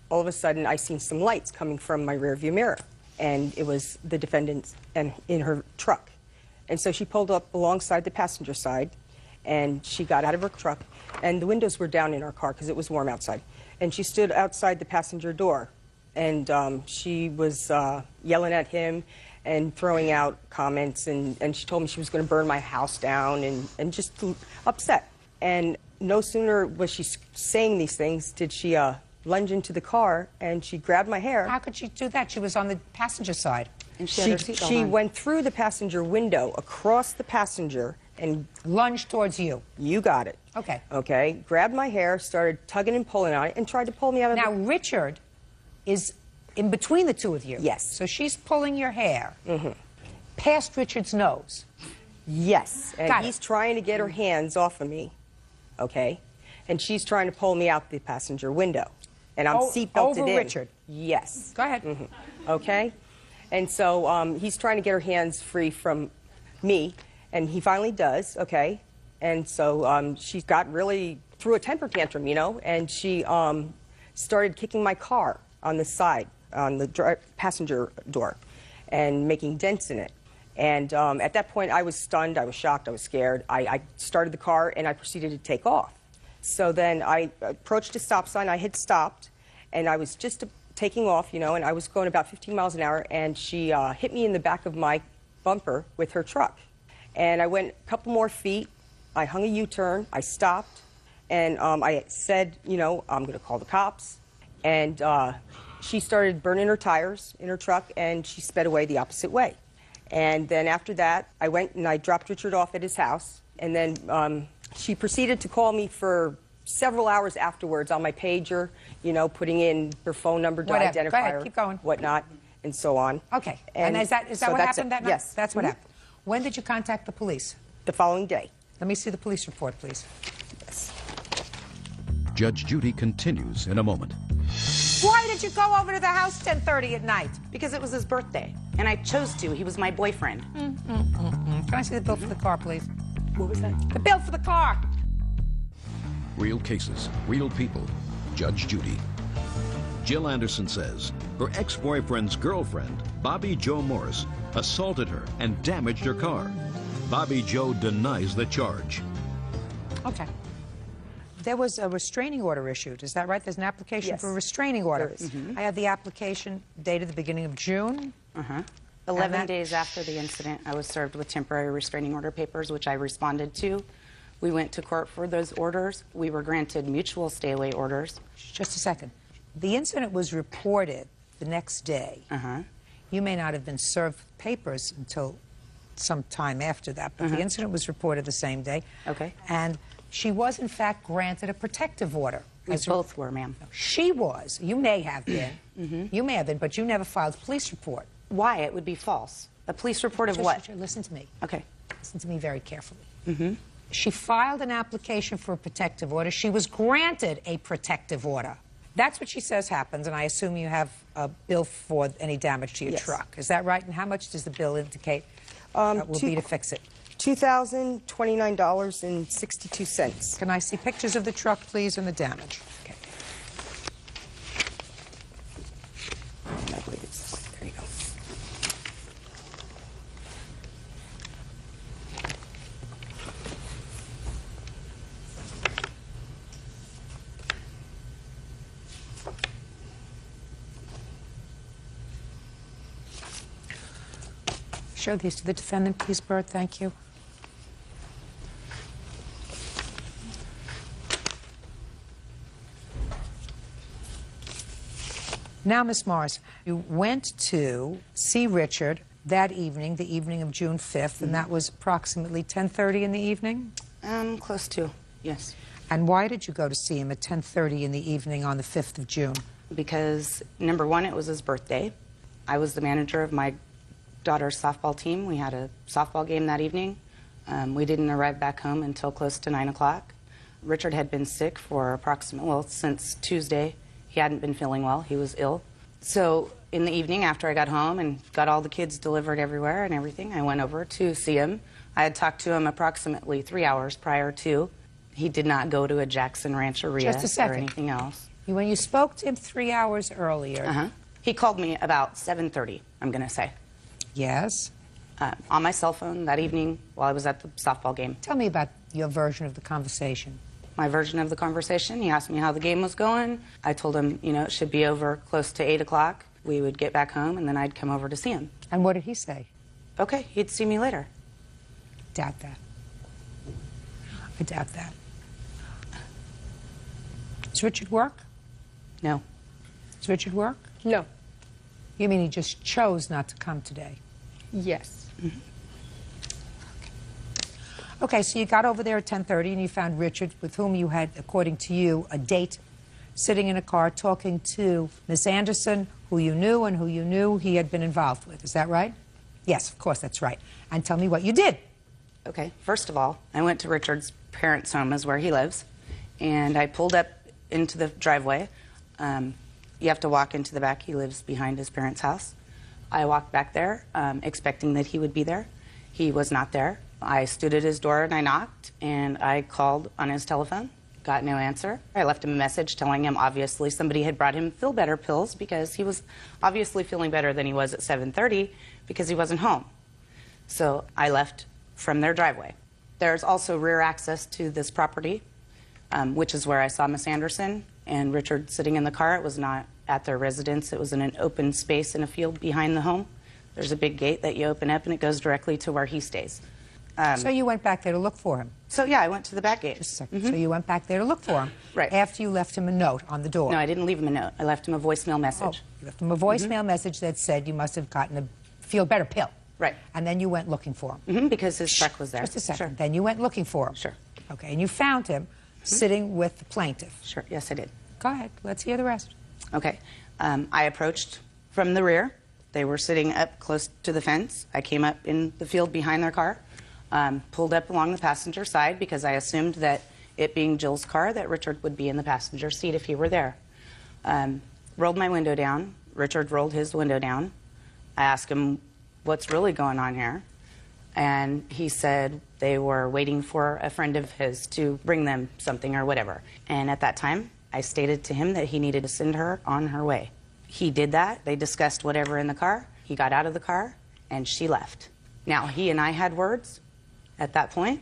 of a sudden, I seen some lights coming from my rearview mirror. And it was the defendant and in her truck. And so she pulled up alongside the passenger side, and she got out of her truck. And the windows were down in our car because it was warm outside. And she stood outside the passenger door, and she was yelling at him and throwing out comments, and she told me she was going to burn my house down, and just upset. And no sooner was she saying these things did she lunge into the car, and she grabbed my hair. How could she do that? She was on the passenger side. And she went through the passenger window, across the passenger, and lunged towards you. You got it. Okay. Okay. Grabbed my hair, started tugging and pulling on it, and tried to pull me out of Now, Richard is in between the two of you. Yes. So she's pulling your hair past Richard's nose. Yes. And he's trying to get her hands off of me. Okay. And she's trying to pull me out the passenger window. And I'm seatbelted over in. Richard. Yes. Go ahead. Okay. And so he's trying to get her hands free from me, and he finally does. Okay. And so she got really threw a temper tantrum, you know, and she started kicking my car on the side, on the passenger door, and making dents in it. And at that point, I was stunned, I was shocked, I was scared. I started the car, and I proceeded to take off. So then I approached a stop sign. I had stopped, and I was just taking off, you know, and I was going about 15 miles an hour, and she hit me in the back of my bumper with her truck. And I went a couple more feet. I hung a U-turn. I stopped, and I said, you know, I'm going to call the cops. And she started burning her tires in her truck, and she sped away the opposite way. And then after that, I went and I dropped Richard off at his house. And then she proceeded to call me for several hours afterwards on my pager, you know, putting in her phone number to identify Go ahead, her, keep going. whatnot, and so on. Okay. And is that so what that's happened it. that night? Yes. That's what Mhm. happened. When did you contact the police? The following day. Let me see the police report, please. Judge Judy continues in a moment. Why did you go over to the house 10:30 at night? Because it was his birthday, and I chose to. He was my boyfriend. Can I see the bill for the car, please? What was that? The bill for the car. Real cases, real people. Judge Judy. Jill Anderson says her ex-boyfriend's girlfriend, Bobby Joe Morris, assaulted her and damaged her car. Bobby Joe denies the charge. Okay. There was a restraining order issued. Is that right? There's an application for a restraining order. There is. Mhm. I have the application dated the beginning of June. 11 days after the incident, I was served with temporary restraining order papers, which I responded to. We went to court for those orders. We were granted mutual stay-away orders. Just a second. The incident was reported the next day. You may not have been served with papers until some time after that, but the incident was reported the same day. Okay. And she was, in fact, granted a protective order. We both were, ma'am. She was. You may have been. You may have been, but you never filed a police report. Why? It would be false. A police report of what? Listen to me. Okay. Listen to me very carefully. She filed an application for a protective order. She was granted a protective order. That's what she says happens, and I assume you have a bill for any damage to your truck. Is that right? And how much does the bill indicate will be to fix it? $2,029.62. Can I see pictures of the truck, please, and the damage? Okay. I believe it's this way. There you go. Show these to the defendant, please, Bert. Thank you. Now, Miss Morris, you went to see Richard that evening, the evening of June 5th, and that was approximately 10:30 in the evening? Close to, yes. And why did you go to see him at 10:30 in the evening on the 5th of June? Because, number one, it was his birthday. I was the manager of my daughter's softball team. We had a softball game that evening. We didn't arrive back home until close to 9 o'clock. Richard had been sick for since Tuesday. He hadn't been feeling well. He was ill. So in the evening, after I got home and got all the kids delivered everywhere and everything, I went over to see him. I had talked to him approximately 3 hours prior to. He did not go to a Jackson Rancheria Just a second. or anything else. When you spoke to him 3 hours earlier... He called me about 7:30, I'm going to say. Yes? On my cell phone that evening while I was at the softball game. Tell me about your version of the conversation. My version of the conversation, he asked me how the game was going. I told him, you know, it should be over close to 8 o'clock. We would get back home, and then I'd come over to see him. And what did he say? Okay, he'd see me later. Doubt that. I doubt that. Does Richard work? No. Does Richard work? No. You mean he just chose not to come today? Yes. Okay, so you got over there at 10:30 and you found Richard, with whom you had, according to you, a date, sitting in a car talking to Miss Anderson, who you knew and who you knew he had been involved with. Is that right? Yes, of course, that's right. And tell me what you did. Okay, first of all, I went to Richard's parents' home, is where he lives, and I pulled up into the driveway. You have to walk into the back. He lives behind his parents' house. I walked back there, expecting that he would be there. He was not there. I stood at his door and I knocked, and I called on his telephone, Got no answer. I left him a message telling him obviously somebody had brought him Feel Better pills because he was obviously feeling better than he was at 7:30 because he wasn't home. So I left from their driveway. There's also rear access to this property, which is where I saw Miss Anderson and Richard sitting in the car. It was not at their residence. It was in an open space in a field behind the home. There's a big gate that you open up, and it goes directly to where he stays. So you went back there to look for him? So, yeah, I went to the back gate. Just a second. So you went back there to look for him? Right. After you left him a note on the door? No, I didn't leave him a note. I left him a voicemail message. Oh, you left him a voicemail message that said you must have gotten a Feel Better pill. Right. And then you went looking for him? Because his truck was there. Just a second. Sure. Then you went looking for him? Sure. Okay, and you found him sitting with the plaintiff? Sure, yes, I did. Go ahead. Let's hear the rest. Okay. I approached from the rear. They were sitting up close to the fence. I came up in the field behind their car, pulled up along the passenger side because I assumed that it being Jill's car, that Richard would be in the passenger seat if he were there. Rolled my window down. Richard rolled his window down. I asked him, what's really going on here? And he said they were waiting for a friend of his to bring them something or whatever. And at that time, I stated to him that he needed to send her on her way. He did that. They discussed whatever in the car. He got out of the car, and she left. Now, he and I had words at that point,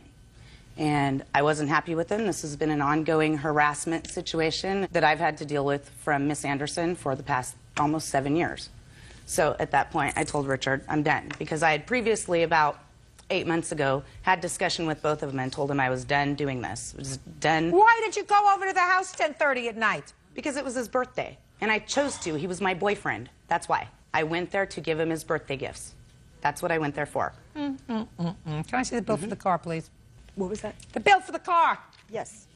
and I wasn't happy with him. This has been an ongoing harassment situation that I've had to deal with from Miss Anderson for the past almost 7 years. So at that point, I told Richard, I'm done, because I had previously, about 8 months ago, had discussion with both of them and told him I was done doing this. I was done. Why did you go over to the house 10:30 at night? Because it was his birthday, and I chose to. He was my boyfriend. That's why. I went there to give him his birthday gifts. That's what I went there for. Can I see the bill for the car, please? What was that? The bill for the car! Yes.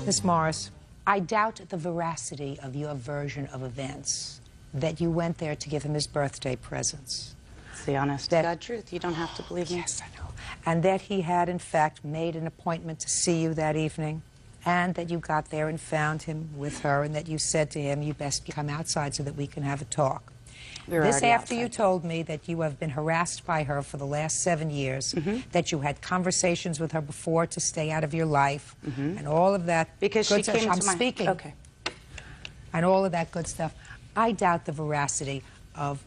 Miss Morris, I doubt the veracity of your version of events, that you went there to give him his birthday presents. It's the honest to God truth. You don't have to believe me. Yes, I know. And that he had, in fact, made an appointment to see you that evening, and that you got there and found him with her, and that you said to him, you best come outside so that we can have a talk. We were This already after you outside. told me that you have been harassed by her for the last 7 years, that you had conversations with her before to stay out of your life, and all of that. Because good she stuff. came I'm to my... speaking. Okay. And all of that good stuff. I doubt the veracity of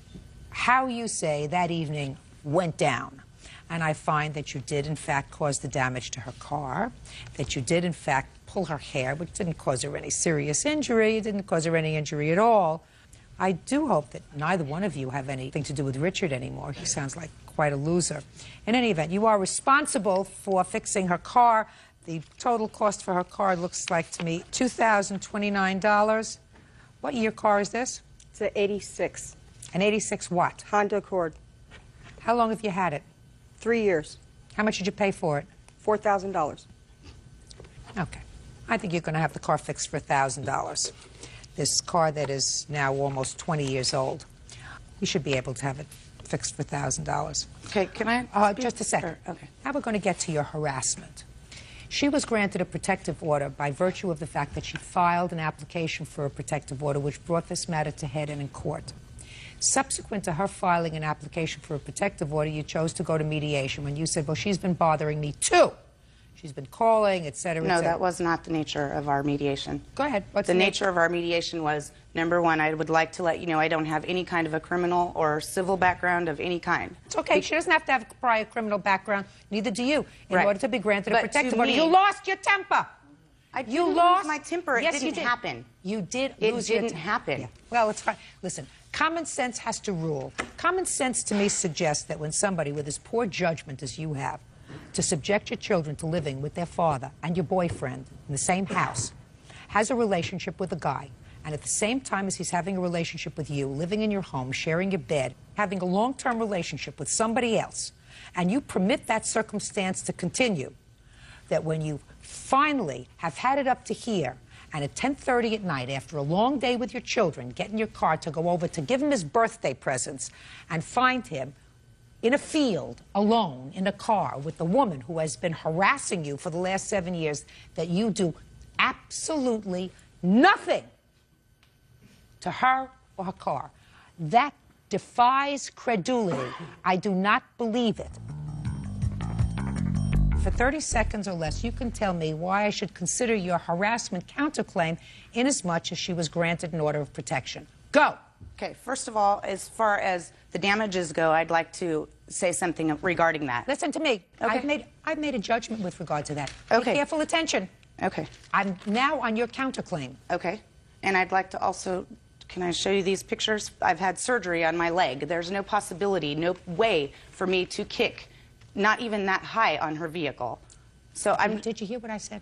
how you say that evening went down. And I find that you did, in fact, cause the damage to her car, that you did, in fact, pull her hair, which didn't cause her any serious injury, didn't cause her any injury at all. I do hope that neither one of you have anything to do with Richard anymore. He sounds like quite a loser. In any event, you are responsible for fixing her car. The total cost for her car looks like to me $2,029. What year car is this? It's an 86. An 86 what? Honda Accord. How long have you had it? 3 years. How much did you pay for it? $4,000. Okay. I think you're going to have the car fixed for $1,000. This car that is now almost 20 years old. You should be able to have it fixed for $1,000. Okay, can I speak? Just a second. Okay. Now we're going to get to your harassment. She was granted a protective order by virtue of the fact that she filed an application for a protective order which brought this matter to head in court. Subsequent to her filing an application for a protective order, you chose to go to mediation when you said, well, she's been bothering me too. She's been calling, et cetera, et No, cetera. that was not the nature of our mediation. Go ahead. What's the nature of our mediation was, number one, I would like to let you know I don't have any kind of a criminal or civil background of any kind. It's okay. She doesn't have to have a prior criminal background. Neither do you. In Right. order to be granted a But protective to order, me- you lost your temper. I You didn't lost lose my temper. It Yes, didn't you did. happen. You did It lose your didn't temper. happen. Yeah. Well, it's fine. Listen, common sense has to rule. Common sense to me suggests that when somebody with as poor judgment as you have, to subject your children to living with their father and your boyfriend in the same house, has a relationship with a guy, and at the same time as he's having a relationship with you, living in your home, sharing your bed, having a long-term relationship with somebody else, and you permit that circumstance to continue, that when you finally have had it up to here, and at 10:30 at night, after a long day with your children, get in your car to go over to give him his birthday presents, and find him in a field, alone, in a car, with the woman who has been harassing you for the last 7 years, that you do absolutely nothing to her or her car. That defies credulity. I do not believe it. for 30 seconds or less, you can tell me why I should consider your harassment counterclaim inasmuch as she was granted an order of protection. Go. Okay, first of all, as far as the damages go, I'd like to say something regarding that. Listen to me. Okay. I've made a judgment with regard to that. Okay. Pay careful attention. Okay. I'm now on your counterclaim. Okay. And I'd like to also, can I show you these pictures? I've had surgery on my leg. There's no possibility, no way for me to kick, not even that high on her vehicle. So Did you hear what I said?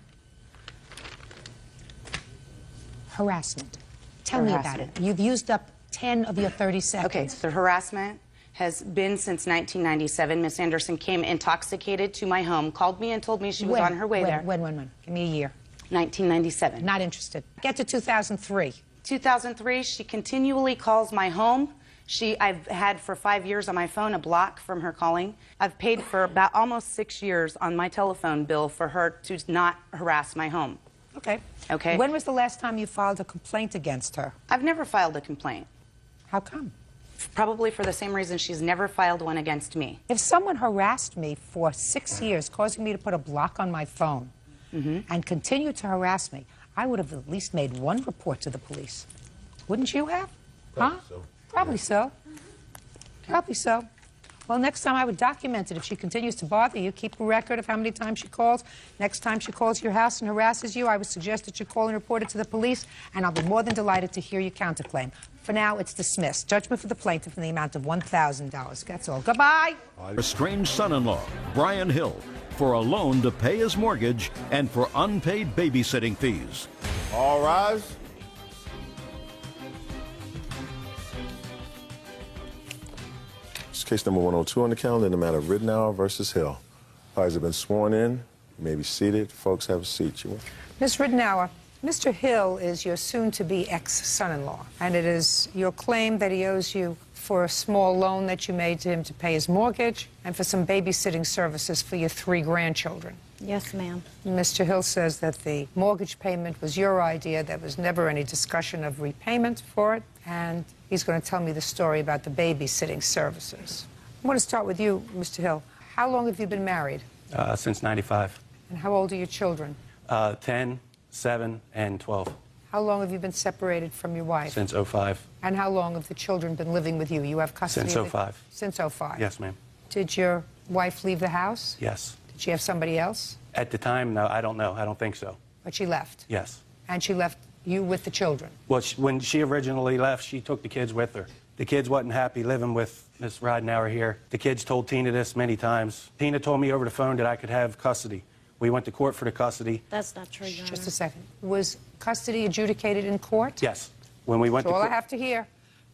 Harassment. Tell me about it. You've used up 10 of your 30 seconds. Okay, so the harassment has been since 1997. Miss Anderson came intoxicated to my home, called me and told me she was on her way there. When? Give me a year. 1997. Not interested. Get to 2003. 2003, she continually calls my home. I've had for 5 years on my phone a block from her calling. I've paid for about almost 6 years on my telephone bill for her to not harass my home. Okay. Okay. When was the last time you filed a complaint against her? I've never filed a complaint. How come? Probably for the same reason she's never filed one against me. If someone harassed me for 6 years, causing me to put a block on my phone, and continued to harass me, I would have at least made one report to the police. Wouldn't you have? Probably so. Probably so. Probably so. Well, next time I would document it. If she continues to bother you, keep a record of how many times she calls. Next time she calls your house and harasses you, I would suggest that you call and report it to the police, and I'll be more than delighted to hear your counterclaim. For now, it's dismissed. Judgment for the plaintiff in the amount of $1,000. That's all. Goodbye. Estranged son-in-law, Brian Hill, for a loan to pay his mortgage and for unpaid babysitting fees. All rise. It's case number 102 on the calendar in the matter of Rittenauer versus Hill. Parties have been sworn in. You may be seated. Folks, have a seat. Ms. Rittenauer, Mr. Hill is your soon-to-be ex-son-in-law, and it is your claim that he owes you for a small loan that you made to him to pay his mortgage and for some babysitting services for your 3 grandchildren. Yes, ma'am. Mr. Hill says that the mortgage payment was your idea. There was never any discussion of repayment for it, and he's going to tell me the story about the babysitting services. I want to start with you, Mr. Hill. How long have you been married? Since 95. And how old are your children? 10, 7, and 12. How long have you been separated from your wife? Since 05. And how long have the children been living with you? You have custody Since of the... 05. Since 05. Yes, ma'am. Did your wife leave the house? Yes. Did she have somebody else? At the time, no, I don't know. I don't think so. But she left? Yes. And she left you with the children? Well, when she originally left, she took the kids with her. The kids wasn't happy living with Miss Rittenauer here. The kids told Tina this many times. Tina told me over the phone that I could have custody. We went to court for the custody. That's not true, Your Honor. Just a second. Was custody adjudicated in court? Yes. When we went That's to all court. I have to hear.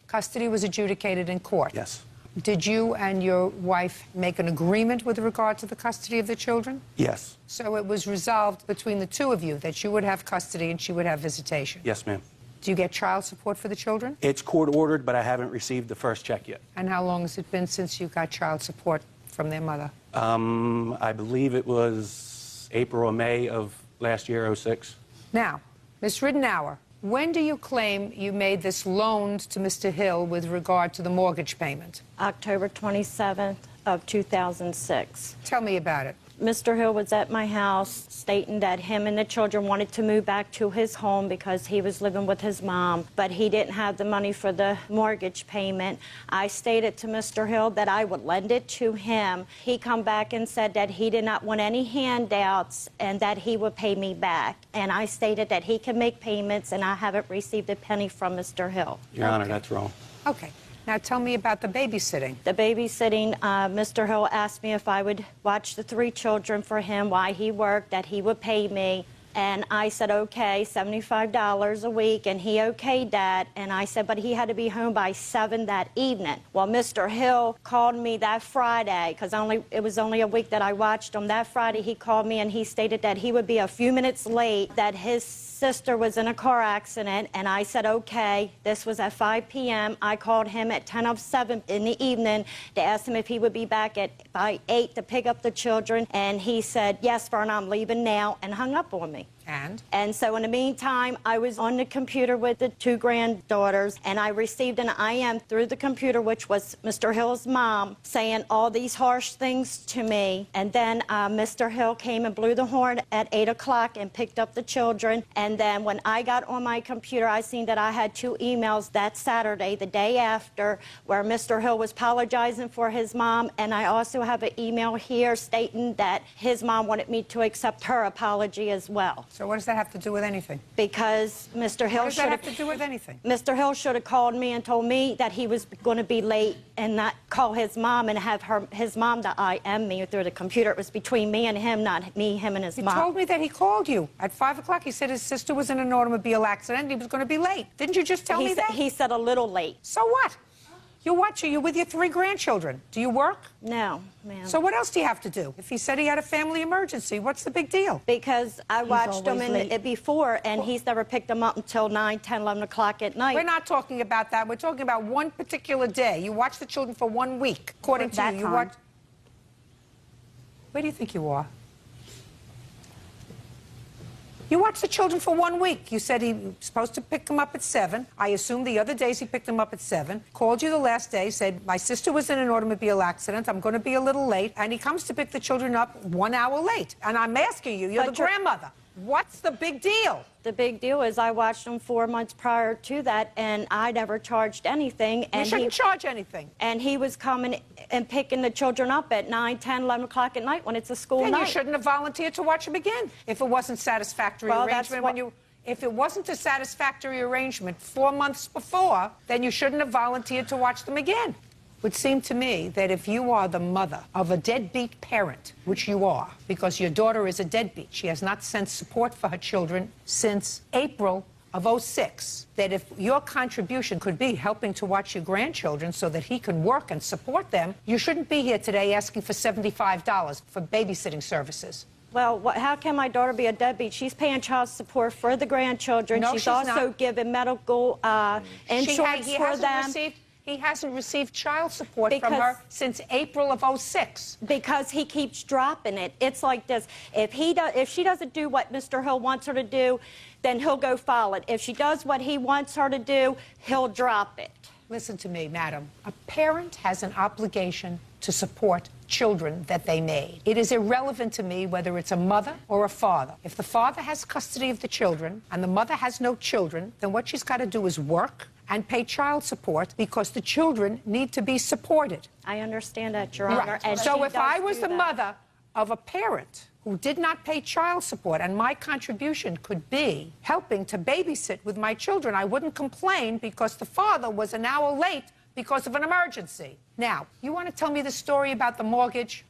Custody was adjudicated in court? Yes. Did you and your wife make an agreement with regard to the custody of the children? Yes. So it was resolved between the two of you that you would have custody and she would have visitation? Yes, ma'am. Do you get child support for the children? It's court-ordered, but I haven't received the first check yet. And how long has it been since you got child support from their mother? I believe it was April or May of last year, 06. Now, Ms. Rittenauer, when do you claim you made this loan to Mr. Hill with regard to the mortgage payment? October 27th of 2006. Tell me about it. Mr. Hill was at my house stating that him and the children wanted to move back to his home because he was living with his mom, but he didn't have the money for the mortgage payment. I stated to Mr. Hill that I would lend it to him. He come back and said that he did not want any handouts and that he would pay me back. And I stated that he can make payments, and I haven't received a penny from Mr. Hill. Your Honor, that's wrong. Okay. Now tell me about the babysitting. The babysitting, Mr. Hill asked me if I would watch the 3 children for him while he worked, that he would pay me. And I said, okay, $75 a week, and he okayed that. And I said, but he had to be home by 7 that evening. Well, Mr. Hill called me that Friday, because it was only a week that I watched him. That Friday, he called me, and he stated that he would be a few minutes late, that his sister was in a car accident, and I said, okay. This was at 5 p.m. I called him at 10 of 7 in the evening to ask him if he would be back by 8 to pick up the children, and he said, yes, Vern, I'm leaving now, and hung up on me. And so in the meantime, I was on the computer with the 2 granddaughters, and I received an IM through the computer, which was Mr. Hill's mom, saying all these harsh things to me. And then Mr. Hill came and blew the horn at 8 o'clock and picked up the children. And then when I got on my computer, I seen that I had 2 emails that Saturday, the day after, where Mr. Hill was apologizing for his mom. And I also have an email here stating that his mom wanted me to accept her apology as well. So what does that have to do with anything? Because Mr. Hill What does that have to do with anything? Mr. Hill should have called me and told me that he was going to be late and not call his mom and have his mom to IM me through the computer. It was between me and him, not me, him, and his mom. He told me that he called you at 5 o'clock. He said his sister was in an automobile accident and he was going to be late. Didn't you just tell me that? He said a little late. So what? You're watching. You're with your 3 grandchildren. Do you work? No, ma'am. So what else do you have to do? If he said he had a family emergency, what's the big deal? Because I watched him before, and he's never picked them up until 9, 10, 11 o'clock at night. We're not talking about that. We're talking about one particular day. You watch the children for 1 week, according to you. You watch. Where do you think you are? You watched the children for 1 week. You said he was supposed to pick them up at 7. I assume the other days he picked them up at 7. Called you the last day, said, my sister was in an automobile accident. I'm going to be a little late. And he comes to pick the children up 1 hour late. And I'm asking you, you're the grandmother. What's the big deal? The big deal is I watched him 4 months prior to that, and I never charged anything. And you shouldn't charge anything. And he was coming and picking the children up at 9, 10, 11 o'clock at night when it's a school night. night. Then you shouldn't have volunteered to watch them again if it wasn't satisfactory arrangement. If it wasn't a satisfactory arrangement 4 months before, then you shouldn't have volunteered to watch them again. It would seem to me that if you are the mother of a deadbeat parent, which you are, because your daughter is a deadbeat, she has not sent support for her children since April of '06, that if your contribution could be helping to watch your grandchildren so that he can work and support them, you shouldn't be here today asking for $75 for babysitting services. Well, how can my daughter be a deadbeat? She's paying child support for the grandchildren. No, she's also not. giving medical insurance for them. He hasn't received child support from her since April of '06. Because he keeps dropping it. It's like this. If she doesn't do what Mr. Hill wants her to do, then he'll go file it. If she does what he wants her to do, he'll drop it. Listen to me, madam. A parent has an obligation to support children that they made. It is irrelevant to me whether it's a mother or a father. If the father has custody of the children and the mother has no children, then what she's got to do is work and pay child support because the children need to be supported. I understand that, Your Honor. Right. And So if I was the mother of a parent who did not pay child support and my contribution could be helping to babysit with my children, I wouldn't complain because the father was an hour late because of an emergency. Now, you want to tell me the story about the mortgage?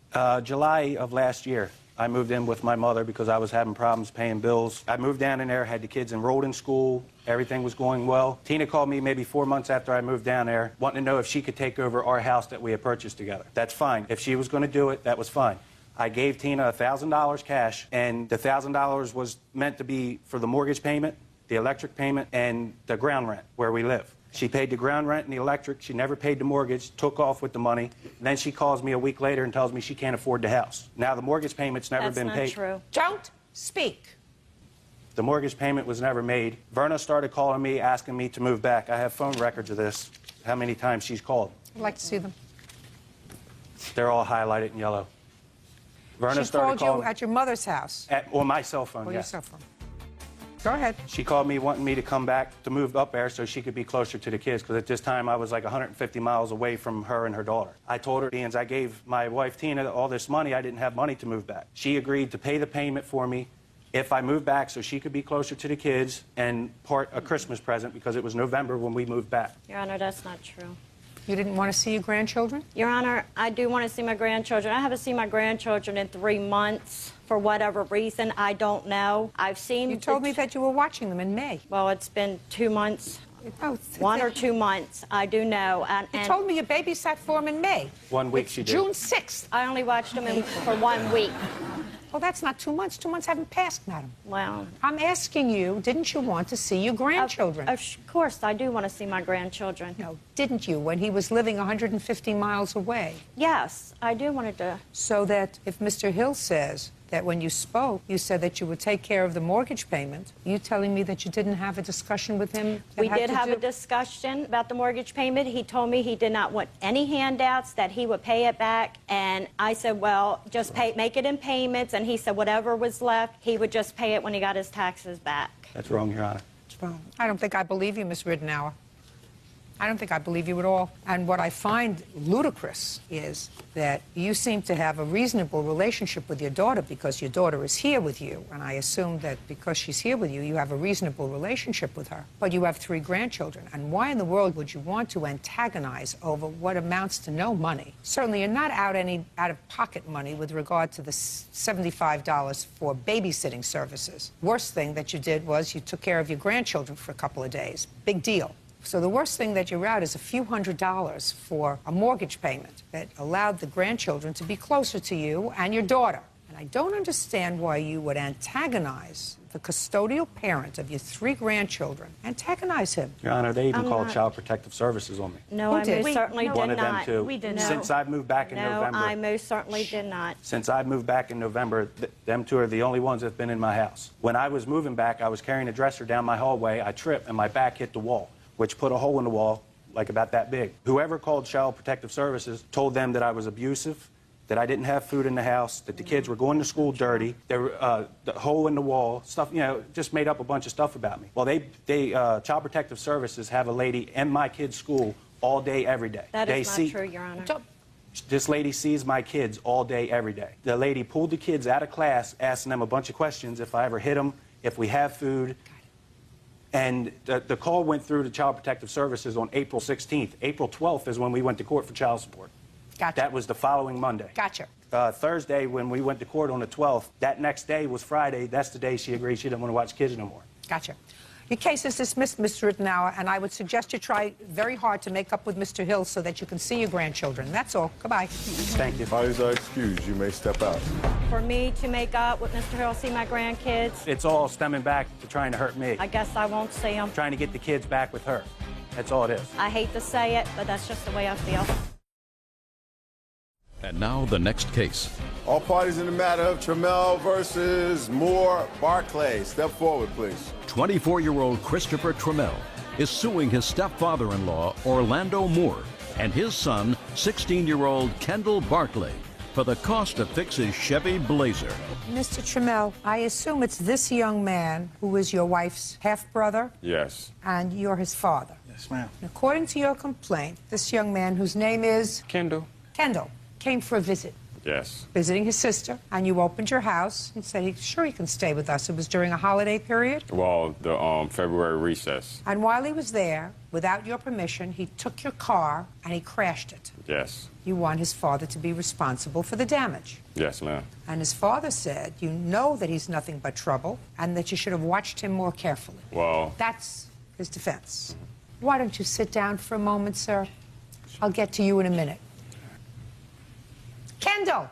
July of last year, I moved in with my mother because I was having problems paying bills. I moved down in there, had the kids enrolled in school. Everything was going well. Tina called me maybe 4 months after I moved down there, wanting to know if she could take over our house that we had purchased together. That's fine. If she was going to do it, that was fine. I gave Tina $1,000 cash, and the $1,000 was meant to be for the mortgage payment, the electric payment, and the ground rent where we live. She paid the ground rent and the electric. She never paid the mortgage, took off with the money. And then she calls me a week later and tells me she can't afford the house. Now the mortgage payment's never been paid. That's not true. Don't speak. The mortgage payment was never made. Verna started calling me, asking me to move back. I have phone records of this, how many times she's called. I'd like to see them. They're all highlighted in yellow. Verna She started called calling you at your mother's house? on my cell phone, Or yeah. your cell phone. Go ahead. She called me wanting me to come back to move up there so she could be closer to the kids, because at this time I was like 150 miles away from her and her daughter. I told her, being I gave my wife Tina all this money, I didn't have money to move back. She agreed to pay the payment for me if I moved back so she could be closer to the kids and part a Christmas present, because it was November when we moved back. Your Honor, that's not true. You didn't want to see your grandchildren? Your Honor, I do want to see my grandchildren. I haven't seen my grandchildren in 3 months for whatever reason. I don't know. I've seen... You told me that you were watching them in May. Well, it's been 2 months. Oh, 1 or 2 months. I do know. You told me you babysat for them in May. 1 week she did. June 6th. I only watched them for 1 week. Well, that's not 2 months. 2 months haven't passed, madam. Well... I'm asking you, didn't you want to see your grandchildren? Of course, I do want to see my grandchildren. No, didn't you, when he was living 150 miles away? Yes, I do want to. So that if Mr. Hill says that when you spoke, you said that you would take care of the mortgage payment. Are you telling me that you didn't have a discussion with him? We did have a discussion about the mortgage payment. He told me he did not want any handouts, that he would pay it back. And I said, well, just make it in payments. And he said whatever was left, he would just pay it when he got his taxes back. That's wrong, Your Honor. It's wrong. I don't think I believe you, Ms. Ridenour. I don't think I believe you at all. And what I find ludicrous is that you seem to have a reasonable relationship with your daughter because your daughter is here with you. And I assume that because she's here with you, you have a reasonable relationship with her. But you have 3 grandchildren. And why in the world would you want to antagonize over what amounts to no money? Certainly, you're not out any out-of-pocket money with regard to the $75 for babysitting services. Worst thing that you did was you took care of your grandchildren for a couple of days. Big deal. So the worst thing that you're out is a few $100s for a mortgage payment that allowed the grandchildren to be closer to you and your daughter. And I don't understand why you would antagonize the custodial parent of your 3 grandchildren. Antagonize him. Your Honor, they even called Child Protective Services on me. No, I most certainly did not. One of them, too. We did not. Since I've moved back in November. No, I most certainly did not. Since I moved back in November, them 2 are the only ones that have been in my house. When I was moving back, I was carrying a dresser down my hallway. I tripped and my back hit the wall, which put a hole in the wall like about that big. Whoever called Child Protective Services told them that I was abusive, that I didn't have food in the house, that the kids were going to school dirty, there were the hole in the wall, stuff, you know, just made up a bunch of stuff about me. Well, Child Protective Services have a lady in my kids' school all day, every day. That is not true, Your Honor. This lady sees my kids all day, every day. The lady pulled the kids out of class, asking them a bunch of questions, if I ever hit them, if we have food. And the call went through to Child Protective Services on April 16th. April 12th is when we went to court for child support. Gotcha. That was the following Monday. Gotcha. Thursday, when we went to court on the 12th, that next day was Friday. That's the day she agreed she didn't want to watch kids no more. Gotcha. Your case is dismissed, Mr. Rittenauer, and I would suggest you try very hard to make up with Mr. Hill so that you can see your grandchildren. That's all. Goodbye. Thank you. Parties are excused. You may step out. For me to make up with Mr. Hill, see my grandkids, It's all stemming back to trying to hurt me. I guess I won't see them. Trying to get the kids back with her. That's all it is. I hate to say it, but that's just the way I feel. And now the next case. All parties in the matter of Trammell versus Moore Barclay. Step forward, please. 24-year-old Christopher Trammell is suing his stepfather-in-law, Orlando Moore, and his son, 16-year-old Kendall Barclay, for the cost to fix his Chevy Blazer. Mr. Trammell, I assume it's this young man who is your wife's half-brother, Yes. and you're his father. Yes, ma'am. According to your complaint, this young man, whose name is Kendall. Kendall, came for a visit, Yes. visiting his sister, and you opened your house and said, sure, he can stay with us. It was during a holiday period. Well, the February recess. And while he was there, without your permission, he took your car and he crashed it. Yes. You want his father to be responsible for the damage. Yes, ma'am. And his father said, you know that he's nothing but trouble and that you should have watched him more carefully. Well, That's his defense. Why don't you sit down for a moment, sir? I'll get to you in a minute. Kendall!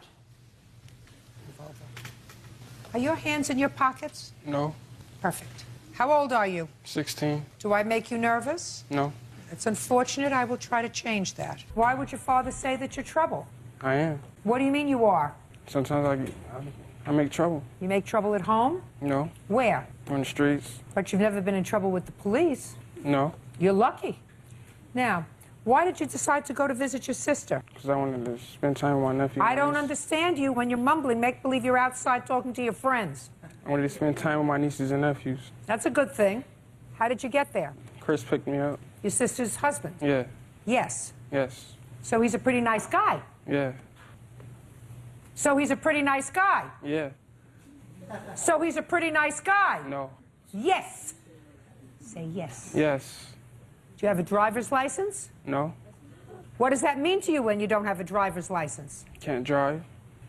Are your hands in your pockets? No. Perfect. How old are you? 16. Do I make you nervous? No. It's unfortunate. I will try to change that. Why would your father say that you're trouble? I am. What do you mean you are? Sometimes I make trouble. You make trouble at home? No. Where? On the streets. But you've never been in trouble with the police. No. You're lucky. Now, why did you decide to go to visit your sister? Because I wanted to spend time with my nephew. I don't understand you when you're mumbling. Make believe you're outside talking to your friends. I wanted to spend time with my nieces and nephews. That's a good thing. How did you get there? Chris picked me up. Your sister's husband? Yeah. Yes. Yes. So he's a pretty nice guy? Yeah. So he's a pretty nice guy? Yeah. So he's a pretty nice guy? No. Yes. Say yes. Yes. Do you have a driver's license? No. What does that mean to you when you don't have a driver's license? Can't drive.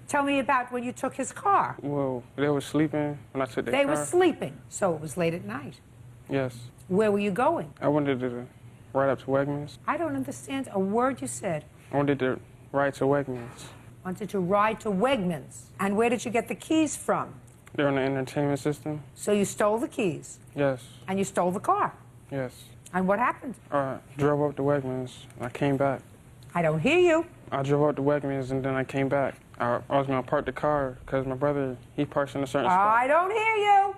Tell me about when you took his car. Well, they were sleeping when I took their They car. were sleeping, so it was late at night. Yes. Where were you going? I wanted to ride up to Wegmans. I don't understand a word you said. I wanted to ride to Wegmans. Wanted to ride to Wegmans. And where did you get the keys from? They're in the entertainment system. So you stole the keys? Yes. And you stole the car? Yes. And what happened? Drove up to Wegmans. I came back. I don't hear you. I drove out to Wegmans and then I came back. I was going to park the car because my brother, he parks in a certain spot. I don't hear you.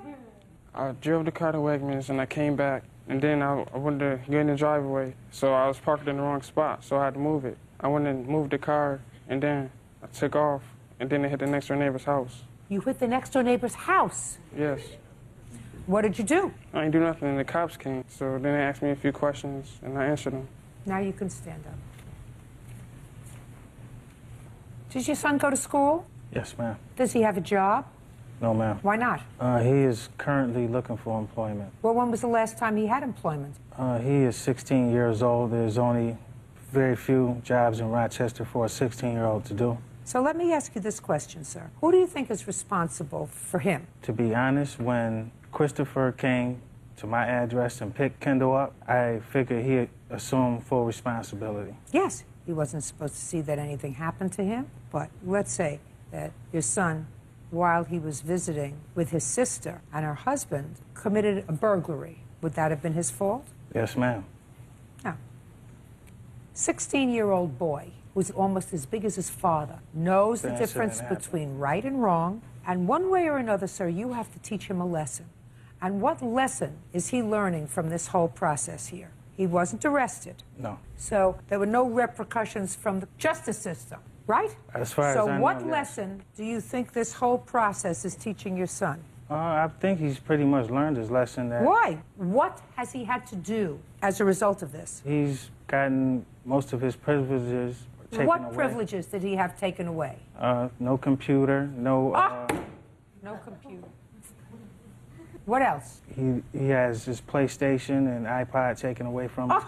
I drove the car to Wegmans and I came back. And then I wanted to get in the driveway, so I was parked in the wrong spot, so I had to move it. I went and moved the car, and then I took off, and then I hit the next door neighbor's house. You hit the next door neighbor's house? Yes. What did you do? I didn't do nothing, and the cops came. So then they asked me a few questions, and I answered them. Now you can stand up. Does your son go to school? Yes, ma'am. Does he have a job? No, ma'am. Why not? He is currently looking for employment. Well, when was the last time he had employment? He is 16 years old. There's only very few jobs in Rochester for a 16-year-old to do. So let me ask you this question, sir. Who do you think is responsible for him? To be honest, when Christopher came to my address and picked Kendall up, I figured he assumed full responsibility. Yes, he wasn't supposed to see that anything happened to him, but let's say that your son, while he was visiting with his sister and her husband, committed a burglary. Would that have been his fault? Yes, ma'am. No. 16-year-old boy, who's almost as big as his father, knows the difference between right and wrong, and one way or another, sir, you have to teach him a lesson. And what lesson is he learning from this whole process here? He wasn't arrested. No. So there were no repercussions from the justice system, right? As far as I know, So what yes. lesson do you think this whole process is teaching your son? I think he's pretty much learned his lesson. That Why? What has he had to do as a result of this? He's gotten most of his privileges taken What away. privileges did he have taken away? No computer, no... No computer. What else? He has his PlayStation and iPod taken away from him.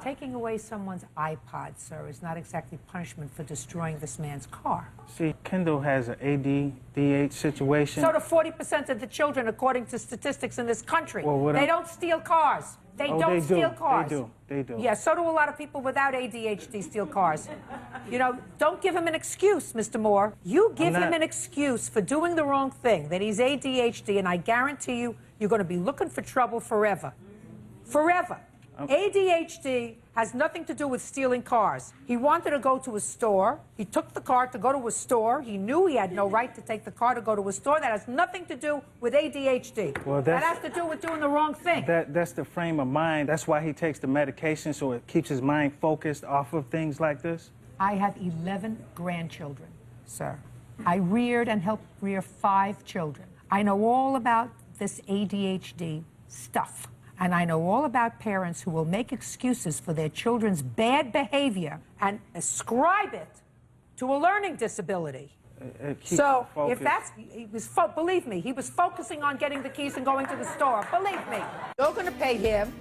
Taking away someone's iPod, sir, is not exactly punishment for destroying this man's car. See, Kendall has an ADDH situation. So do 40% of the children, according to statistics in this country. Well, they don't steal cars. They don't steal cars. They do. Yeah, so do a lot of people without ADHD steal cars. You know, don't give him an excuse, Mr. Moore. You give him an excuse for doing the wrong thing, that he's ADHD, and I guarantee you, you're going to be looking for trouble forever. Forever. ADHD has nothing to do with stealing cars. He wanted to go to a store. He took the car to go to a store. He knew he had no right to take the car to go to a store. That has nothing to do with ADHD. Well, that has to do with doing the wrong thing. That's the frame of mind. That's why he takes the medication, so it keeps his mind focused off of things like this. I have 11 grandchildren, sir. I reared and helped rear 5 children. I know all about this ADHD stuff. And I know all about parents who will make excuses for their children's bad behavior and ascribe it to a learning disability. So if that's, believe me, he was focusing on getting the keys and going to the store. Believe me. You're going to pay him,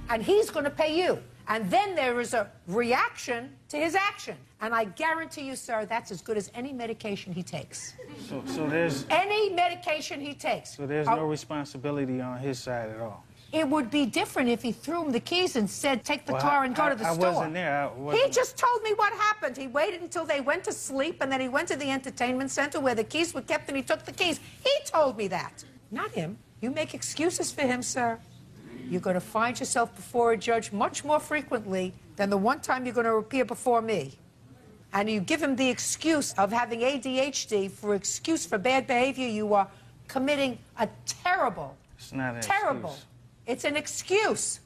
and he's going to pay you. And then there is a reaction to his action. And I guarantee you, sir, that's as good as any medication he takes. So there's... Any medication he takes. So there's no responsibility on his side at all. It would be different if he threw him the keys and said, take the car and go to the store. I wasn't there. He just told me what happened. He waited until they went to sleep, and then he went to the entertainment center where the keys were kept, and he took the keys. He told me that. Not him. You make excuses for him, sir. You're going to find yourself before a judge much more frequently than the one time you're going to appear before me. And you give him the excuse of having ADHD for excuse for bad behavior, you are committing a terrible, It's not an terrible... excuse. It's an excuse.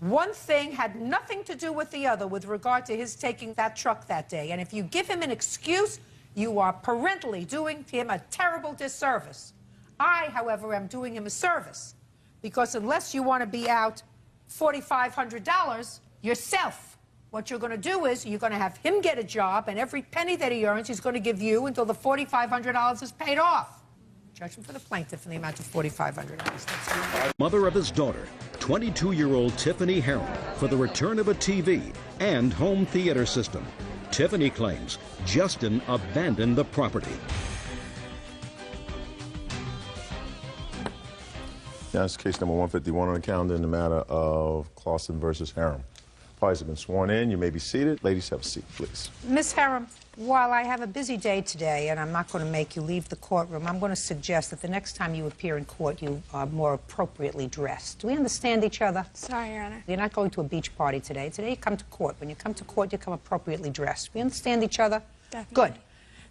One thing had nothing to do with the other with regard to his taking that truck that day. And if you give him an excuse, you are parentally doing him a terrible disservice. I, however, am doing him a service. Because unless you want to be out $4,500 yourself, what you're going to do is you're going to have him get a job, and every penny that he earns he's going to give you until the $4,500 is paid off. Judgment for the plaintiff in the amount of $4,500. Mother of his daughter, 22-year-old Tiffany Heron, for the return of a TV and home theater system. Tiffany claims Justin abandoned the property. Now, it's case number 151 on the calendar in the matter of Clausen versus Heron. Parties have been sworn in. You may be seated. Ladies, have a seat, please. Ms. Harum, while I have a busy day today, and I'm not going to make you leave the courtroom, I'm going to suggest that the next time you appear in court, you are more appropriately dressed. Do we understand each other? Sorry, Your Honor. You're not going to a beach party today. Today you come to court. When you come to court, you come appropriately dressed. We understand each other? Definitely. Good.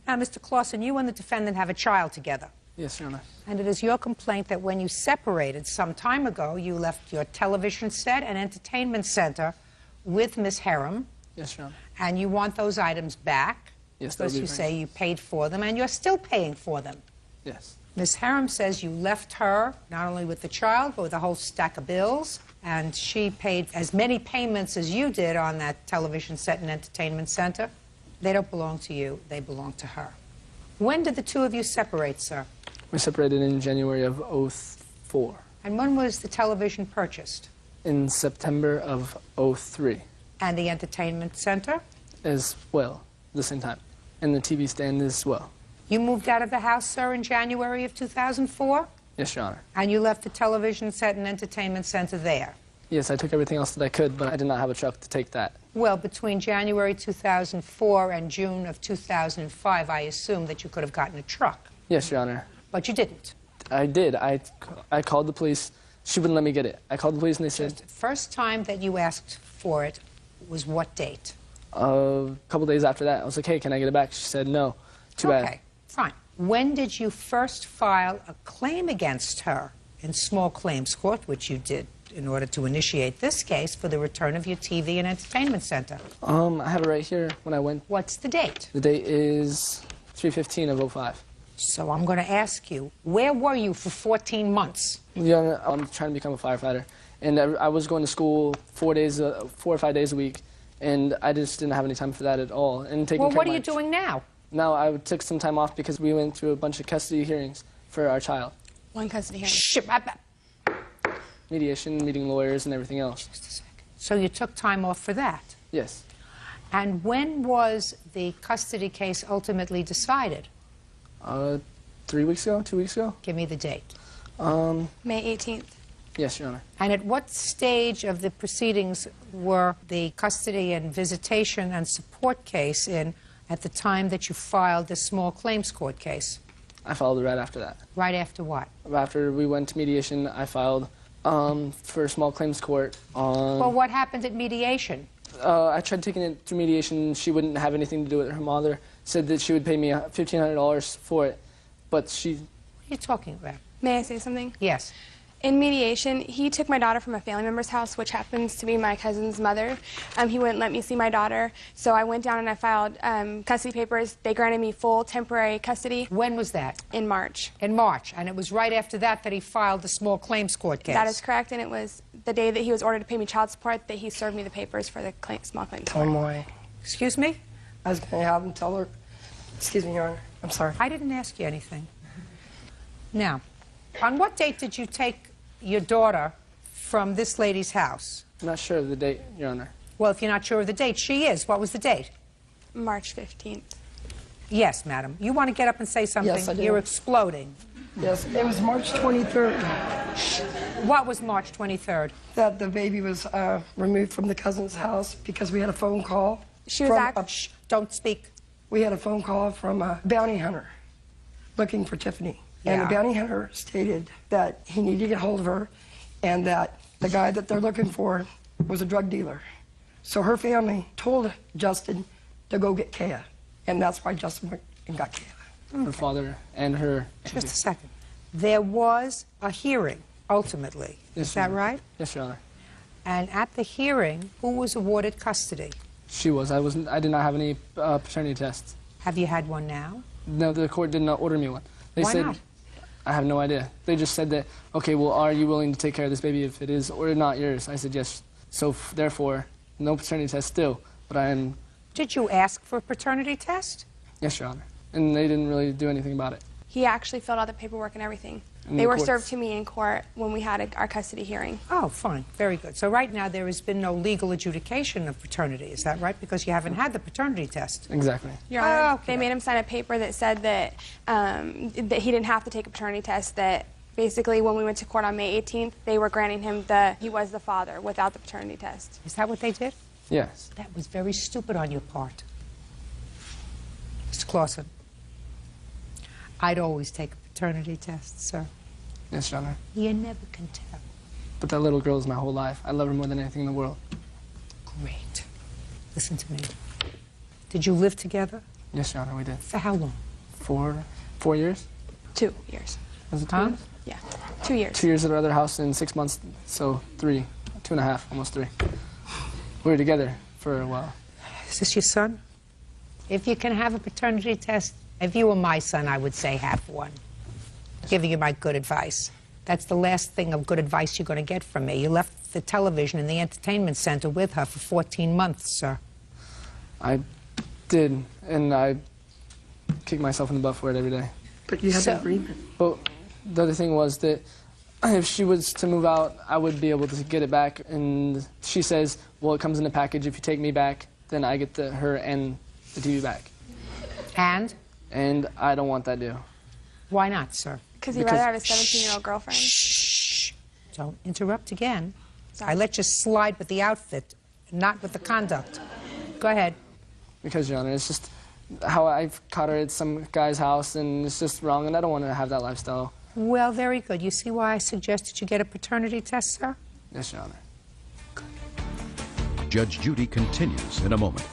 Now, Mr. Clausen, you and the defendant have a child together. Yes, Your Honor. And it is your complaint that when you separated some time ago, you left your television set and entertainment center with Ms. Harum. Yes, Your Honor. And you want those items back. Yes, that'll because be you fine. say you paid for them, and you're still paying for them. Yes. Ms. Harum says you left her not only with the child, but with a whole stack of bills, and she paid as many payments as you did on that television set and entertainment center. They don't belong to you. They belong to her. When did the two of you separate, sir? We separated in January of '04. And when was the television purchased? In September of '03 And the entertainment center? as well, at the same time. And the TV stand as well. You moved out of the house, sir, in January of 2004? Yes, Your Honor. And you left the television set and entertainment center there? Yes, I took everything else that I could, but I did not have a truck to take that. Well, between January 2004 and June of 2005, I assume that you could have gotten a truck. Yes, Your Honor. But you didn't. I did. I called the police. She wouldn't let me get it. I called the police and they said... The first time that you asked for it was what date? A couple days after that, I was like, hey, can I get it back? She said, no. Too bad. Okay, fine. When did you first file a claim against her in small claims court, which you did in order to initiate this case for the return of your TV and entertainment center? I have it right here when I went. What's the date? The date is 3/15 of '05. So I'm going to ask you, where were you for 14 months? Yeah, I'm trying to become a firefighter. And I was going to school 4 or 5 days a week, and I just didn't have any time for that at all. And taking Well, care what of are you my doing now? Now I took some time off because we went through a bunch of custody hearings for our child. One custody hearing. Shh, Mediation, meeting lawyers, and everything else. Just a second. So you took time off for that? Yes. And when was the custody case ultimately decided? 3 weeks ago, 2 weeks ago. Give me the date. May 18th. Yes, Your Honor. And at what stage of the proceedings were the custody and visitation and support case in at the time that you filed the small claims court case? I filed right after that. Right after what? After we went to mediation, I filed for small claims court on... Well, what happened at mediation? I tried taking it through mediation. She wouldn't have anything to do with it. Her mother said that she would pay me $1,500 for it, but she... What are you talking about? May I say something? Yes. In mediation, he took my daughter from a family member's house, which happens to be my cousin's mother. He wouldn't let me see my daughter, so I went down and I filed custody papers. They granted me full temporary custody. When was that? In March. In March, and it was right after that that he filed the small claims court case? That is correct, and it was the day that he was ordered to pay me child support that he served me the papers for the small claims court. Why. Excuse me? I was going to have him tell her. Excuse me, Your Honor. I'm sorry. I didn't ask you anything. Now, on what date did you take your daughter from this lady's house? I'm not sure of the date, Your Honor. Well, if you're not sure of the date, she is. What was the date? March 15th. Yes, madam. You want to get up and say something? Yes, I do. You're exploding. Yes, it was March 23rd What was March 23rd? that the baby was removed from the cousin's house because we had a phone call. She was Shh, don't speak. We had a phone call from a bounty hunter looking for Tiffany. And the Yeah. bounty hunter stated that he needed to get hold of her and that the guy that they're looking for was a drug dealer. So her family told Justin to go get Kaya. And that's why Justin went and got Kaya. Her father and her... Just a second. There was a hearing, ultimately. Yes, Is that Your Honor. right? Yes, Your Honor. And at the hearing, who was awarded custody? She was. I did not have any paternity tests. Have you had one now? No, the court did not order me one. They Why said, not? I have no idea. They just said that, okay, well, are you willing to take care of this baby if it is or not yours? I said yes. So therefore, no paternity test still, but I am... Did you ask for a paternity test? Yes, Your Honor. And they didn't really do anything about it. He actually filled out the paperwork and everything. And They the were courts- served to me in court when we had our custody hearing. Oh, fine. Very good. So right now there has been no legal adjudication of paternity. Is that right? Because you haven't had the paternity test. Exactly. Your Honor, okay. they made him sign a paper that said that that he didn't have to take a paternity test. That basically, when we went to court on May 18th, they were granting him he was the father without the paternity test. Is that what they did? Yes. That was very stupid on your part. Mr. Clausen, I'd always take a paternity test, sir. Yes, Your Honor. You never can tell. But that little girl is my whole life. I love her more than anything in the world. Great. Listen to me. Did you live together? Yes, Your Honor, we did. For how long? 4 years. 2 years. Was it 2 Huh? years? Yeah, 2 years. 2 years at our other house in 6 months, so 3, 2.5, almost 3. We were together for a while. Is this your son? If you can have a paternity test, if you were my son, I would say have one. Giving you my good advice. That's the last thing of good advice you're going to get from me. You left the television in the entertainment center with her for 14 months, sir. I did, and I kick myself in the butt for it every day. But you have an agreement. But the other thing was that if she was to move out, I would be able to get it back. And she says, well, it comes in a package. If you take me back, then I get her and the TV back. And? And I don't want that deal. Why not, sir? Because he'd rather have a 17-year-old girlfriend. Shh. Don't interrupt again. I let you slide with the outfit, not with the conduct. Go ahead. Because, Your Honor, it's just how I've caught her at some guy's house, and it's just wrong, and I don't want to have that lifestyle. Well, very good. You see why I suggested you get a paternity test, sir? Yes, Your Honor. Judge Judy continues in a moment.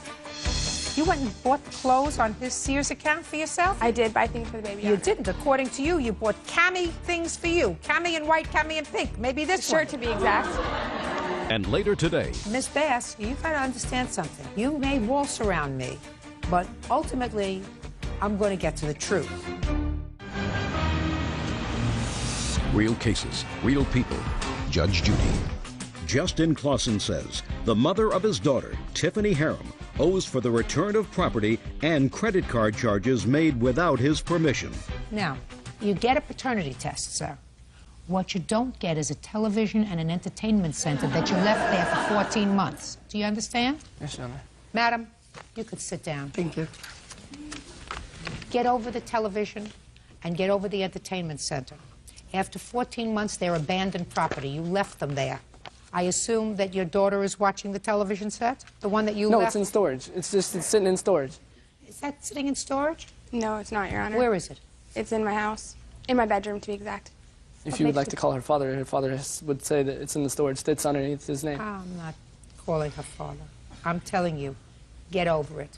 You went and bought clothes on his Sears account for yourself? I did buy things for the baby. You didn't. According to you, you bought cami things for you. Cami in white, cami in pink. Maybe this shirt to be exact. And later today, Miss Bass, you gotta understand something. You may waltz around me, but ultimately, I'm going to get to the truth. real cases, real people. Judge Judy. Justin Clausen says the mother of his daughter, Tiffany Harem, owes for the return of property and credit card charges made without his permission. Now, you get a paternity test, sir. What you don't get is a television and an entertainment center that you left there for 14 months. Do you understand? Yes, Your Honor. Madam, you could sit down. Thank you. Get over the television and get over the entertainment center. After 14 months, they're abandoned property. You left them there. I assume that your daughter is watching the television set? The one that you left? No, it's in storage. It's sitting in storage. Is that sitting in storage? No, it's not, Your Honor. Where is it? It's in my house. In my bedroom, to be exact. If you would like to call her father would say that it's in the storage. It's underneath his name. I'm not calling her father. I'm telling you, get over it.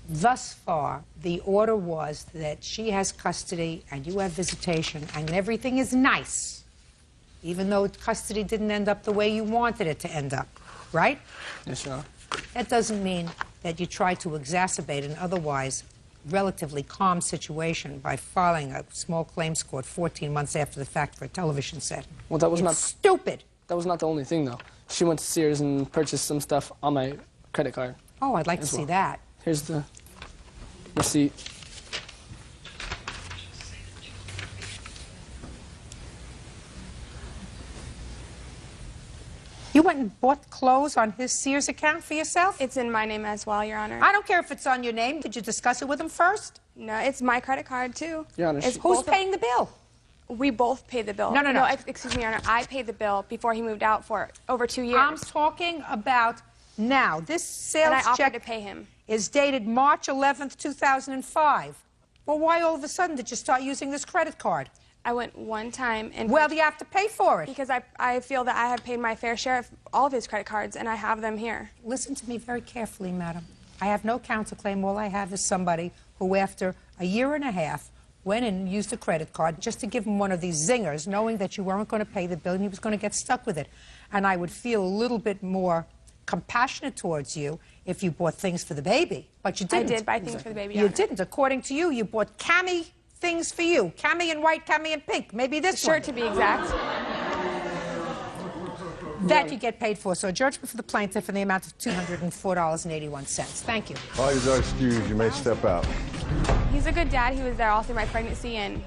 Thus far, the order was that she has custody and you have visitation and everything is nice, even though custody didn't end up the way you wanted it to end up, right? Yes, Your Honor. That doesn't mean that you try to exacerbate an otherwise relatively calm situation by filing a small claims court 14 months after the fact for a television set. Well, that was It's not stupid. That was not the only thing, though. She went to Sears and purchased some stuff on my credit card. Oh, I'd like to see that. Here's the receipt. You went and bought clothes on his Sears account for yourself? It's in my name as well, Your Honor. I don't care if it's on your name. Did you discuss it with him first? No, it's my credit card, too. Your Honor, Who's paying the bill? We both paid the bill. No. Excuse me, Your Honor. I paid the bill before he moved out for over 2 years. I'm talking about now. This sales And I offered check to pay him. is dated March 11th, 2005. Well, why all of a sudden did you start using this credit card? I went one time and... Well, you have to pay for it. Because I feel that I have paid my fair share of all of his credit cards, and I have them here. Listen to me very carefully, madam. I have no counterclaim. All I have is somebody who, after a year and a half, went in and used a credit card just to give him one of these zingers, knowing that you weren't going to pay the bill and he was going to get stuck with it. And I would feel a little bit more compassionate towards you if you bought things for the baby. But you didn't. I did buy things for the baby, You Your Honor. didn't. According to you, you bought cami things for you. Cami in white, cami in pink. Maybe this shirt to be exact. That you get paid for. So a judgment for the plaintiff in the amount of $204.81. Thank you. All you are excused. You may step out. He's a good dad. He was there all through my pregnancy and,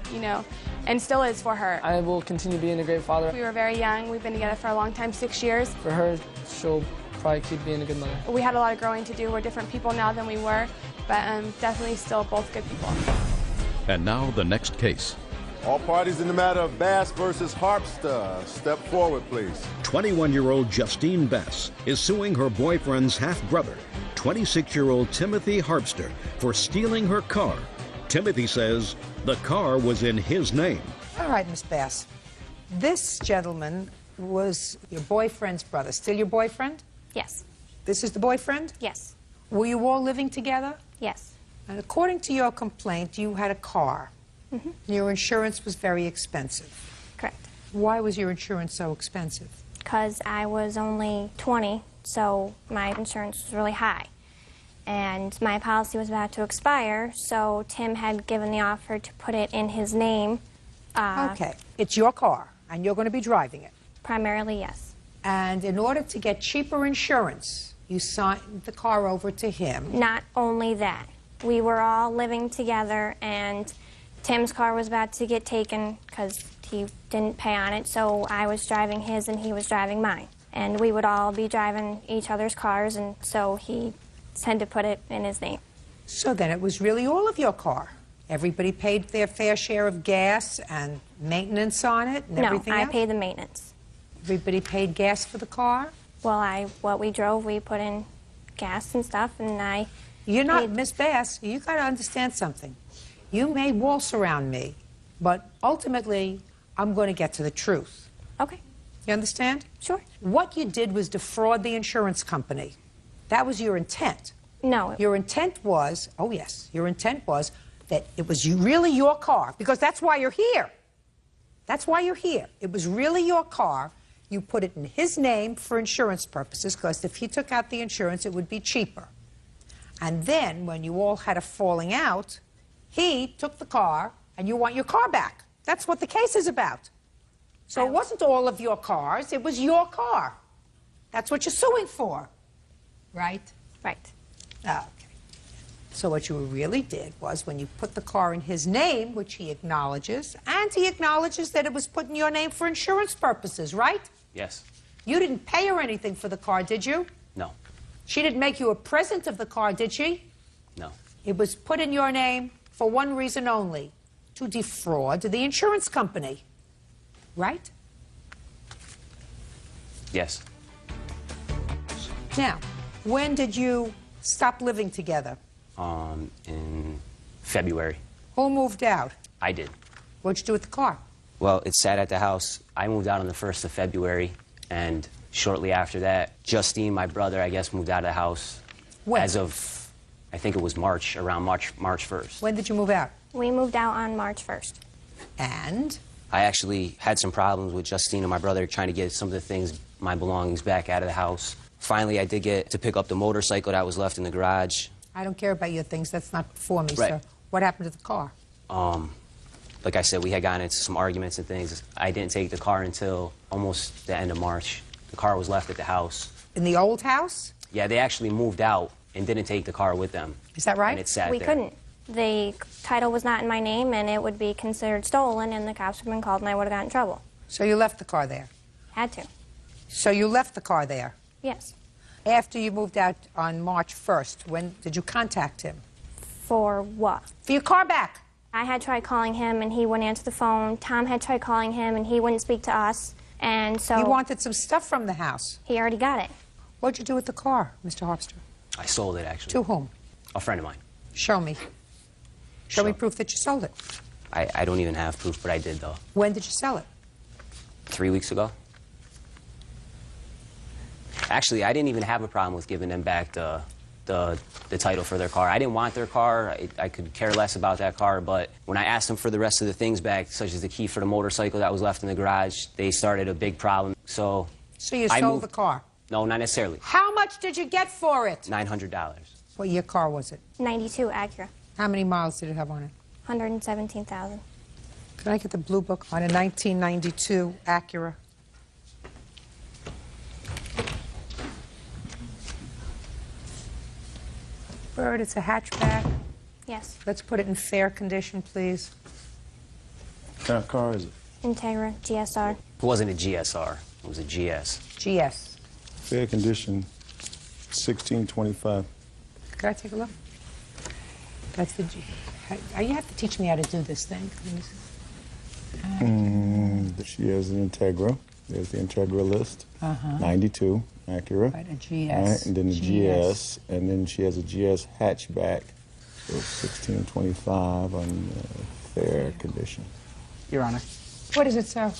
and still is for her. I will continue being a great father. We were very young. We've been together for a long time, 6 years. For her, she'll probably keep being a good mother. We had a lot of growing to do. We're different people now than we were, but definitely still both good people. And now the next case. All parties in the matter of Bass versus Harpster, step forward, please. 21-year-old Justine Bass is suing her boyfriend's half-brother, 26-year-old Timothy Harpster, for stealing her car. Timothy says the car was in his name. All right, Miss Bass. This gentleman was your boyfriend's brother. Still your boyfriend? Yes. This is the boyfriend? Yes. Were you all living together? Yes. And according to your complaint, you had a car. Mm-hmm. Your insurance was very expensive. Correct. Why was your insurance so expensive? Because I was only 20, so my insurance was really high. And my policy was about to expire, so Tim had given the offer to put it in his name. Okay. It's your car, and you're going to be driving it. Primarily, yes. And in order to get cheaper insurance, you signed the car over to him. Not only that, we were all living together, and Tim's car was about to get taken because he didn't pay on it, so I was driving his and he was driving mine. And we would all be driving each other's cars, and so he had to put it in his name. So then it was really all of your car. Everybody paid their fair share of gas and maintenance on it and everything else? No, I paid the maintenance. Everybody paid gas for the car? Well, what we drove, we put in gas and stuff, and You're not, Miss Bass, you got to understand something. You may waltz around me, but ultimately, I'm going to get to the truth. Okay. You understand? Sure. What you did was defraud the insurance company. That was your intent. No. Your intent was, oh yes, your intent was that it was really your car, because that's why you're here. That's why you're here. It was really your car. You put it in his name for insurance purposes, because if he took out the insurance, it would be cheaper. And then, when you all had a falling out, he took the car, and you want your car back. That's what the case is about. So it wasn't all of your cars, it was your car. That's what you're suing for, right? Right. Okay. So what you really did was, when you put the car in his name, which he acknowledges, and he acknowledges that it was put in your name for insurance purposes, right? Yes. You didn't pay her anything for the car, did you? No. She didn't make you a present of the car, did she? No. It was put in your name for one reason only, to defraud the insurance company, right? Yes. Now, when did you stop living together? In February. Who moved out? I did. What'd you do with the car? Well, it sat at the house. I moved out on the 1st of February, and shortly after that, Justine, my brother, I guess, moved out of the house. When? As of, I think it was March, around March 1st. When did you move out? We moved out on March 1st. And? I actually had some problems with Justine and my brother trying to get some of the things, my belongings, back out of the house. Finally, I did get to pick up the motorcycle that was left in the garage. I don't care about your things. That's not for me, Right. sir. What happened to the car? Like I said, we had gotten into some arguments and things. I didn't take the car until almost the end of March. The car was left at the house. In the old house? Yeah, they actually moved out and didn't take the car with them. Is that right? And it sat We there. couldn't. The title was not in my name, and it would be considered stolen, and the cops would have been called, and I would have gotten in trouble. So you left the car there? Had to. So you left the car there? Yes. After you moved out on March 1st, when did you contact him? For what? For your car back. I had tried calling him, and he wouldn't answer the phone. Tom had tried calling him, and he wouldn't speak to us. And so... You wanted some stuff from the house. He already got it. What'd you do with the car, Mr. Harpster? I sold it, actually. To whom? A friend of mine. Show me. Show me proof that you sold it. I don't even have proof, but I did, though. When did you sell it? 3 weeks ago. Actually, I didn't even have a problem with giving them back the title for their car. I didn't want their car. I could care less about that car, but when I asked them for the rest of the things back, such as the key for the motorcycle that was left in the garage, they started a big problem. So you I sold moved- the car? No, not necessarily. How much did you get for it? $900. What year car was it? 92 Acura. How many miles did it have on it? 117,000. Can I get the blue book on a 1992 Acura? Bird, it's a hatchback. Yes. Let's put it in fair condition, please. What kind of car is it? Integra GSR. It wasn't a GSR. It was a GS. GS. Fair condition, 1625. Can I take a look? That's the G. You have to teach me how to do this thing. She has an Integra. There's the Integra list. Uh-huh. 92 Acura. Right, a GS. Right, and then the GS. And then she has a GS hatchback. So 1625 on fair condition. Your Honor. What is it, sir?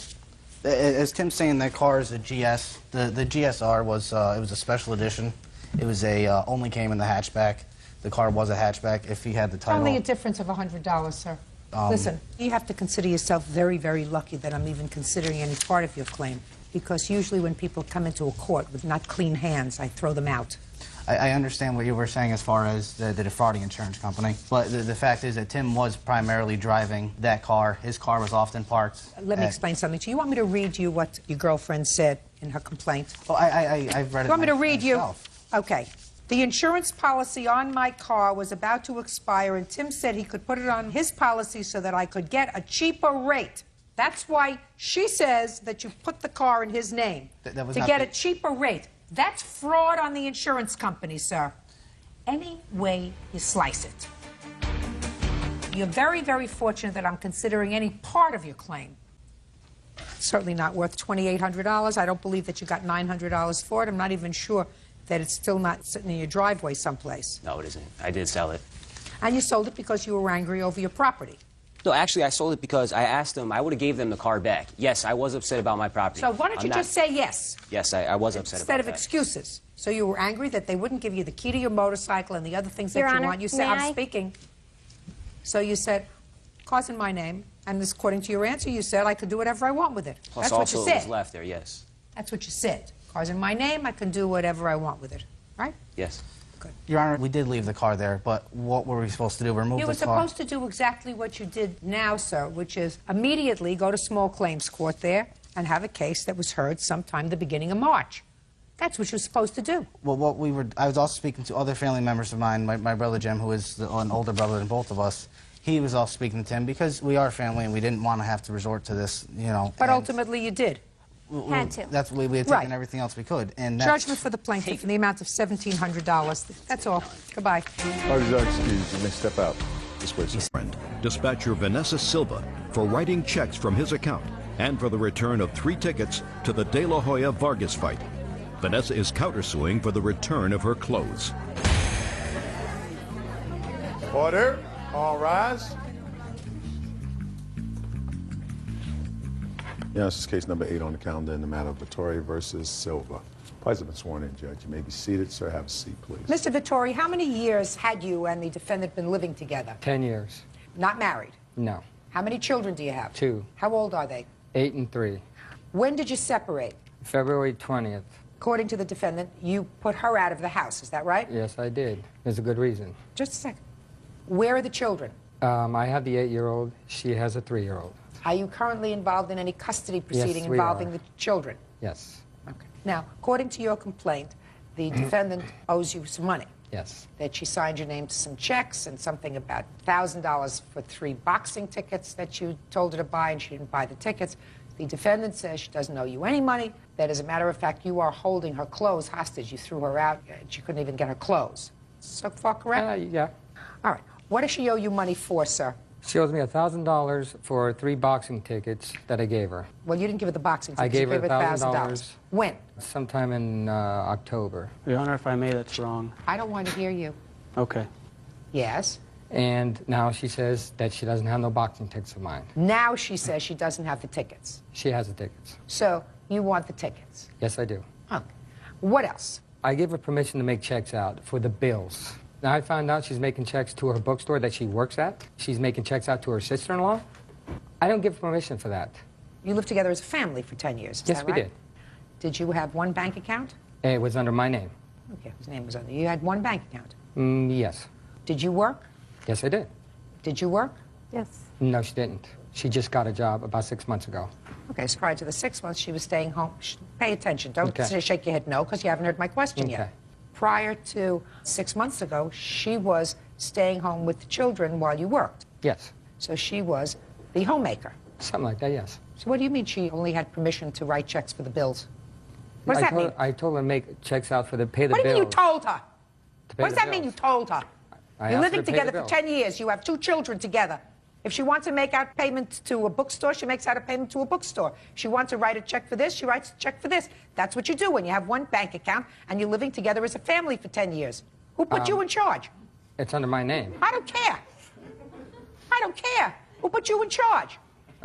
As Tim's saying, that car is a GS. The GSR was it was a special edition. It was a only came in the hatchback. The car was a hatchback. If he had the title. Only a difference of $100, sir. Listen, you have to consider yourself very, very lucky that I'm even considering any part of your claim, because usually when people come into a court with not clean hands, I throw them out. I understand what you were saying as far as the defrauding insurance company, but the fact is that Tim was primarily driving that car. His car was often parked. Let me explain something to you. You want me to read you what your girlfriend said in her complaint? Well, I've read it. You want me to read myself. you? Okay. The insurance policy on my car was about to expire, and Tim said he could put it on his policy so that I could get a cheaper rate. That's why she says that you put the car in his name, That was to not get the- a cheaper rate. That's fraud on the insurance company, sir. Any way you slice it. You're very, very fortunate that I'm considering any part of your claim. It's certainly not worth $2,800. I don't believe that you got $900 for it. I'm not even sure that it's still not sitting in your driveway someplace. No, it isn't. I did sell it. And you sold it because you were angry over your property. No, actually, I sold it because I asked them, I would have gave them the car back. Yes, I was upset about my property. So why don't you just say yes? Yes, I was upset Instead about of that. excuses. So you were angry that they wouldn't give you the key to your motorcycle and the other things that Your you Honor, want. You said, may I'm I? speaking. So you said, car's in my name, and this, according to your answer, you said I could do whatever I want with it. Plus, That's what also, you it was said. left there, yes. That's what you said. Car's in my name, I can do whatever I want with it. Right? Yes. Your Honor, we did leave the car there, but what were we supposed to do? Remove You were the car? supposed to do exactly what you did now, sir, which is immediately go to small claims court there and have a case that was heard sometime the beginning of March. That's what you're supposed to do. Well, I was also speaking to other family members of mine, my brother Jim, who is an older brother than both of us. He was also speaking to Tim because we are family and we didn't want to have to resort to this, you know. But ultimately you did. Had to. That's we had taken Right. everything else we could. And Judgment for the plaintiff in the amount of $1,700. That's all. Goodbye. Parties are excused. You may step out. This way, sir. Friend, dispatcher Vanessa Silva for writing checks from his account and for the return of 3 tickets to the De La Hoya Vargas fight. Vanessa is countersuing for the return of her clothes. Order. All rise. Yeah, this is case number 8 on the calendar in the matter of Vittori versus Silva. Parties have been sworn in, Judge. You may be seated. Sir, have a seat, please. Mr. Vittori, how many years had you and the defendant been living together? 10 years. Not married? No. How many children do you have? 2. How old are they? 8 and 3. When did you separate? February 20th. According to the defendant, you put her out of the house. Is that right? Yes, I did. There's a good reason. Just a second. Where are the children? I have the 8-year-old. She has a 3-year-old. Are you currently involved in any custody proceeding Yes, we involving are. the children? Yes. Okay. Now, according to your complaint, the defendant owes you some money. Yes. That she signed your name to some checks and something about $1,000 for 3 boxing tickets that you told her to buy, and she didn't buy the tickets. The defendant says she doesn't owe you any money, that as a matter of fact, you are holding her clothes hostage. You threw her out, and she couldn't even get her clothes. So far correct? Yeah. All right. What does she owe you money for, sir? She owes me $1,000 for 3 boxing tickets that I gave her. Well, you didn't give her the boxing tickets. I gave you her $1,000. When? Sometime in October. Your Honor, if I may, that's wrong. I don't want to hear you. Okay. Yes? And now she says that she doesn't have no boxing tickets of mine. Now she says she doesn't have the tickets. She has the tickets. So you want the tickets. Yes, I do. Okay. What else? I gave her permission to make checks out for the bills. Now I found out she's making checks to her bookstore that she works at. She's making checks out to her sister-in-law. I don't give permission for that. You lived together as a family for 10 years, is Yes, that we right? did. Did you have one bank account? It was under my name. Okay, his name was under. You had one bank account. Yes. Did you work? Yes, I did. Did you work? Yes. No, she didn't. She just got a job about 6 months ago. Okay, so prior to the 6 months, she was staying home. Pay attention. Don't Okay. shake your head no, because you haven't heard my question yet. Okay. Prior to 6 months ago, she was staying home with the children while you worked. Yes. So she was the homemaker. Something like that, yes. So what do you mean she only had permission to write checks for the bills? What does that mean? I told her to make checks out for the pay the What do you bills. mean you told her? To pay What does the that mean you bills. told her? I You're asked her living to pay the together for bills. 10 years. You have 2 children together. If she wants to make out payment to a bookstore, she makes out a payment to a bookstore. She wants to write a check for this, she writes a check for this. That's what you do when you have one bank account and you're living together as a family for 10 years. Who put you in charge? It's under my name. I don't care. I don't care. Who put you in charge?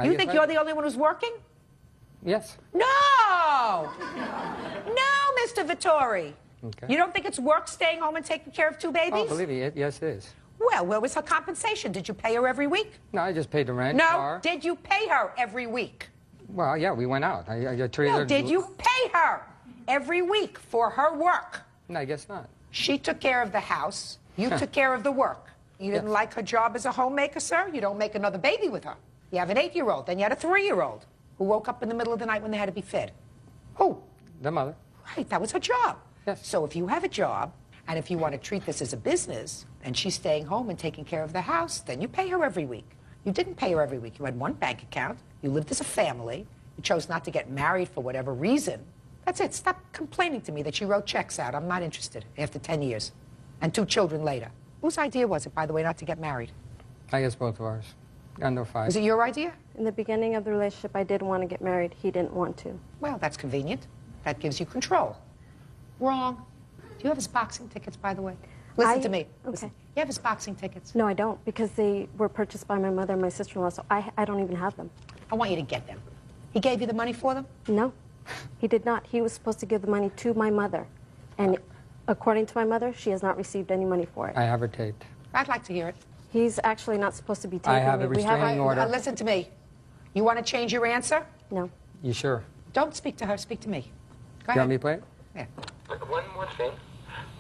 You think you're the only one who's working? Yes. No! No, Mr. Vittori. Okay. You don't think it's work staying home and taking care of 2 babies? Oh, believe me, yes it is. Well, where was her compensation? Did you pay her every week? No, I just paid the rent. No. Car. Did you pay her every week? Well, yeah, we went out. I treated her. No. Did you pay her every week for her work? No, I guess not. She took care of the house. You took care of the work. You didn't like her job as a homemaker, sir? You don't make another baby with her. You have an 8-year-old, then you had a 3-year-old who woke up in the middle of the night when they had to be fed. Who? The mother. Right, that was her job. Yes. So if you have a job, and if you want to treat this as a business, and she's staying home and taking care of the house, then you pay her every week. You didn't pay her every week. You had one bank account. You lived as a family. You chose not to get married for whatever reason. That's it. Stop complaining to me that she wrote checks out. I'm not interested after 10 years. And 2 children later. Whose idea was it, by the way, not to get married? I guess both of ours. Under 5. Was it your idea? In the beginning of the relationship, I did want to get married. He didn't want to. Well, that's convenient. That gives you control. Wrong. Do you have his boxing tickets, by the way? Listen to me. Okay. Listen. You have his boxing tickets? No, I don't, because they were purchased by my mother and my sister-in-law, so I don't even have them. I want you to get them. He gave you the money for them? No, he did not. He was supposed to give the money to my mother, and according to my mother, she has not received any money for it. I have her taped. I'd like to hear it. He's actually not supposed to be taking I have it. a restraining order. Listen to me. You want to change your answer? No. You sure? Don't speak to her. Speak to me. Go You ahead. want me to play it? Yeah. One more thing.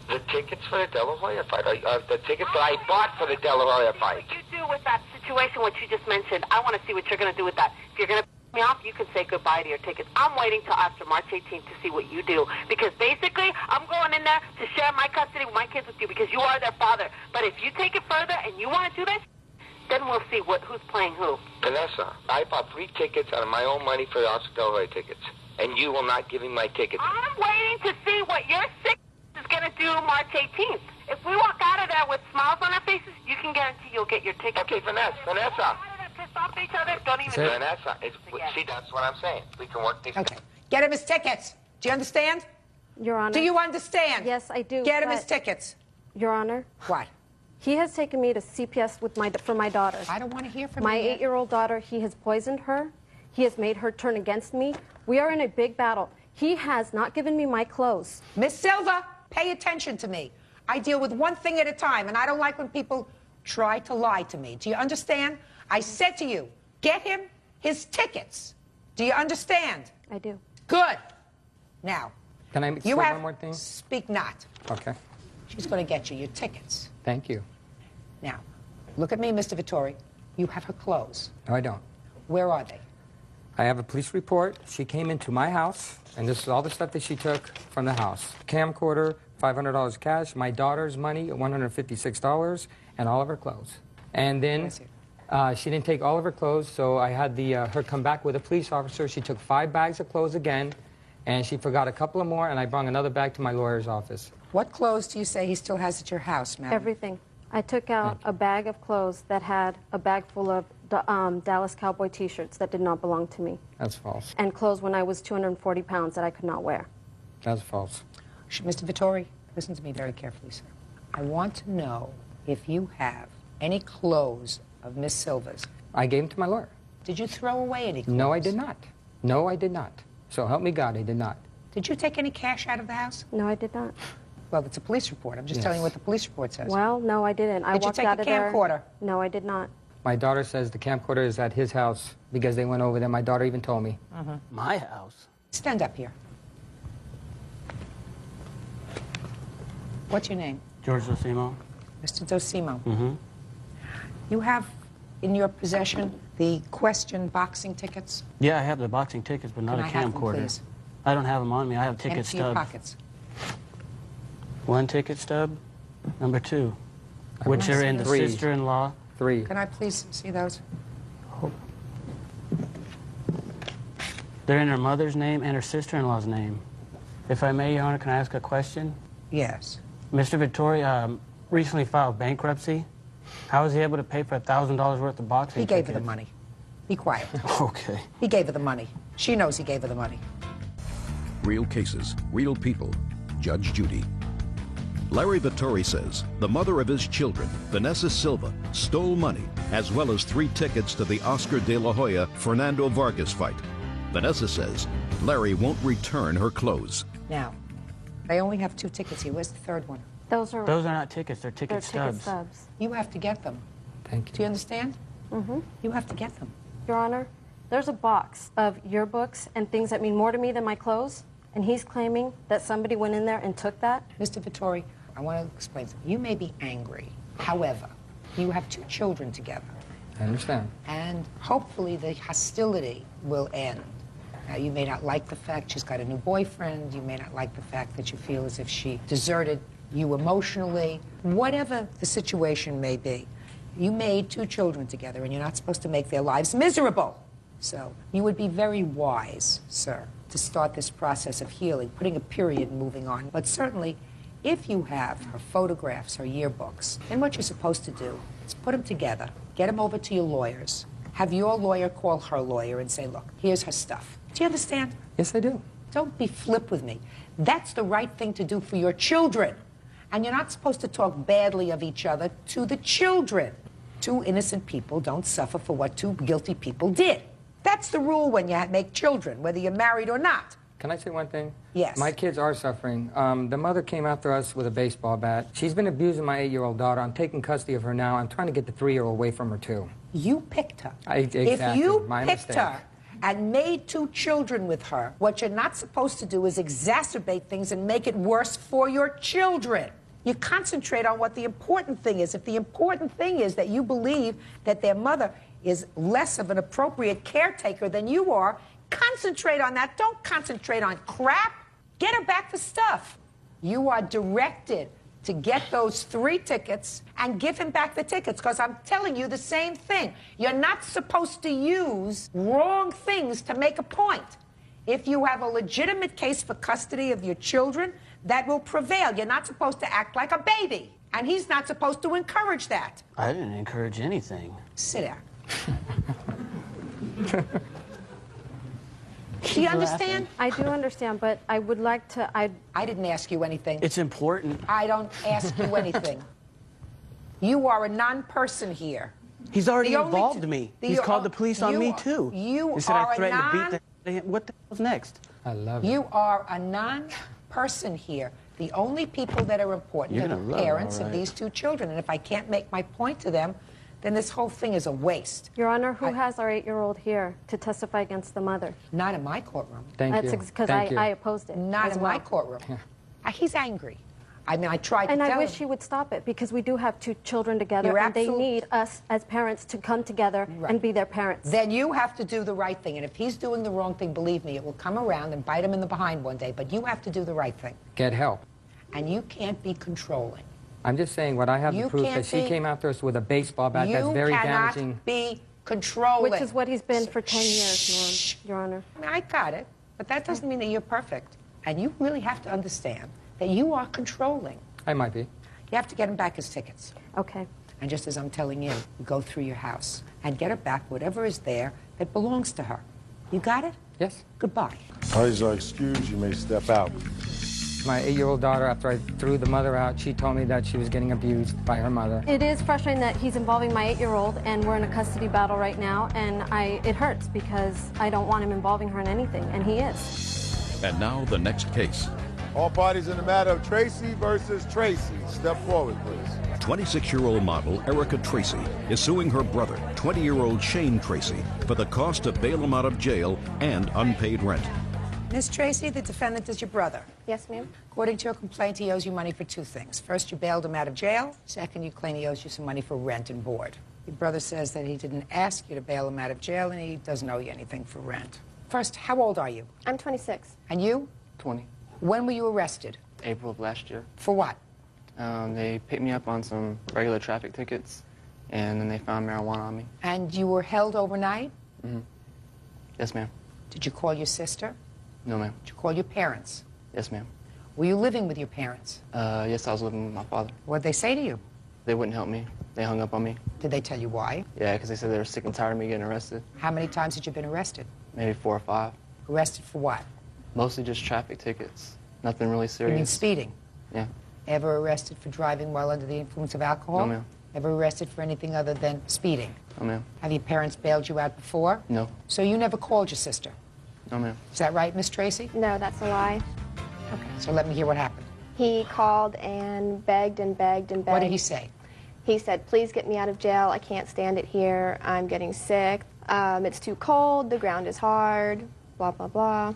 The tickets for the De La Hoya fight, the tickets that I bought for the De La Hoya fight. What you do with that situation, what you just mentioned, I want to see what you're going to do with that. If you're going to piss me off, you can say goodbye to your tickets. I'm waiting till after March 18th to see what you do. Because basically, I'm going in there to share my custody with my kids with you because you are their father. But if you take it further and you want to do this, then we'll see who's playing who. Vanessa, I bought 3 tickets out of my own money for the Oscar De La Hoya tickets. And you will not give me my tickets. I'm waiting to see what your sick is going to do March 18th. If we walk out of there with smiles on our faces, you can guarantee you'll get your ticket. Okay, Vanessa. Pissed off at each other, don't even... Vanessa, see, that's what I'm saying. We can work things. Okay. Get him his tickets. Do you understand? Your Honor. Do you understand? Yes, I do. Get him his tickets. Your Honor. What? He has taken me to CPS for my daughters. I don't want to hear from my you yet. 8-year-old daughter. He has poisoned her. He has made her turn against me. We are in a big battle. He has not given me my clothes. Miss Silva, pay attention to me. I deal with one thing at a time, and I don't like when people try to lie to me. Do you understand? I said to you, get him his tickets. Do you understand? I do. Good. Now, Can I say one more thing? Speak not. Okay. She's going to get you your tickets. Thank you. Now, look at me, Mr. Vittori. You have her clothes. No, I don't. Where are they? I I have a police report. She came into my house, and this is all the stuff that she took from the house. Camcorder, $500 cash, my daughter's money, $156, and all of her clothes. And then she didn't take all of her clothes, so I had her come back with a police officer. She took 5 bags of clothes again, and she forgot a couple of more, and I brought another bag to my lawyer's office. What clothes do you say he still has at your house, ma'am? Everything. I took out a bag of clothes that had a bag full of Dallas Cowboy T-shirts that did not belong to me. That's false. And clothes when I was 240 pounds that I could not wear. That's false. Mr. Vittori, listen to me very carefully, sir. I want to know if you have any clothes of Miss Silva's. I gave them to my lawyer. Did you throw away any clothes? No, I did not. No, I did not. So help me God, I did not. Did you take any cash out of the house? No, I did not. Well, it's a police report. I'm just telling you what the police report says. Well, no, I didn't. I Did you walked take out the of there. camcorder? No, I did not. My daughter says the camcorder is at his house because they went over there. My daughter even told me. My house? Stand up here. What's your name? George Dosimo. Mr. Dosimo. Mm-hmm. You have in your possession the question boxing tickets? Yeah, I have the boxing tickets, but not Can a I have them, camcorder. please? I don't have them on me. I have ticket Empty your stubs. pockets. 1 ticket stub, number 2, which wanna are see in the those. sister-in-law. 3. Can I please see those? They're in her mother's name and her sister-in-law's name. If I may, Your Honor, can I ask a question? Yes. Mr. Vittori recently filed bankruptcy, How was he able to pay for $1,000 worth of boxing He gave her tickets? the money. Be quiet. Okay. He gave her the money. She knows he gave her the money. Real cases, real people. Judge Judy. Larry Vittori says the mother of his children, Vanessa Silva, stole money as well as 3 tickets to the Oscar de la Hoya Fernando Vargas fight. Vanessa says Larry won't return her clothes. Now, I only have 2 tickets here. Where's the third one? Those are not tickets, they're ticket stubs. You have to get them. Thank you. Do you understand? Mm-hmm. You have to get them. Your Honor, there's a box of yearbooks and things that mean more to me than my clothes, and he's claiming that somebody went in there and took that. Mr. Vittori, I want to explain something. You may be angry. However, you have 2 children together. I understand. And hopefully the hostility will end. Now, you may not like the fact she's got a new boyfriend. You may not like the fact that you feel as if she deserted you emotionally. Whatever the situation may be, you made 2 children together, and you're not supposed to make their lives miserable. So you would be very wise, sir, to start this process of healing, putting a period and moving on. But certainly, if you have her photographs, her yearbooks, then what you're supposed to do is put them together, get them over to your lawyers, have your lawyer call her lawyer and say, look, here's her stuff. Do you understand? Yes, I do. Don't be flip with me. That's the right thing to do for your children. And you're not supposed to talk badly of each other to the children. 2 innocent people don't suffer for what 2 guilty people did. That's the rule when you make children, whether you're married or not. Can I say one thing? Yes. My kids are suffering. The mother came after us with a baseball bat. She's been abusing my 8-year-old daughter. I'm taking custody of her now. I'm trying to get the 3-year-old away from her, too. You picked her. Exactly. If you My picked mistake. her and made 2 children with her, what you're not supposed to do is exacerbate things and make it worse for your children. You concentrate on what the important thing is. If the important thing is that you believe that their mother is less of an appropriate caretaker than you are, concentrate on that. Don't concentrate on crap. Get her back the stuff. You are directed to get those 3 tickets and give him back the tickets, because I'm telling you the same thing. You're not supposed to use wrong things to make a point. If you have a legitimate case for custody of your children, that will prevail. You're not supposed to act like a baby, and he's not supposed to encourage that. I didn't encourage anything. Sit down. Do you understand? I do understand, but I would like to... I didn't ask you anything. It's important. I don't ask you anything. You are a non-person here. He's already The only involved t- me. the- He's called the police on you me, are- too. you He said are I a threatened to beat non- the hell out of him. What the hell's next? I love You are a non-person here. The only people that are important You're are the gonna love it, parents all of right. these 2 children. And if I can't make my point to them, then this whole thing is a waste. Your Honor, who has our 8-year-old here to testify against the mother? Not in my courtroom. Thank you. That's because Thank you. I opposed it. Not as in well. my courtroom. He's angry. I mean, I tried to And tell I wish him. he would stop it, because we do have 2 children together, You're and they absolute- need us as parents to come together and be their parents. Then you have to do the right thing. And if he's doing the wrong thing, believe me, it will come around and bite him in the behind one day. But you have to do the right thing. Get help. And you can't be controlling. I'm just saying what I have You to prove can't that she be- came after us with a baseball bat. You That's very cannot damaging. be controlling. Which is what he's been for 10 years, ma'am, Your Honor. I mean, I got it, but that doesn't mean that you're perfect. And you really have to understand that you are controlling. I might be. You have to get him back his tickets. Okay. And just as I'm telling you, go through your house and get her back whatever is there that belongs to her. You got it? Yes. Goodbye. All right, so excused. You may step out. My 8-year-old daughter, after I threw the mother out, she told me that she was getting abused by her mother. It is frustrating that he's involving my 8-year-old, and we're in a custody battle right now, and it hurts because I don't want him involving her in anything, and he is. And now the next case. All parties in the matter of Tracy versus Tracy. Step forward, please. 26-year-old model Erica Tracy is suing her brother, 20-year-old Shane Tracy, for the cost to bail him out of jail and unpaid rent. Miss Tracy, the defendant is your brother. Yes, ma'am. According to your complaint, he owes you money for 2 things. First, you bailed him out of jail. Second, you claim he owes you some money for rent and board. Your brother says that he didn't ask you to bail him out of jail, and he doesn't owe you anything for rent. First, how old are you? I'm 26. And you? 20. When were you arrested? April of last year. For what? They picked me up on some regular traffic tickets, and then they found marijuana on me. And you were held overnight? Mm-hmm. Yes, ma'am. Did you call your sister? No, ma'am. Did you call your parents? Yes, ma'am. Were you living with your parents? Yes, I was living with my father. What'd they say to you? They wouldn't help me. They hung up on me. Did they tell you why? Yeah, because they said they were sick and tired of me getting arrested. How many times had you been arrested? Maybe 4 or 5. Arrested for what? Mostly just traffic tickets. Nothing really serious. You mean speeding? Yeah. Ever arrested for driving while under the influence of alcohol? No, ma'am. Ever arrested for anything other than speeding? No, ma'am. Have your parents bailed you out before? No. So you never called your sister? No, ma'am. Is that right, Miss Tracy? No, that's a lie. Okay, so let me hear what happened. He called and begged and begged and begged. What did he say? He said, please get me out of jail. I can't stand it here. I'm getting sick. It's too cold. The ground is hard. Blah, blah, blah.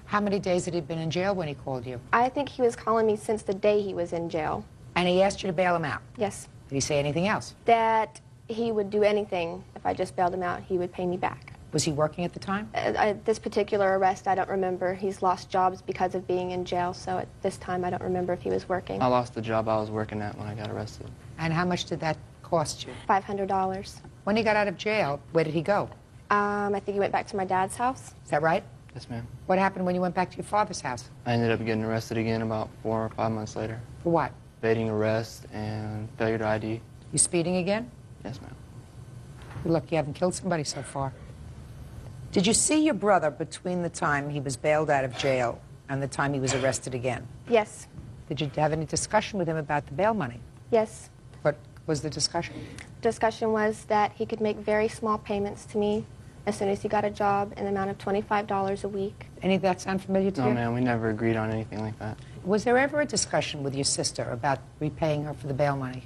How many days had he been in jail when he called you? I think he was calling me since the day he was in jail. And he asked you to bail him out? Yes. Did he say anything else? That he would do anything. If I just bailed him out, he would pay me back. Was he working at the time? This particular arrest, I don't remember. He's lost jobs because of being in jail, so at this time I don't remember if he was working. I lost the job I was working at when I got arrested. And how much did that cost you? $500. When he got out of jail, where did he go? I think he went back to my dad's house. Is that right? Yes, ma'am. What happened when you went back to your father's house? I ended up getting arrested again about 4 or 5 months later. For what? Evading arrest and failure to ID. You speeding again? Yes, ma'am. You're lucky you haven't killed somebody so far. Did you see your brother between the time he was bailed out of jail and the time he was arrested again? Yes. Did you have any discussion with him about the bail money? Yes. What was the discussion? Discussion was that he could make very small payments to me as soon as he got a job in the amount of $25 a week. Any of that sound familiar to you? No, ma'am, we never agreed on anything like that. Was there ever a discussion with your sister about repaying her for the bail money?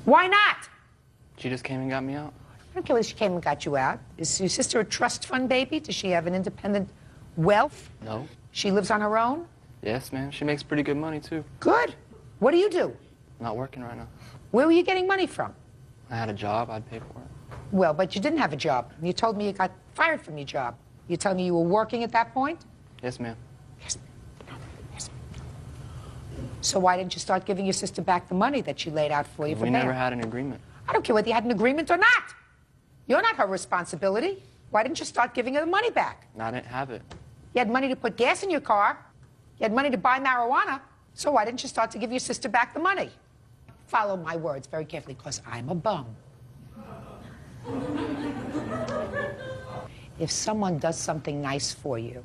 Why not? She just came and got me out. I don't care whether she came and got you out. Is your sister a trust fund baby? Does she have an independent wealth? No. She lives on her own? Yes, ma'am. She makes pretty good money, too. Good. What do you do? Not working right now. Where were you getting money from? I had a job. I'd pay for it. Well, but you didn't have a job. You told me you got fired from your job. You told me you were working at that point? Yes, ma'am. Yes. Yes. So why didn't you start giving your sister back the money that she laid out for you for We bail? never had an agreement. I don't care whether you had an agreement or not. You're not her responsibility. Why didn't you start giving her the money back? No, I didn't have it. You had money to put gas in your car. You had money to buy marijuana. So why didn't you start to give your sister back the money? Follow my words very carefully, because I'm a bum. If someone does something nice for you,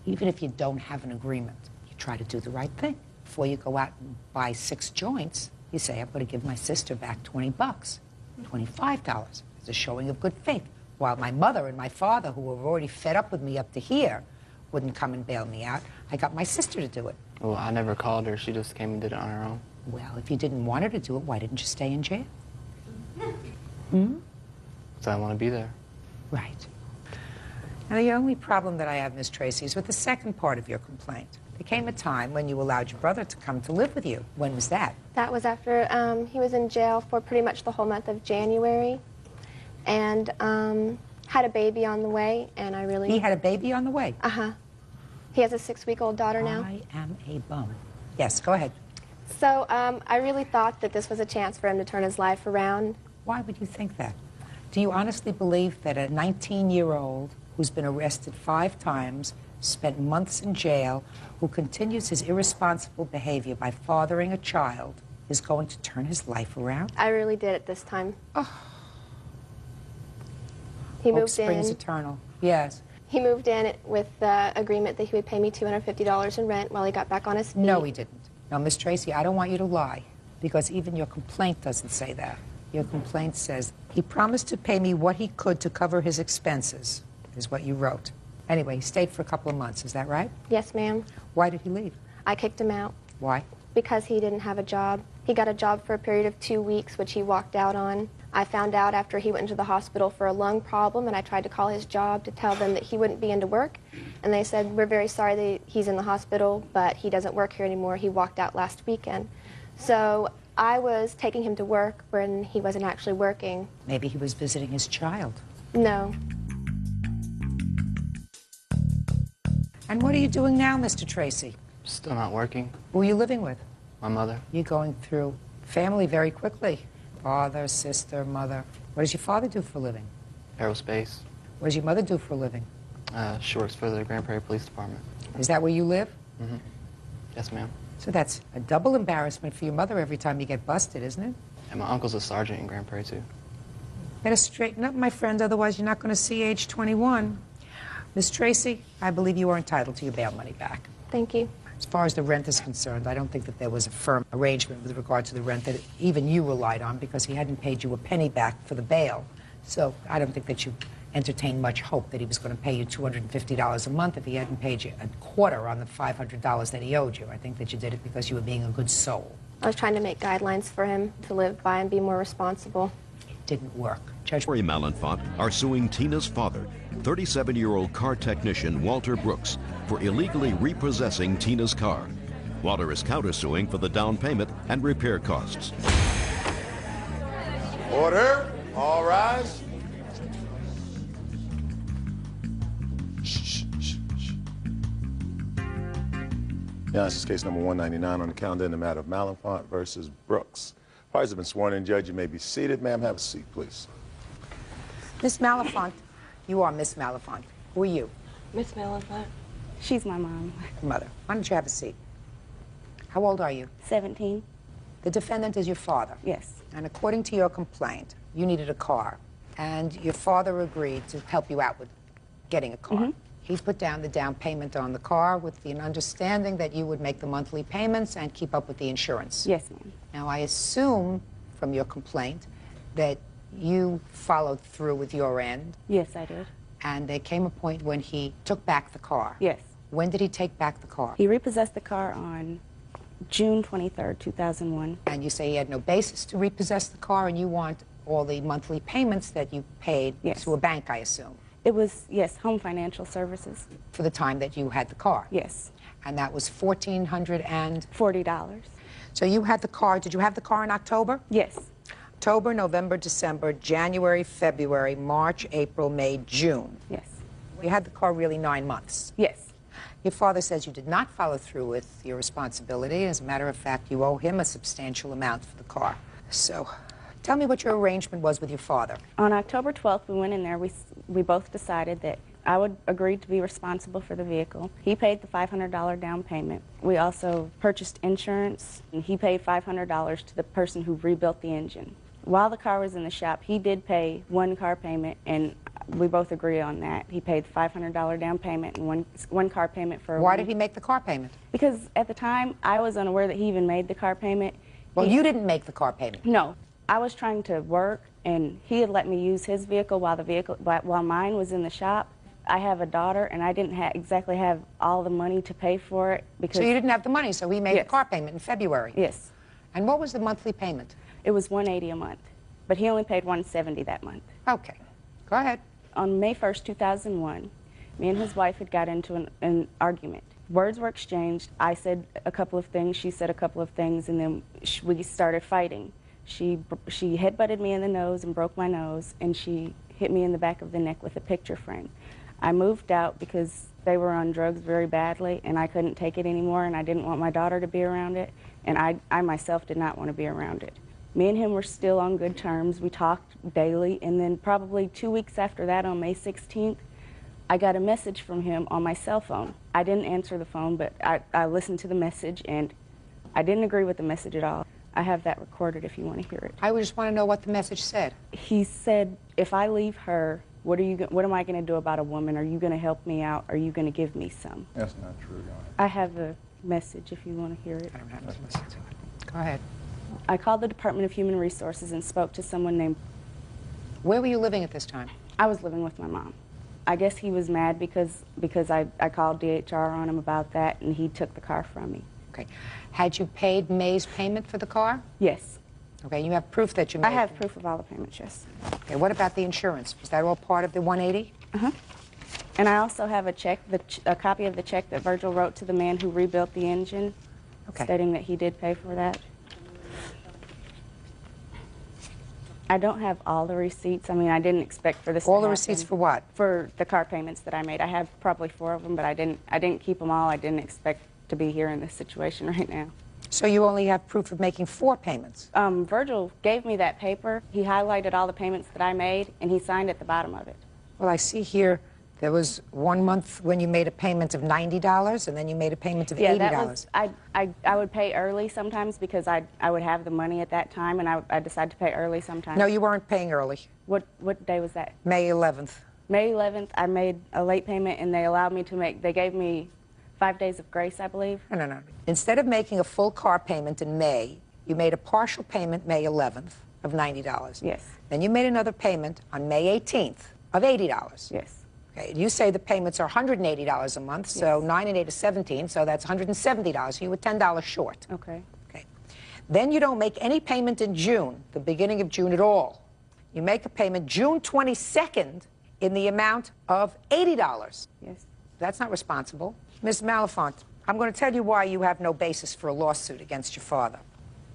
even if you don't have an agreement, you try to do the right thing. Before you go out and buy 6 joints, you say, I'm going to give my sister back $20, $25. It's a showing of good faith. While my mother and my father, who were already fed up with me up to here, wouldn't come and bail me out, I got my sister to do it. Well, I never called her. She just came and did it on her own. Well, if you didn't want her to do it, why didn't you stay in jail? Hmm? So I want to be there. Right. Now, the only problem that I have, Miss Tracy, is with the second part of your complaint. There came a time when you allowed your brother to come to live with you. When was that? That was after he was in jail for pretty much the whole month of January, and had a baby on the way, and I really... He had a baby on the way? Uh-huh. He has a 6-week-old daughter now. I am a bum. Yes, go ahead. So I really thought that this was a chance for him to turn his life around. Why would you think that? Do you honestly believe that a 19-year-old who's been arrested 5 times, spent months in jail, who continues his irresponsible behavior by fathering a child, is going to turn his life around? I really did at this time. Oh. He Hope moved springs in. eternal. Yes. He moved in with the agreement that he would pay me $250 in rent while he got back on his feet. No, he didn't. Now, Miss Tracy, I don't want you to lie, because even your complaint doesn't say that. Your complaint says, he promised to pay me what he could to cover his expenses, is what you wrote. Anyway, he stayed for a couple of months, is that right? Yes, ma'am. Why did he leave? I kicked him out. Why? Because he didn't have a job. He got a job for a period of 2 weeks, which he walked out on. I found out after he went into the hospital for a lung problem, and I tried to call his job to tell them that he wouldn't be into work. And they said, we're very sorry that he's in the hospital, but he doesn't work here anymore. He walked out last weekend. So I was taking him to work when he wasn't actually working. Maybe he was visiting his child. No. And what are you doing now, Mr. Tracy? Still not working. Who are you living with? My mother. You're going through family very quickly. Father, sister, mother. What does your father do for a living? Aerospace. What does your mother do for a living? She works for the Grand Prairie Police Department. Is that where you live? Mm-hmm. Yes, ma'am. So that's a double embarrassment for your mother every time you get busted, isn't it? And my uncle's a sergeant in Grand Prairie, too. Better straighten up, my friend, otherwise you're not going to see age 21. Miss Tracy, I believe you are entitled to your bail money back. Thank you. As far as the rent is concerned, I don't think that there was a firm arrangement with regard to the rent that even you relied on, because he hadn't paid you a penny back for the bail. So I don't think that you entertained much hope that he was going to pay you $250 a month if he hadn't paid you a quarter on the $500 that he owed you. I think that you did it because you were being a good soul. I was trying to make guidelines for him to live by and be more responsible. It didn't work. Judge Mary Malenfant are suing Tina's father, 37-year-old car technician Walter Brooks, for illegally repossessing Tina's car. Walter is countersuing for the down payment and repair costs. Order. All rise. Yeah, this is case number 199 on the calendar in the matter of Malenfant versus Brooks. Parties have been sworn in. Judge, you may be seated. Ma'am, have a seat, please. Miss Malenfant, you are Miss Malenfant. Who are you? Miss Malenfant. She's my mom. Mother. Why don't you have a seat? How old are you? 17. The defendant is your father. Yes. And according to your complaint, you needed a car, and your father agreed to help you out with getting a car. Mm-hmm. He put down the down payment on the car with the understanding that you would make the monthly payments and keep up with the insurance. Yes, ma'am. Now, I assume from your complaint that you followed through with your end. Yes, I did. And there came a point when he took back the car. Yes. When did he take back the car? He repossessed the car on June 23rd, 2001. And you say he had no basis to repossess the car, and you want all the monthly payments that you paid to a bank, I assume. It was, yes, Home Financial Services. For the time that you had the car? Yes. And that was $1,440. So you had the car, did you have the car in October? Yes. October, November, December, January, February, March, April, May, June. Yes. You had the car really 9 months. Yes. Your father says you did not follow through with your responsibility. As a matter of fact, you owe him a substantial amount for the car. So, tell me what your arrangement was with your father. On October 12th, we went in there. We both decided that I would agree to be responsible for the vehicle. He paid the $500 down payment. We also purchased insurance, and he paid $500 to the person who rebuilt the engine. While the car was in the shop, he did pay one car payment, and we both agree on that. He paid the $500 down payment and one car payment for Why did he make the car payment? Because at the time, I was unaware that he even made the car payment. Well, you didn't make the car payment. No. I was trying to work, and he had let me use his vehicle while mine was in the shop. I have a daughter, and I didn't exactly have all the money to pay for it. Because So you didn't have the money, so he made the car payment in February? Yes. And what was the monthly payment? It was $180 a month, but he only paid $170 that month. Okay. Go ahead. On May 1st, 2001, me and his wife had got into an argument. Words were exchanged. I said a couple of things, she said a couple of things, and then we started fighting. She headbutted me in the nose and broke my nose, and she hit me in the back of the neck with a picture frame. I moved out because they were on drugs very badly, and I couldn't take it anymore, and I didn't want my daughter to be around it, and I myself did not want to be around it. Me and him were still on good terms. We talked daily, and then probably 2 weeks after that, on May 16th, I got a message from him on my cell phone. I didn't answer the phone, but I listened to the message, and I didn't agree with the message at all. I have that recorded if you want to hear it. I just want to know what the message said. He said, if I leave her, what am I going to do about a woman? Are you going to help me out? Are you going to give me some? That's not true, Your Honor. I have the message if you want to hear it. I don't have to listen to it. Go ahead. I called the Department of Human Resources and spoke to someone named... Where were you living at this time? I was living with my mom. I guess he was mad because I called DHR on him about that, and he took the car from me. Okay. Had you paid May's payment for the car? Yes. Okay, you have proof that you made I have proof of all the payments, yes. Okay, what about the insurance? Was that all part of the 180? Uh-huh. And I also have a check, a copy of the check that Virgil wrote to the man who rebuilt the engine, stating that he did pay for that. I don't have all the receipts. I mean, I didn't expect for this All to the happen. receipts for what? For the car payments that I made. I have probably 4 of them, but I didn't keep them all. I didn't expect to be here in this situation right now. So you only have proof of making 4 payments? Virgil gave me that paper. He highlighted all the payments that I made, and he signed at the bottom of it. Well, I see here There was 1 month when you made a payment of $90, and then you made a payment of Yeah, $80. that was, I would pay early sometimes because I would have the money at that time, and I decided to pay early sometimes. No, you weren't paying early. What day was that? May 11th. May 11th, I made a late payment, and they allowed me to make, they gave me 5 days of grace, I believe. No. Instead of making a full car payment in May, you made a partial payment May 11th of $90. Yes. Then you made another payment on May 18th of $80. Yes. Okay, you say the payments are $180 a month, so 9 and 8 is 17, so that's $170. You were $10 short. Okay. Okay. Then you don't make any payment in June, the beginning of June at all. You make a payment June 22nd in the amount of $80. Yes. That's not responsible. Ms. Malafont, I'm going to tell you why you have no basis for a lawsuit against your father.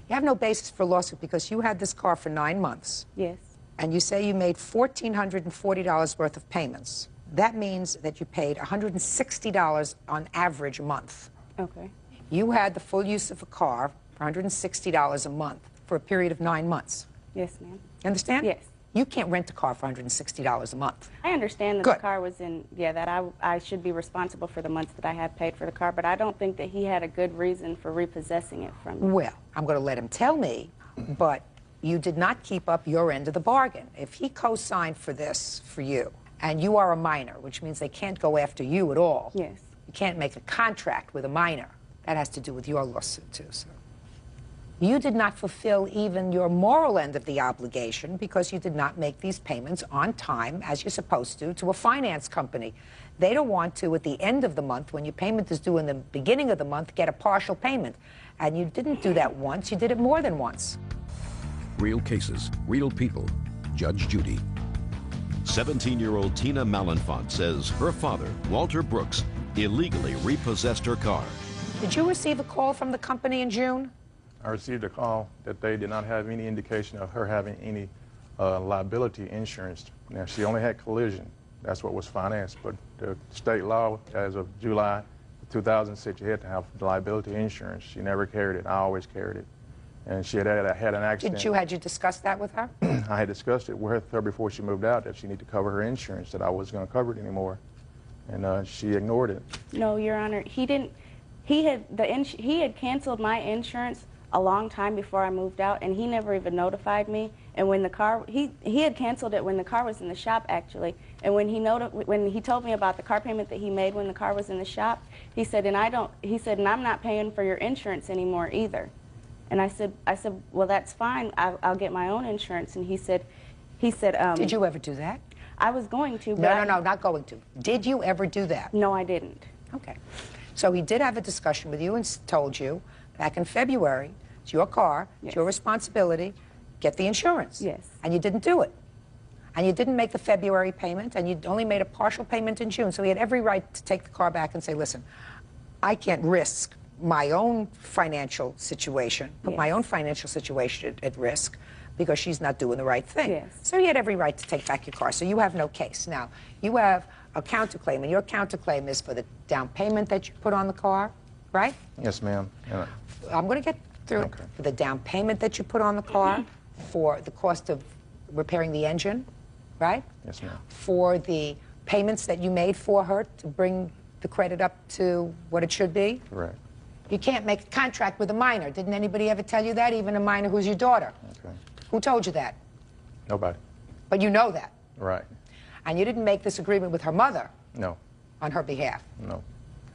You have no basis for a lawsuit because you had this car for 9 months. Yes. And you say you made $1,440 worth of payments. That means that you paid $160 on average a month. Okay. You had the full use of a car for $160 a month for a period of 9 months. Yes, ma'am. You understand? Yes. You can't rent a car for $160 a month. I understand that Good. the car was in, that I should be responsible for the months that I have paid for the car, but I don't think that he had a good reason for repossessing it from me. Well, I'm going to let him tell me, but you did not keep up your end of the bargain. If he co-signed for this for you, and you are a minor, which means they can't go after you at all. Yes. You can't make a contract with a minor. That has to do with your lawsuit, too. So you did not fulfill even your moral end of the obligation because you did not make these payments on time, as you're supposed to a finance company. They don't want to, at the end of the month, when your payment is due in the beginning of the month, get a partial payment. And you didn't do that once. You did it more than once. Real cases, real people. Judge Judy. 17-year-old Tina Malenfant says her father, Walter Brooks, illegally repossessed her car. Did you receive a call from the company in June? I received a call that they did not have any indication of her having any liability insurance. Now, she only had collision. That's what was financed. But the state law, as of July 2006, you had to have liability insurance. She never carried it. I always carried it. And she had an accident. Had you discussed that with her? I had discussed it with her before she moved out, that she needed to cover her insurance, that I wasn't going to cover it anymore. And she ignored it. No, Your Honor, he didn't. He had canceled my insurance a long time before I moved out, and he never even notified me. And when the car, he had canceled it when the car was in the shop, actually. And when he told me about the car payment that he made when the car was in the shop, he said, and I'm not paying for your insurance anymore either. And I said, well, that's fine. I'll get my own insurance. And he said. Did you ever do that? I was going to. But No, not going to. Did you ever do that? No, I didn't. Okay. So he did have a discussion with you and told you back in February, it's your car, it's your responsibility, get the insurance. Yes. And you didn't do it. And you didn't make the February payment, and you only made a partial payment in June. So he had every right to take the car back and say, listen, I can't risk my own financial situation, put my own financial situation at risk because she's not doing the right thing. Yes. So you had every right to take back your car. So you have no case. Now, you have a counterclaim, and your counterclaim is for the down payment that you put on the car, right? Yes, ma'am. I'm going to get through it. For the down payment that you put on the car, for the cost of repairing the engine, right? Yes, ma'am. For the payments that you made for her to bring the credit up to what it should be. Correct. You can't make a contract with a minor. Didn't anybody ever tell you that, even a minor who's your daughter? Okay. Who told you that? Nobody. But you know that. Right. And you didn't make this agreement with her mother No. on her behalf. No.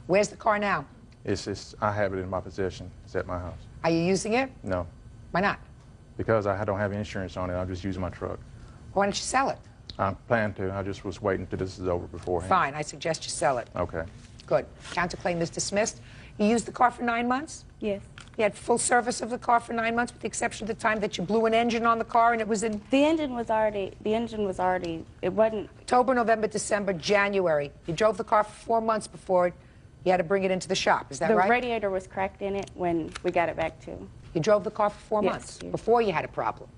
Where's the car now? I have it in my possession. It's at my house. Are you using it? No. Why not? Because I don't have insurance on it. I'm just using my truck. Why don't you sell it? I plan to. I just was waiting until this is over beforehand. Fine. I suggest you sell it. Okay. Good. Counterclaim is dismissed. You used the car for 9 months? Yes. You had full service of the car for 9 months, with the exception of the time that you blew an engine on the car and it was in... The engine was already, it wasn't... October, November, December, January. You drove the car for 4 months before you had to bring it into the shop. Is that right? The radiator was cracked in it when we got it back too. You drove the car for 4 Yes, months yes. before you had a problem.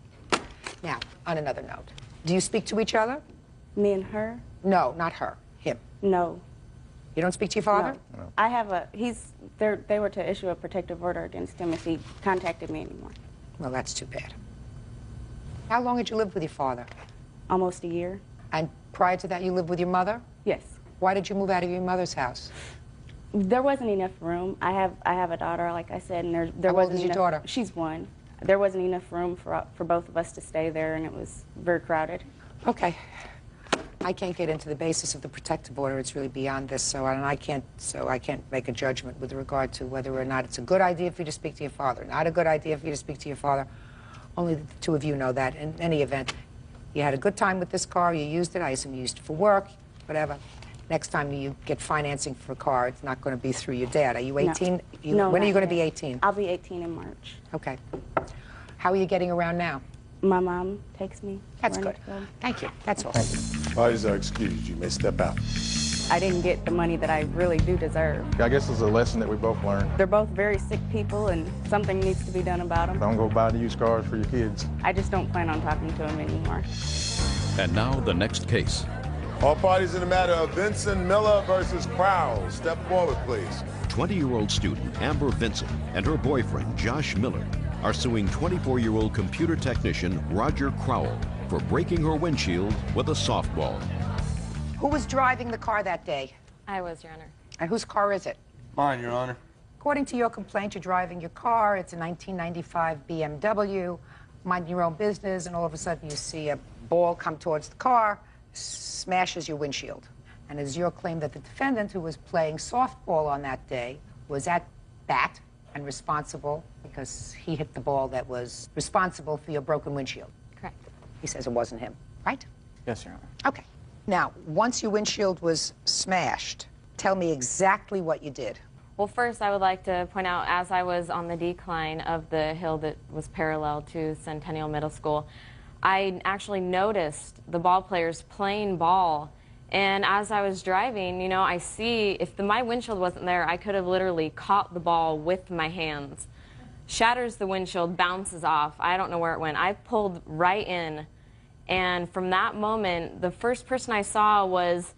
Now, on another note, do you speak to each other? Me and her? No, not her. Him. No. You don't speak to your father? No. I have they were to issue a protective order against him if he contacted me anymore. Well, that's too bad. How long had you lived with your father? Almost a year. And prior to that, you lived with your mother? Yes. Why did you move out of your mother's house? There wasn't enough room. I have a daughter, like I said, and there How old wasn't is your enough. daughter? She's 1. There wasn't enough room for both of us to stay there, and it was very crowded. Okay. I can't get into the basis of the protective order. It's really beyond this, so I can't make a judgment with regard to whether or not it's a good idea for you to speak to your father, not a good idea for you to speak to your father. Only the two of you know that. In any event, you had a good time with this car. You used it. I assume you used it for work, whatever. Next time you get financing for a car, it's not going to be through your dad. Are you 18? No, when are you not going to be yet. 18? I'll be 18 in March. Okay. How are you getting around now? My mom takes me. That's where I good. need to go. Thank you. That's all. Parties are excused. You may step out. I didn't get the money that I really do deserve. I guess it's a lesson that we both learned. They're both very sick people, and something needs to be done about them. Don't go buy the used cars for your kids. I just don't plan on talking to them anymore. And now the next case. All parties in the matter of Vincent Miller versus Crowell. Step forward, please. 20-year-old student Amber Vincent and her boyfriend Josh Miller are suing 24-year-old computer technician Roger Crowell for breaking her windshield with a softball. Who was driving the car that day? I was, Your Honor. And whose car is it? Mine, Your Honor. According to your complaint, you're driving your car. It's a 1995 BMW, minding your own business, and all of a sudden you see a ball come towards the car, smashes your windshield. And it is your claim that the defendant, who was playing softball on that day, was at bat and responsible because he hit the ball that was responsible for your broken windshield. Correct. He says it wasn't him, right? Yes, Your Honor. Okay. Now, once your windshield was smashed, tell me exactly what you did. Well, first, I would like to point out, as I was on the decline of the hill that was parallel to Centennial Middle School, I actually noticed the ball players playing ball. And as I was driving, you know, I see, if my windshield wasn't there, I could have literally caught the ball with my hands. Shatters the windshield, bounces off. I don't know where it went. I pulled right in. And from that moment, the first person I saw was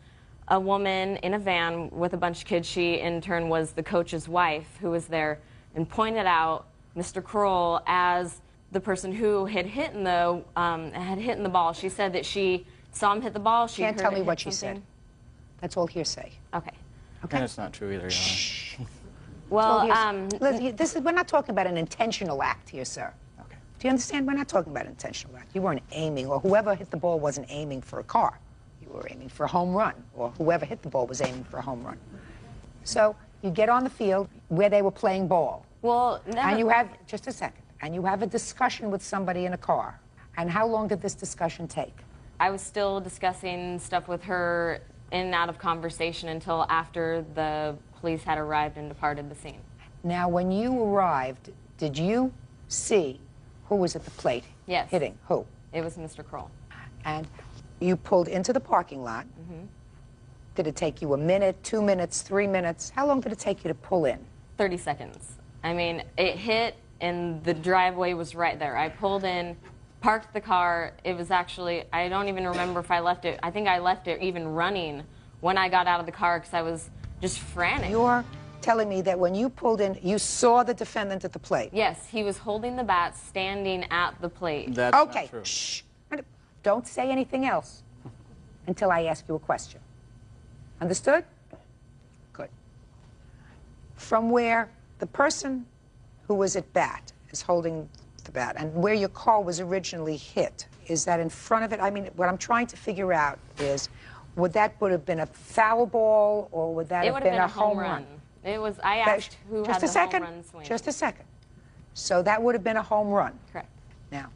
a woman in a van with a bunch of kids. She, in turn, was the coach's wife who was there and pointed out Mr. Kroll as the person who had hit in the ball. She said that she saw him hit the ball. She Can't heard tell it me hit what she something. said. That's all hearsay. Okay. Okay. And it's not true either, Your Honor. Well, listen, we're not talking about an intentional act here, sir. Okay. Do you understand? We're not talking about an intentional act. You weren't aiming, or whoever hit the ball wasn't aiming for a car. You were aiming for a home run, or whoever hit the ball was aiming for a home run. So you get on the field where they were playing ball. Well, and you have, just a second, and you have a discussion with somebody in a car. And how long did this discussion take? I was still discussing stuff with her in and out of conversation until after the police had arrived and departed the scene. Now, when you arrived, did you see who was at the plate? Yes. Hitting who? It was Mr. Kroll. And you pulled into the parking lot. Did it take you a minute, 2 minutes, 3 minutes? How long did it take you to pull in? 30 seconds. I mean, it hit and the driveway was right there. I pulled in, parked the car. It was actually, I don't even remember if I left it. I think I left it even running when I got out of the car because I was just frantic. You're telling me that when you pulled in, you saw the defendant at the plate? Yes, he was holding the bat, standing at the plate. That's okay. not true. Shh. Don't say anything else until I ask you a question. Understood? Good. From where the person who was at bat is holding the bat and where your car was originally hit, is that in front of it? I mean, what I'm trying to figure out is, would have been a foul ball, or would that have been a home run? It was, I asked who had the home run swing. Just a second. So that would have been a home run. Correct. Now,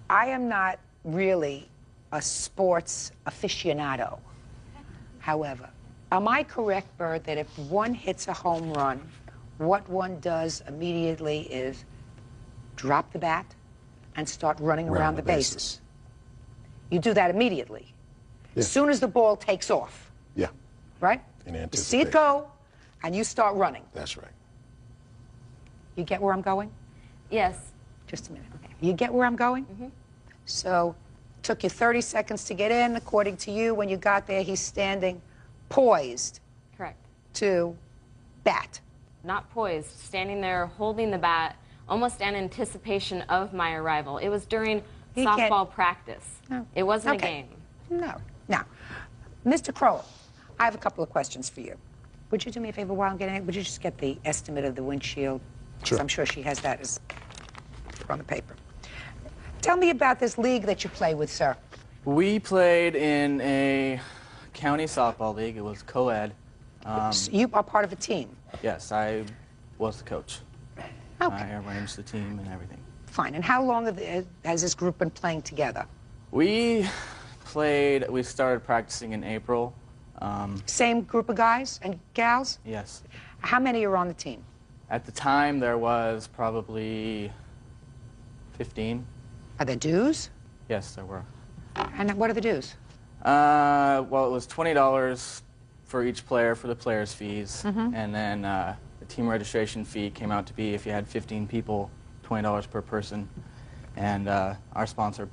I am not really a sports aficionado. However, am I correct, Bird, that if one hits a home run, what one does immediately is drop the bat and start running around the bases? You do that immediately. Yeah. As soon as the ball takes off. Yeah. Right? In You see anticipation. it go, and you start running. That's right. You get where I'm going? Yes. Just a minute. Okay. You get where I'm going? So, took you 30 seconds to get in. According to you, when you got there, he's standing poised. Correct. To bat. Not poised, standing there holding the bat, almost in anticipation of my arrival. It was during He can't- softball practice. No. It wasn't Okay. a game. No. Now, Mr. Crowell, I have a couple of questions for you. Would you do me a favor while I'm getting it? Would you just get the estimate of the windshield? Because I'm sure she has that as on the paper. Tell me about this league that you play with, sir. We played in a county softball league. It was co-ed. So you are part of a team? Yes, I was the coach. Okay. I arranged the team and everything. Fine. And how long has this group been playing together? We started practicing in April. Same group of guys and gals? Yes. How many are on the team? At the time, there was probably 15. Are there dues? Yes, there were. And what are the dues? Well, it was $20 for each player for the players' fees, and then the team registration fee came out to be, if you had 15 people, $20 per person, and our sponsor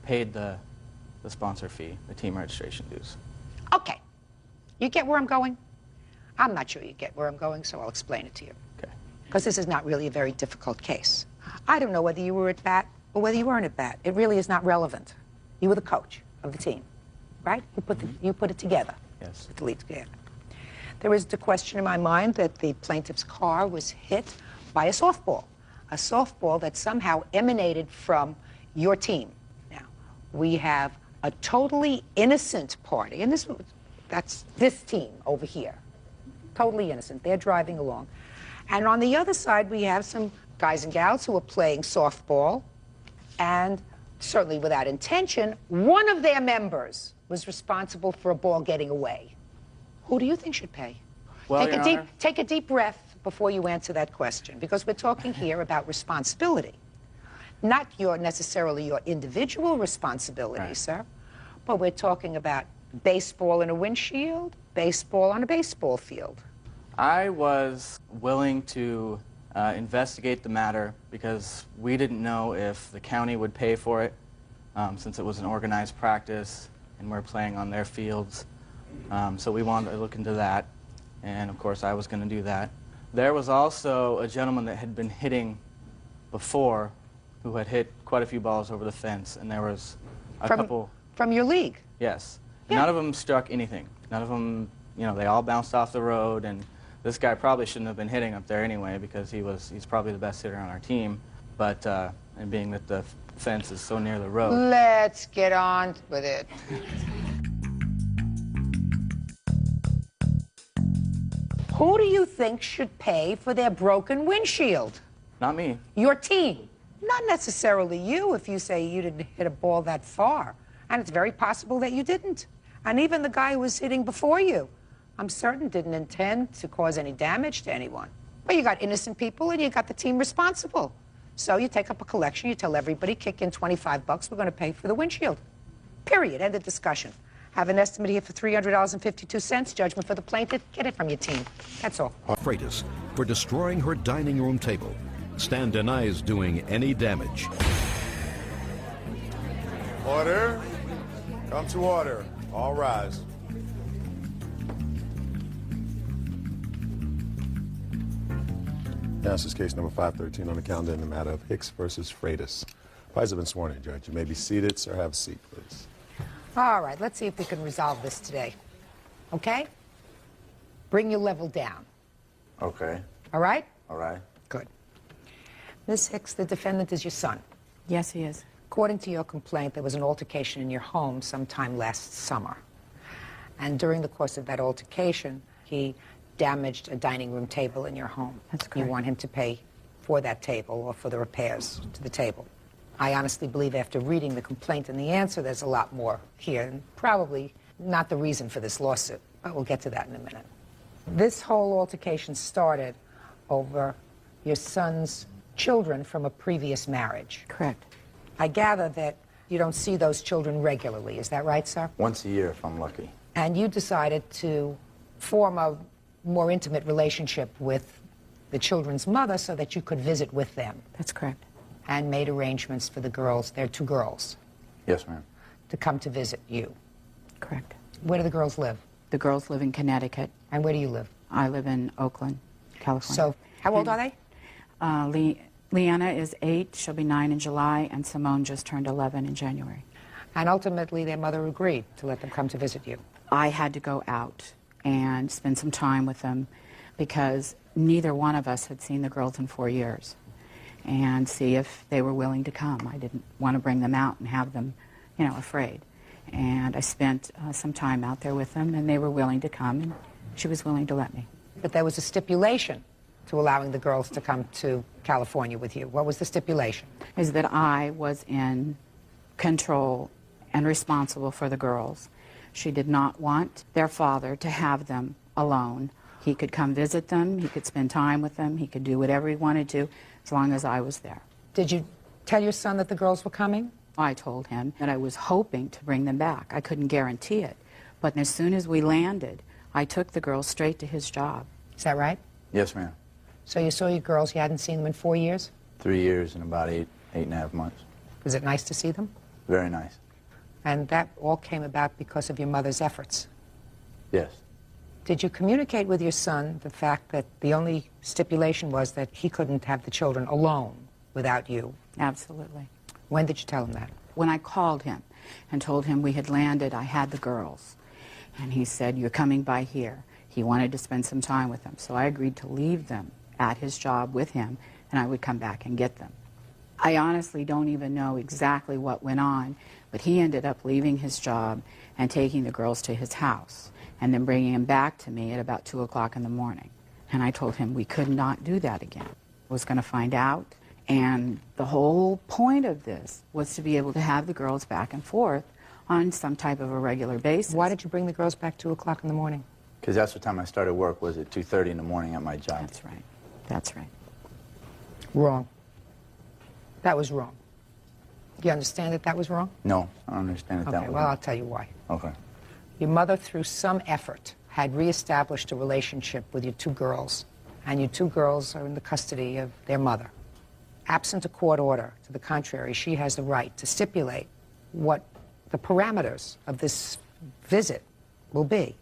paid the sponsor fee, the team registration dues. Okay. You get where I'm going? I'm not sure you get where I'm going, so I'll explain it to you. Okay. Because this is not really a very difficult case. I don't know whether you were at bat or whether you weren't at bat. It really is not relevant. You were the coach of the team, right? You put it together. Yes. The lead together. There is the question in my mind that the plaintiff's car was hit by a softball that somehow emanated from your team. Now, we have a totally innocent party, and that's this team over here. Totally innocent. They're driving along. And on the other side, we have some guys and gals who are playing softball, and certainly without intention, one of their members was responsible for a ball getting away. Who do you think should pay? Well, Take a deep breath before you answer that question, because we're talking here about responsibility. Not necessarily your individual responsibility, right, sir, but we're talking about baseball in a windshield, baseball on a baseball field. I was willing to investigate the matter because we didn't know if the county would pay for it, since it was an organized practice and we're playing on their fields. So we wanted to look into that, and of course I was going to do that. There was also a gentleman that had been hitting before who had hit quite a few balls over the fence, and there was a couple... From your league? Yes. Yeah. None of them struck anything. None of them, they all bounced off the road, and this guy probably shouldn't have been hitting up there anyway because he's probably the best hitter on our team, but and being that the fence is so near the road. Let's get on with it. Who do you think should pay for their broken windshield? Not me. Your team. Not necessarily you if you say you didn't hit a ball that far. And it's very possible that you didn't. And even the guy who was hitting before you, I'm certain didn't intend to cause any damage to anyone. But you got innocent people and you got the team responsible. So you take up a collection, you tell everybody, kick in $25, we're going to pay for the windshield. Period. End of discussion. Have an estimate here for $300.52. Judgment for the plaintiff. Get it from your team. That's all. Freitas for destroying her dining room table. Stan denies doing any damage. Order. Come to order. All rise. Now, this is case number 513 on the calendar in the matter of Hicks versus Freitas. Parties have been sworn in, Judge. You may be seated. Sir, have a seat, please. All right, let's see if we can resolve this today. Okay? Bring your level down. Okay. All right? All right. Good. Ms. Hicks, the defendant is your son. Yes, he is. According to your complaint, there was an altercation in your home sometime last summer. And during the course of that altercation, he damaged a dining room table in your home. That's correct. You want him to pay for that table or for the repairs to the table. I honestly believe after reading the complaint and the answer, there's a lot more here, and probably not the reason for this lawsuit, but we'll get to that in a minute. This whole altercation started over your son's children from a previous marriage. Correct. I gather that you don't see those children regularly. Is that right, sir? Once a year, if I'm lucky. And you decided to form a more intimate relationship with the children's mother so that you could visit with them. That's correct. And made arrangements for the girls, they're two girls, Yes, ma'am. to come to visit you. Correct. Where do the girls live? The girls live in Connecticut. And where do you live? I live in Oakland, California. So, how old are they? Leanna is 8, she'll be 9 in July, and Simone just turned 11 in January. And ultimately, their mother agreed to let them come to visit you. I had to go out, and spend some time with them, because neither one of us had seen the girls in 4 years, and see if they were willing to come. I didn't want to bring them out and have them, you know, afraid. And I spent some time out there with them, and they were willing to come, and she was willing to let me. But there was a stipulation to allowing the girls to come to California with you. What was the stipulation? Is that I was in control and responsible for the girls. She did not want their father to have them alone. He could come visit them, he could spend time with them, he could do whatever he wanted to, as long as I was there. Did you tell your son that the girls were coming? I told him that I was hoping to bring them back. I couldn't guarantee it. But as soon as we landed, I took the girls straight to his job. Is that right? Yes, ma'am. So you saw your girls, you hadn't seen them in 4 years? 3 years and about eight and a half months. Was it nice to see them? Very nice. And that all came about because of your mother's efforts? Yes. Did you communicate with your son the fact that the only stipulation was that he couldn't have the children alone without you? Absolutely. When did you tell him that? When I called him and told him we had landed, I had the girls. And he said, "You're coming by here." He wanted to spend some time with them. So I agreed to leave them at his job with him, and I would come back and get them. I honestly don't even know exactly what went on, but he ended up leaving his job and taking the girls to his house, and then bringing them back to me at about 2 o'clock in the morning. And I told him we could not do that again. I was going to find out, and the whole point of this was to be able to have the girls back and forth on some type of a regular basis. Why did you bring the girls back 2 o'clock in the morning? Because that's what time I started work, was at 2:30 in the morning at my job. That's right. That's right. Wrong. That was wrong. Do you understand that that was wrong? No, I don't understand it that Okay, way. well, I'll tell you why. Okay. Your mother, through some effort, had reestablished a relationship with your two girls, and your two girls are in the custody of their mother. Absent a court order to the contrary, she has the right to stipulate what the parameters of this visit will be.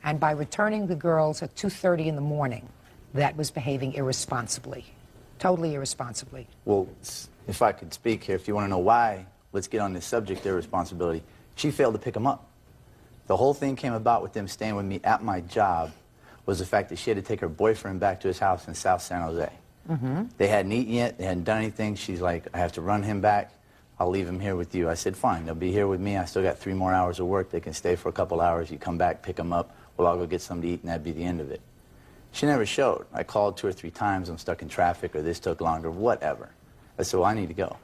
And by returning the girls at 2:30 in the morning, that was behaving irresponsibly, totally irresponsibly. Well, if I could speak here, if you want to know why, let's get on this subject, their responsibility. She failed to pick them up. The whole thing came about with them staying with me at my job was the fact that she had to take her boyfriend back to his house in South San Jose. Mm-hmm. They hadn't eaten yet, they hadn't done anything. She's like, I have to run him back. I'll leave him here with you. I said, fine, they'll be here with me. I still got 3 more hours of work. They can stay for a couple hours. You come back, pick them up. Well, I'll go get something to eat, and that'd be the end of it. She never showed. I called 2 or 3 times. I'm stuck in traffic, or this took longer, whatever. I said, well, I need to go.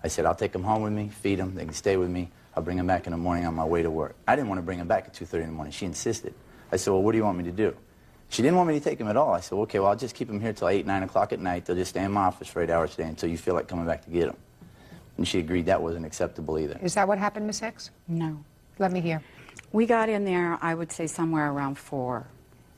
I said, I'll take them home with me, feed them. They can stay with me. I'll bring them back in the morning on my way to work. I didn't want to bring them back at 2:30 in the morning. She insisted. I said, well, what do you want me to do? She didn't want me to take them at all. I said, well, okay, well, I'll just keep them here till 8, 9 o'clock at night. They'll just stay in my office for 8 hours a day until you feel like coming back to get them. And she agreed that wasn't acceptable either. Is that what happened, Miss Hicks? No. Let me hear. We got in there, I would say, somewhere around 4.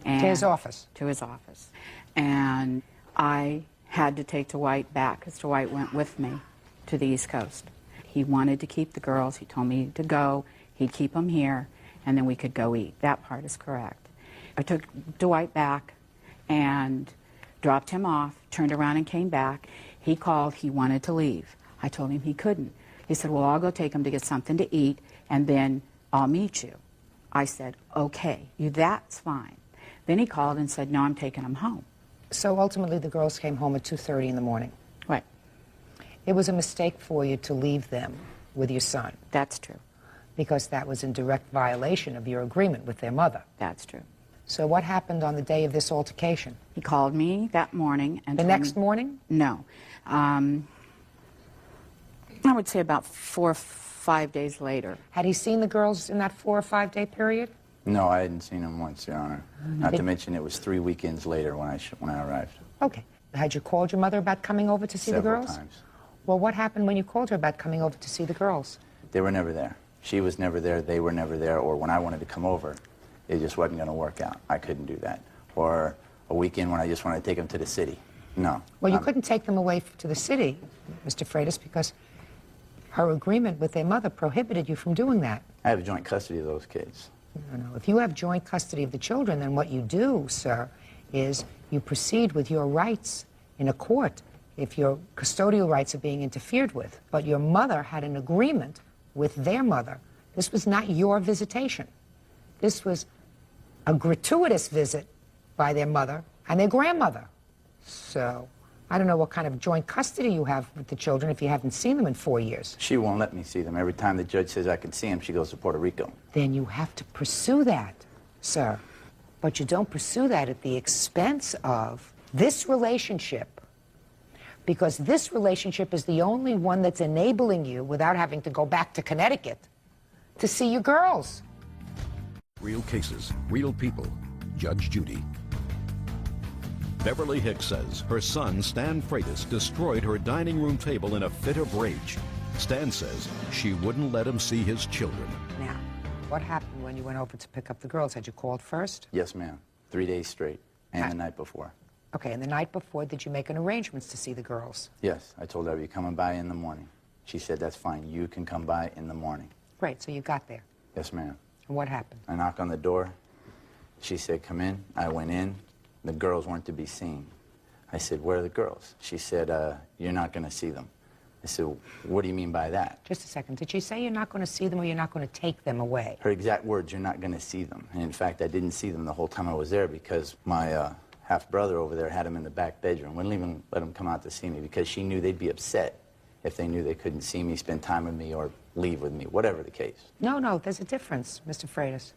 And To his office? To his office. And I had to take Dwight back, because Dwight went with me to the East Coast. He wanted to keep the girls. He told me to go. He'd keep them here, and then we could go eat. That part is correct. I took Dwight back and dropped him off, turned around and came back. He called. He wanted to leave. I told him he couldn't. He said, well, I'll go take him to get something to eat, and then I'll meet you. I said, okay, that's fine. Then he called and said, no, I'm taking him home. So ultimately the girls came home at 2:30 in the morning. Right. It was a mistake for you to leave them with your son. That's true. Because that was in direct violation of your agreement with their mother. That's true. So what happened on the day of this altercation? He called me that morning. And the told next me, morning? No. I would say about 4 or 5 days later. Had he seen the girls in that 4 or 5 day period? No, I hadn't seen them once, Your Honor. Not to mention it was 3 weekends later when I arrived. Okay. Had you called your mother about coming over to see the girls? Several times. Well, what happened when you called her about coming over to see the girls? They were never there. She was never there, they were never there, or when I wanted to come over, it just wasn't going to work out. I couldn't do that. Or a weekend when I just wanted to take them to the city. No. Well, you couldn't take them away to the city, Mr. Freitas, because her agreement with their mother prohibited you from doing that. I have joint custody of those kids. No. If you have joint custody of the children, then what you do, sir, is you proceed with your rights in a court if your custodial rights are being interfered with. But your mother had an agreement with their mother. This was not your visitation. This was a gratuitous visit by their mother and their grandmother. So I don't know what kind of joint custody you have with the children if you haven't seen them in 4 years. She won't let me see them. Every time the judge says I can see them, she goes to Puerto Rico. Then you have to pursue that, sir. But you don't pursue that at the expense of this relationship, because this relationship is the only one that's enabling you, without having to go back to Connecticut, to see your girls. Real cases, real people. Judge Judy. Beverly Hicks says her son, Stan Freitas, destroyed her dining room table in a fit of rage. Stan says she wouldn't let him see his children. Now, what happened when you went over to pick up the girls? Had you called first? Yes, ma'am. 3 days straight. And the night before. Okay, and the night before, did you make an arrangements to see the girls? Yes, I told her I'd be coming by in the morning. She said, that's fine. You can come by in the morning. Great, so you got there. Yes, ma'am. And what happened? I knocked on the door. She said, come in. I went in. The girls weren't to be seen. I said, where are the girls? She said, you're not going to see them. I said, what do you mean by that? Just a second. Did she say you're not going to see them or you're not going to take them away? Her exact words, you're not going to see them. And in fact, I didn't see them the whole time I was there because my half-brother over there had them in the back bedroom. Wouldn't even let them come out to see me because she knew they'd be upset if they knew they couldn't see me, spend time with me, or leave with me, whatever the case. No, there's a difference, Mr. Freitas.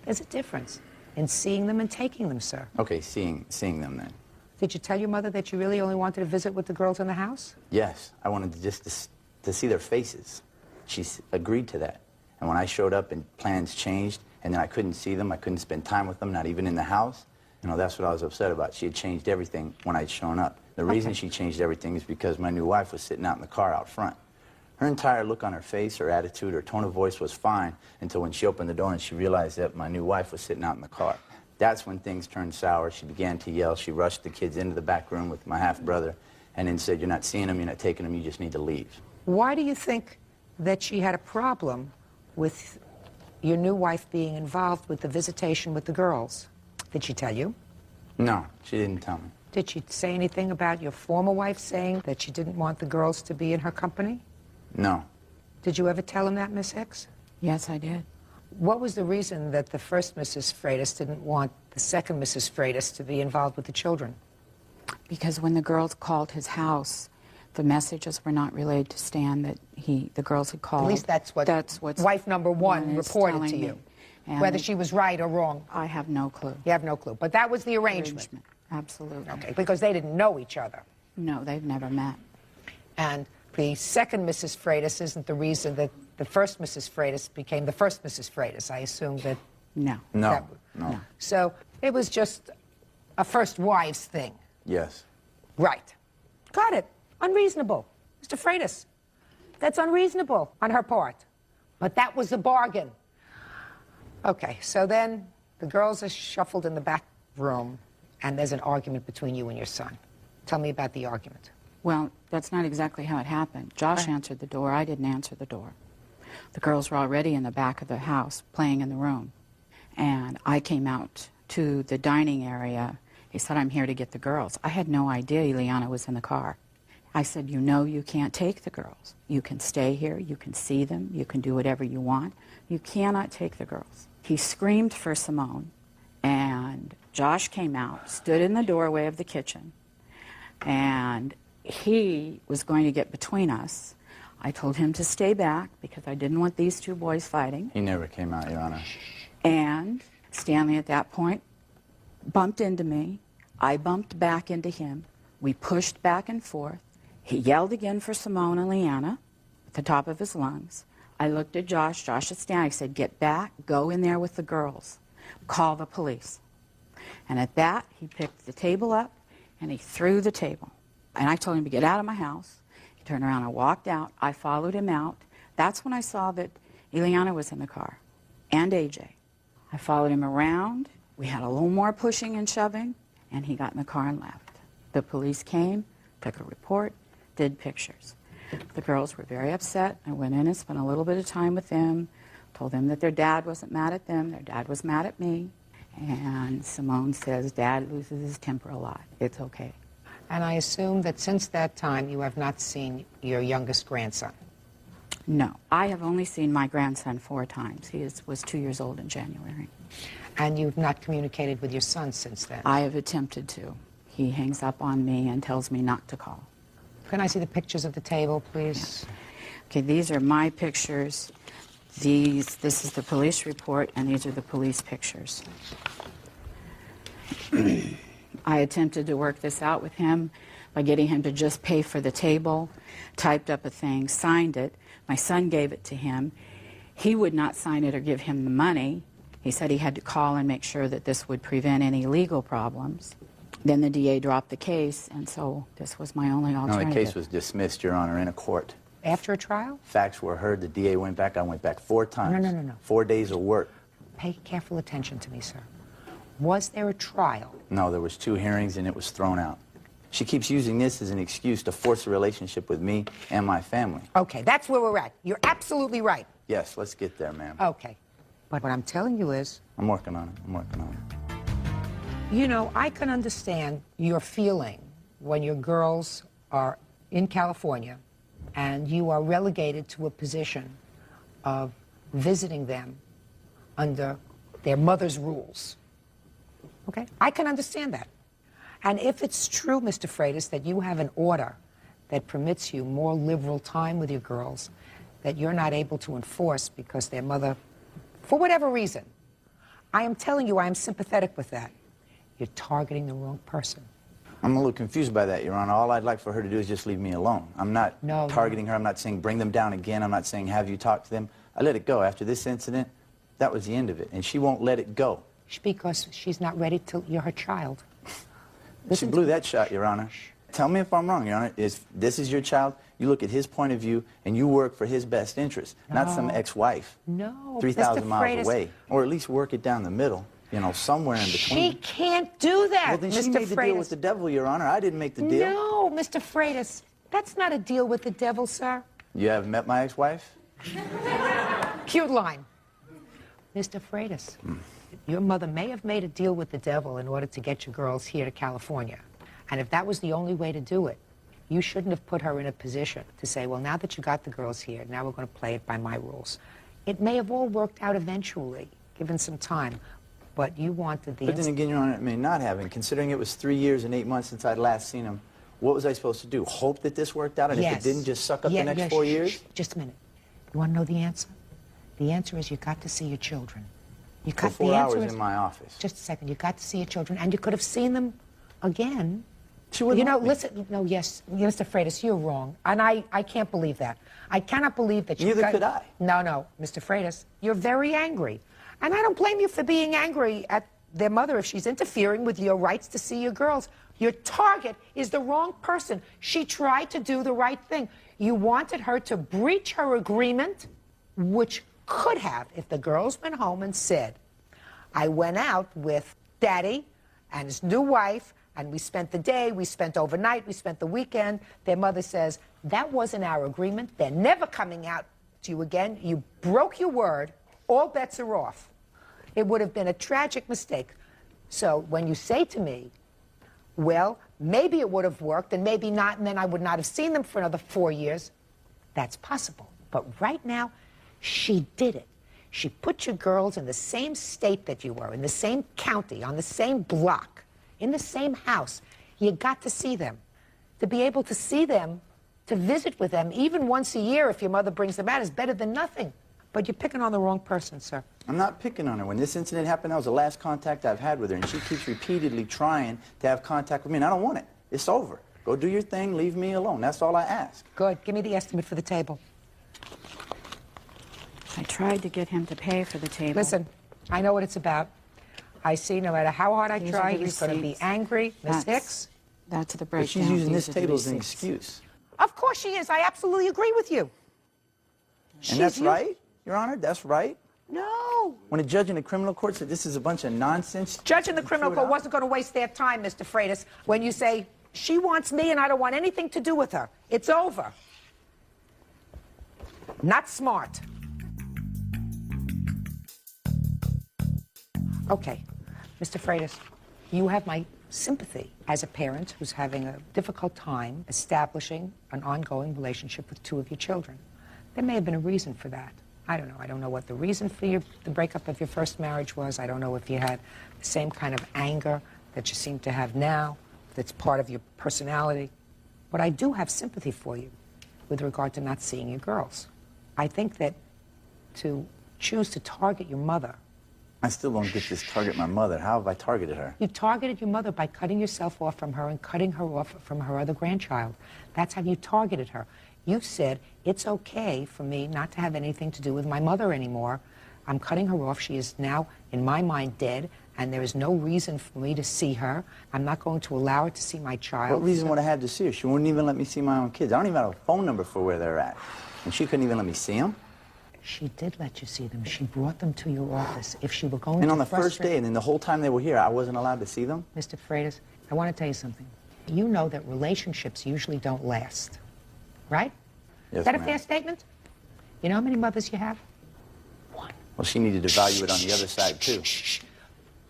There's a difference in seeing them and taking them, sir. Okay, seeing them then. Did you tell your mother that you really only wanted to visit with the girls in the house? Yes, I wanted to see their faces. She agreed to that. And when I showed up and plans changed, and then I couldn't see them, I couldn't spend time with them, not even in the house, that's what I was upset about. She had changed everything when I'd shown up. The reason she changed everything is because my new wife was sitting out in the car out front. Her entire look on her face, her attitude, her tone of voice was fine until when she opened the door and she realized that my new wife was sitting out in the car. That's when things turned sour. She began to yell. She rushed the kids into the back room with my half-brother and then said, you're not seeing them, you're not taking them, you just need to leave. Why do you think that she had a problem with your new wife being involved with the visitation with the girls? Did she tell you? No, she didn't tell me. Did she say anything about your former wife saying that she didn't want the girls to be in her company? No. Did you ever tell him that, Miss Hicks? Yes, I did. What was the reason that the first Mrs. Freitas didn't want the second Mrs. Freitas to be involved with the children? Because when the girls called his house, the messages were not relayed to Stan that the girls had called. At least that's what wife number one reported to you. Whether she was right or wrong. I have no clue. You have no clue. But that was the arrangement. Absolutely. Okay, because they didn't know each other. No, they've never met. And the second Mrs. Freitas isn't the reason that the first Mrs. Freitas became the first Mrs. Freitas. I assume that... No. No. So it was just a first wives thing. Yes. Right. Got it. Unreasonable. Mr. Freitas, that's unreasonable on her part. But that was a bargain. Okay, so then the girls are shuffled in the back room, and there's an argument between you and your son. Tell me about the argument. Well, that's not exactly how it happened. Josh answered the door. I didn't answer the door. The girls were already in the back of the house playing in the room. And I came out to the dining area. He said, I'm here to get the girls. I had no idea Ileana was in the car. I said, you know you can't take the girls. You can stay here. You can see them. You can do whatever you want. You cannot take the girls. He screamed for Simone, and Josh came out, stood in the doorway of the kitchen, and he was going to get between us. I told him to stay back because I didn't want these two boys fighting. He never came out, Your Honor. And Stanley at that point bumped into me. I bumped back into him. We pushed back and forth. He yelled again for Simone and Leanna at the top of his lungs. I looked at Josh. Josh is standing. I said, get back. Go in there with the girls. Call the police. And at that, he picked the table up, and he threw the table. And I told him to get out of my house. He turned around and walked out. I followed him out. That's when I saw that Ileana was in the car, and AJ. I followed him around. We had a little more pushing and shoving, and he got in the car and left. The police came, took a report, did pictures. The girls were very upset. I went in and spent a little bit of time with them, told them that their dad wasn't mad at them, their dad was mad at me. And Simone says, Dad loses his temper a lot. It's okay. And I assume that since that time you have not seen your youngest grandson. No. I have only seen my grandson 4 times. He was 2 years old in January. And you've not communicated with your son since then? I have attempted to. He hangs up on me and tells me not to call. Can I see the pictures of the table, please? Okay, these are my pictures. This is the police report, and these are the police pictures. I attempted to work this out with him by getting him to just pay for the table, typed up a thing, signed it. My son gave it to him. He would not sign it or give him the money. He said he had to call and make sure that this would prevent any legal problems. Then the DA dropped the case, and so this was my only alternative. No, the case was dismissed, Your Honor, in a court. After a trial? Facts were heard. The DA went back. I went back 4 times. No. 4 days of work. Pay careful attention to me, sir. Was there a trial? No, there was 2 hearings, and it was thrown out. She keeps using this as an excuse to force a relationship with me and my family. Okay, that's where we're at. You're absolutely right. Yes, let's get there, ma'am. Okay. But what I'm telling you is... I'm working on it. I'm working on it. You know, I can understand your feeling when your girls are in California and you are relegated to a position of visiting them under their mother's rules. Okay? I can understand that. And if it's true, Mr. Freitas, that you have an order that permits you more liberal time with your girls that you're not able to enforce because their mother, for whatever reason, I am telling you I am sympathetic with that. You're targeting the wrong person. I'm a little confused by that, Your Honor. All I'd like for her to do is just leave me alone. I'm not targeting her. I'm not saying bring them down again. I'm not saying have you talk to them. I let it go. After this incident, that was the end of it. And she won't let it go. Because she's not ready to, you're her child. She blew that shot, Your Honor. Tell me if I'm wrong, Your Honor. This is your child. You look at his point of view, and you work for his best interest, not some ex-wife. No, 3,000 miles away. Or at least work it down the middle. You know, somewhere in between. She can't do that, well, then Mr. she made the Freitas. deal with the devil, Your Honor. I didn't make the deal. No, Mr. Freitas. That's not a deal with the devil, sir. You haven't met my ex-wife? Cute line. Mr. Freitas, your mother may have made a deal with the devil in order to get your girls here to California. And if that was the only way to do it, you shouldn't have put her in a position to say, well, now that you got the girls here, now we're going to play it by my rules. It may have all worked out eventually, given some time. But you wanted the... But then again, Your Honor, it may not have. And considering it was 3 years and 8 months since I'd last seen him, what was I supposed to do? Hope that this worked out? And if it didn't, just suck up the next 4 years? Just a minute. You want to know the answer? The answer is you got to see your children. You For got 4 hours in my office. Just a second. You got to see your children, and you could have seen them again. She wouldn't You know, let me. listen, no, yes, Mr. Freitas, you're wrong. And I can't believe that. I cannot believe that you Neither could I. No, Mr. Freitas, you're very angry. And I don't blame you for being angry at their mother if she's interfering with your rights to see your girls. Your target is the wrong person. She tried to do the right thing. You wanted her to breach her agreement, which could have, if the girls went home and said, I went out with Daddy and his new wife, and we spent the day, we spent overnight, we spent the weekend. Their mother says, that wasn't our agreement. They're never coming out to you again. You broke your word. All bets are off. It would have been a tragic mistake. So when you say to me, well, maybe it would have worked and maybe not, and then I would not have seen them for another 4 years, that's possible. But right now, she did it. She put your girls in the same state that you were, in the same county, on the same block, in the same house. You got to see them. To be able to see them, to visit with them, even once a year if your mother brings them out, is better than nothing. But you're picking on the wrong person, sir. I'm not picking on her. When this incident happened, that was the last contact I've had with her, and she keeps repeatedly trying to have contact with me, and I don't want it. It's over. Go do your thing, leave me alone. That's all I ask. Good. Give me the estimate for the table. I tried to get him to pay for the table. Listen, I know what it's about. I see no matter how hard I These try, are the he's going to be receipts. angry. Miss Hicks? That's the breakdown. But she's using this These are the table as an receipts. excuse. Of course she is. I absolutely agree with you. And that's right, Your Honor? That's right? No. When a judge in a criminal court said this is a bunch of nonsense... Judge in the criminal court wasn't going to waste their time, Mr. Freitas, when you say, she wants me and I don't want anything to do with her. It's over. Not smart. Okay, Mr. Freitas, you have my sympathy as a parent who's having a difficult time establishing an ongoing relationship with 2 of your children. There may have been a reason for that. I don't know. I don't know what the reason for the breakup of your first marriage was. I don't know if you had the same kind of anger that you seem to have now, that's part of your personality. But I do have sympathy for you with regard to not seeing your girls. I think that to choose to target your mother. I still don't get this target my mother. How have I targeted her? You targeted your mother by cutting yourself off from her and cutting her off from her other grandchild. That's how you targeted her. You said, it's okay for me not to have anything to do with my mother anymore. I'm cutting her off. She is now, in my mind, dead, and there is no reason for me to see her. I'm not going to allow her to see my child. What reason would I have to see her? She wouldn't even let me see my own kids. I don't even have a phone number for where they're at. And she couldn't even let me see them. She did let you see them. She brought them to your office. If she were going to And on the first day, and then the whole time they were here, I wasn't allowed to see them? Mr. Freitas, I want to tell you something. You know that relationships usually don't last, right? Yes, Is that a ma'am. fair statement? You know how many mothers you have? Well, she needed to value it on the other side, too.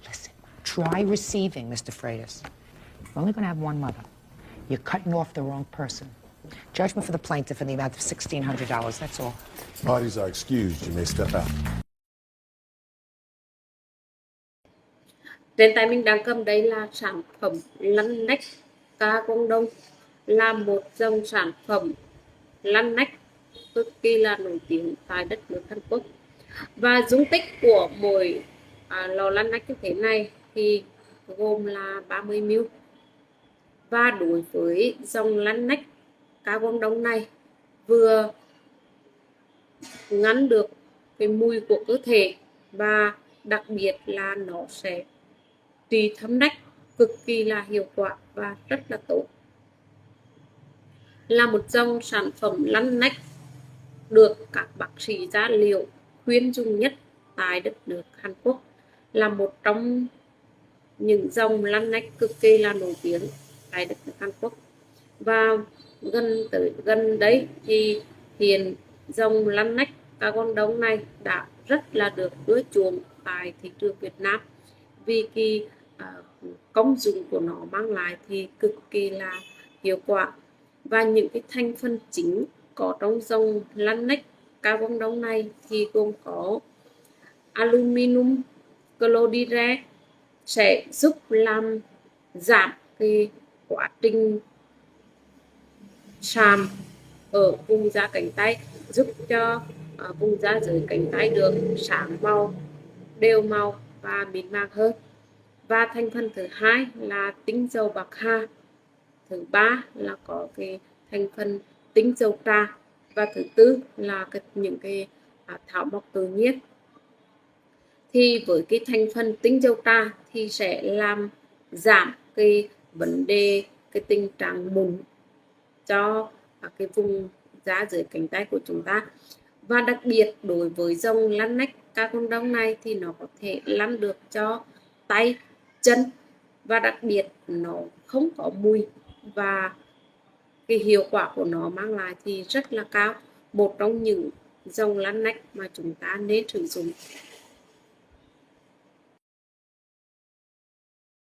Listen, try receiving, Mr. Freitas. You're only going to have one mother. You're cutting off the wrong person. Judgment for the plaintiff in the amount of $1,600, that's all. Parties are excused. You may step out. Trên tay mình đang cầm đây là sản phẩm lăn nách ca Quang Đông, là một dòng sản phẩm lăn nách cực kỳ là nổi tiếng tại đất nước Hàn Quốc. Và dung tích của mỗi lò lăn nách như thế này thì gồm là 30 ml. Và đối với dòng lăn nách ca Quang Đông này vừa ngăn được cái mùi của cơ thể, và đặc biệt là nó sẽ trị thâm nách cực kỳ là hiệu quả và rất là tốt. Là một dòng sản phẩm lăn nách được các bác sĩ da liễu khuyên dùng nhất tại đất nước Hàn Quốc, là một trong những dòng lăn nách cực kỳ là nổi tiếng tại đất nước Hàn Quốc. Và gần đấy thì hiện dòng lăn nách ca Quang Đông này đã rất là được ưa chuộng tại thị trường Việt Nam, vì cái công dụng của nó mang lại thì cực kỳ là hiệu quả. Và những cái thành phần chính có trong dòng lăn nách ca Quang Đông này thì gồm có aluminum chloride, sẽ giúp làm giảm cái quá trình sạm ở vùng da cánh tay, giúp cho vùng da dưới cánh tay được sáng màu, đều màu và mịn màng hơn. Và thành phần thứ hai là tinh dầu bạc hà, thứ ba là có cái thành phần tinh dầu trà, và thứ tư là những cái thảo mộc tự nhiên. Thì với cái thành phần tinh dầu trà thì sẽ làm giảm cái vấn đề cái tình trạng mụn cho cái vùng da dưới cánh tay của chúng ta. Và đặc biệt đối với dòng lăn nách ca Quang Đông này thì nó có thể lăn được cho tay, chân, và đặc biệt nó không có mùi, và cái hiệu quả của nó mang lại thì rất là cao. Một trong những dòng lăn nách mà chúng ta nên sử dụng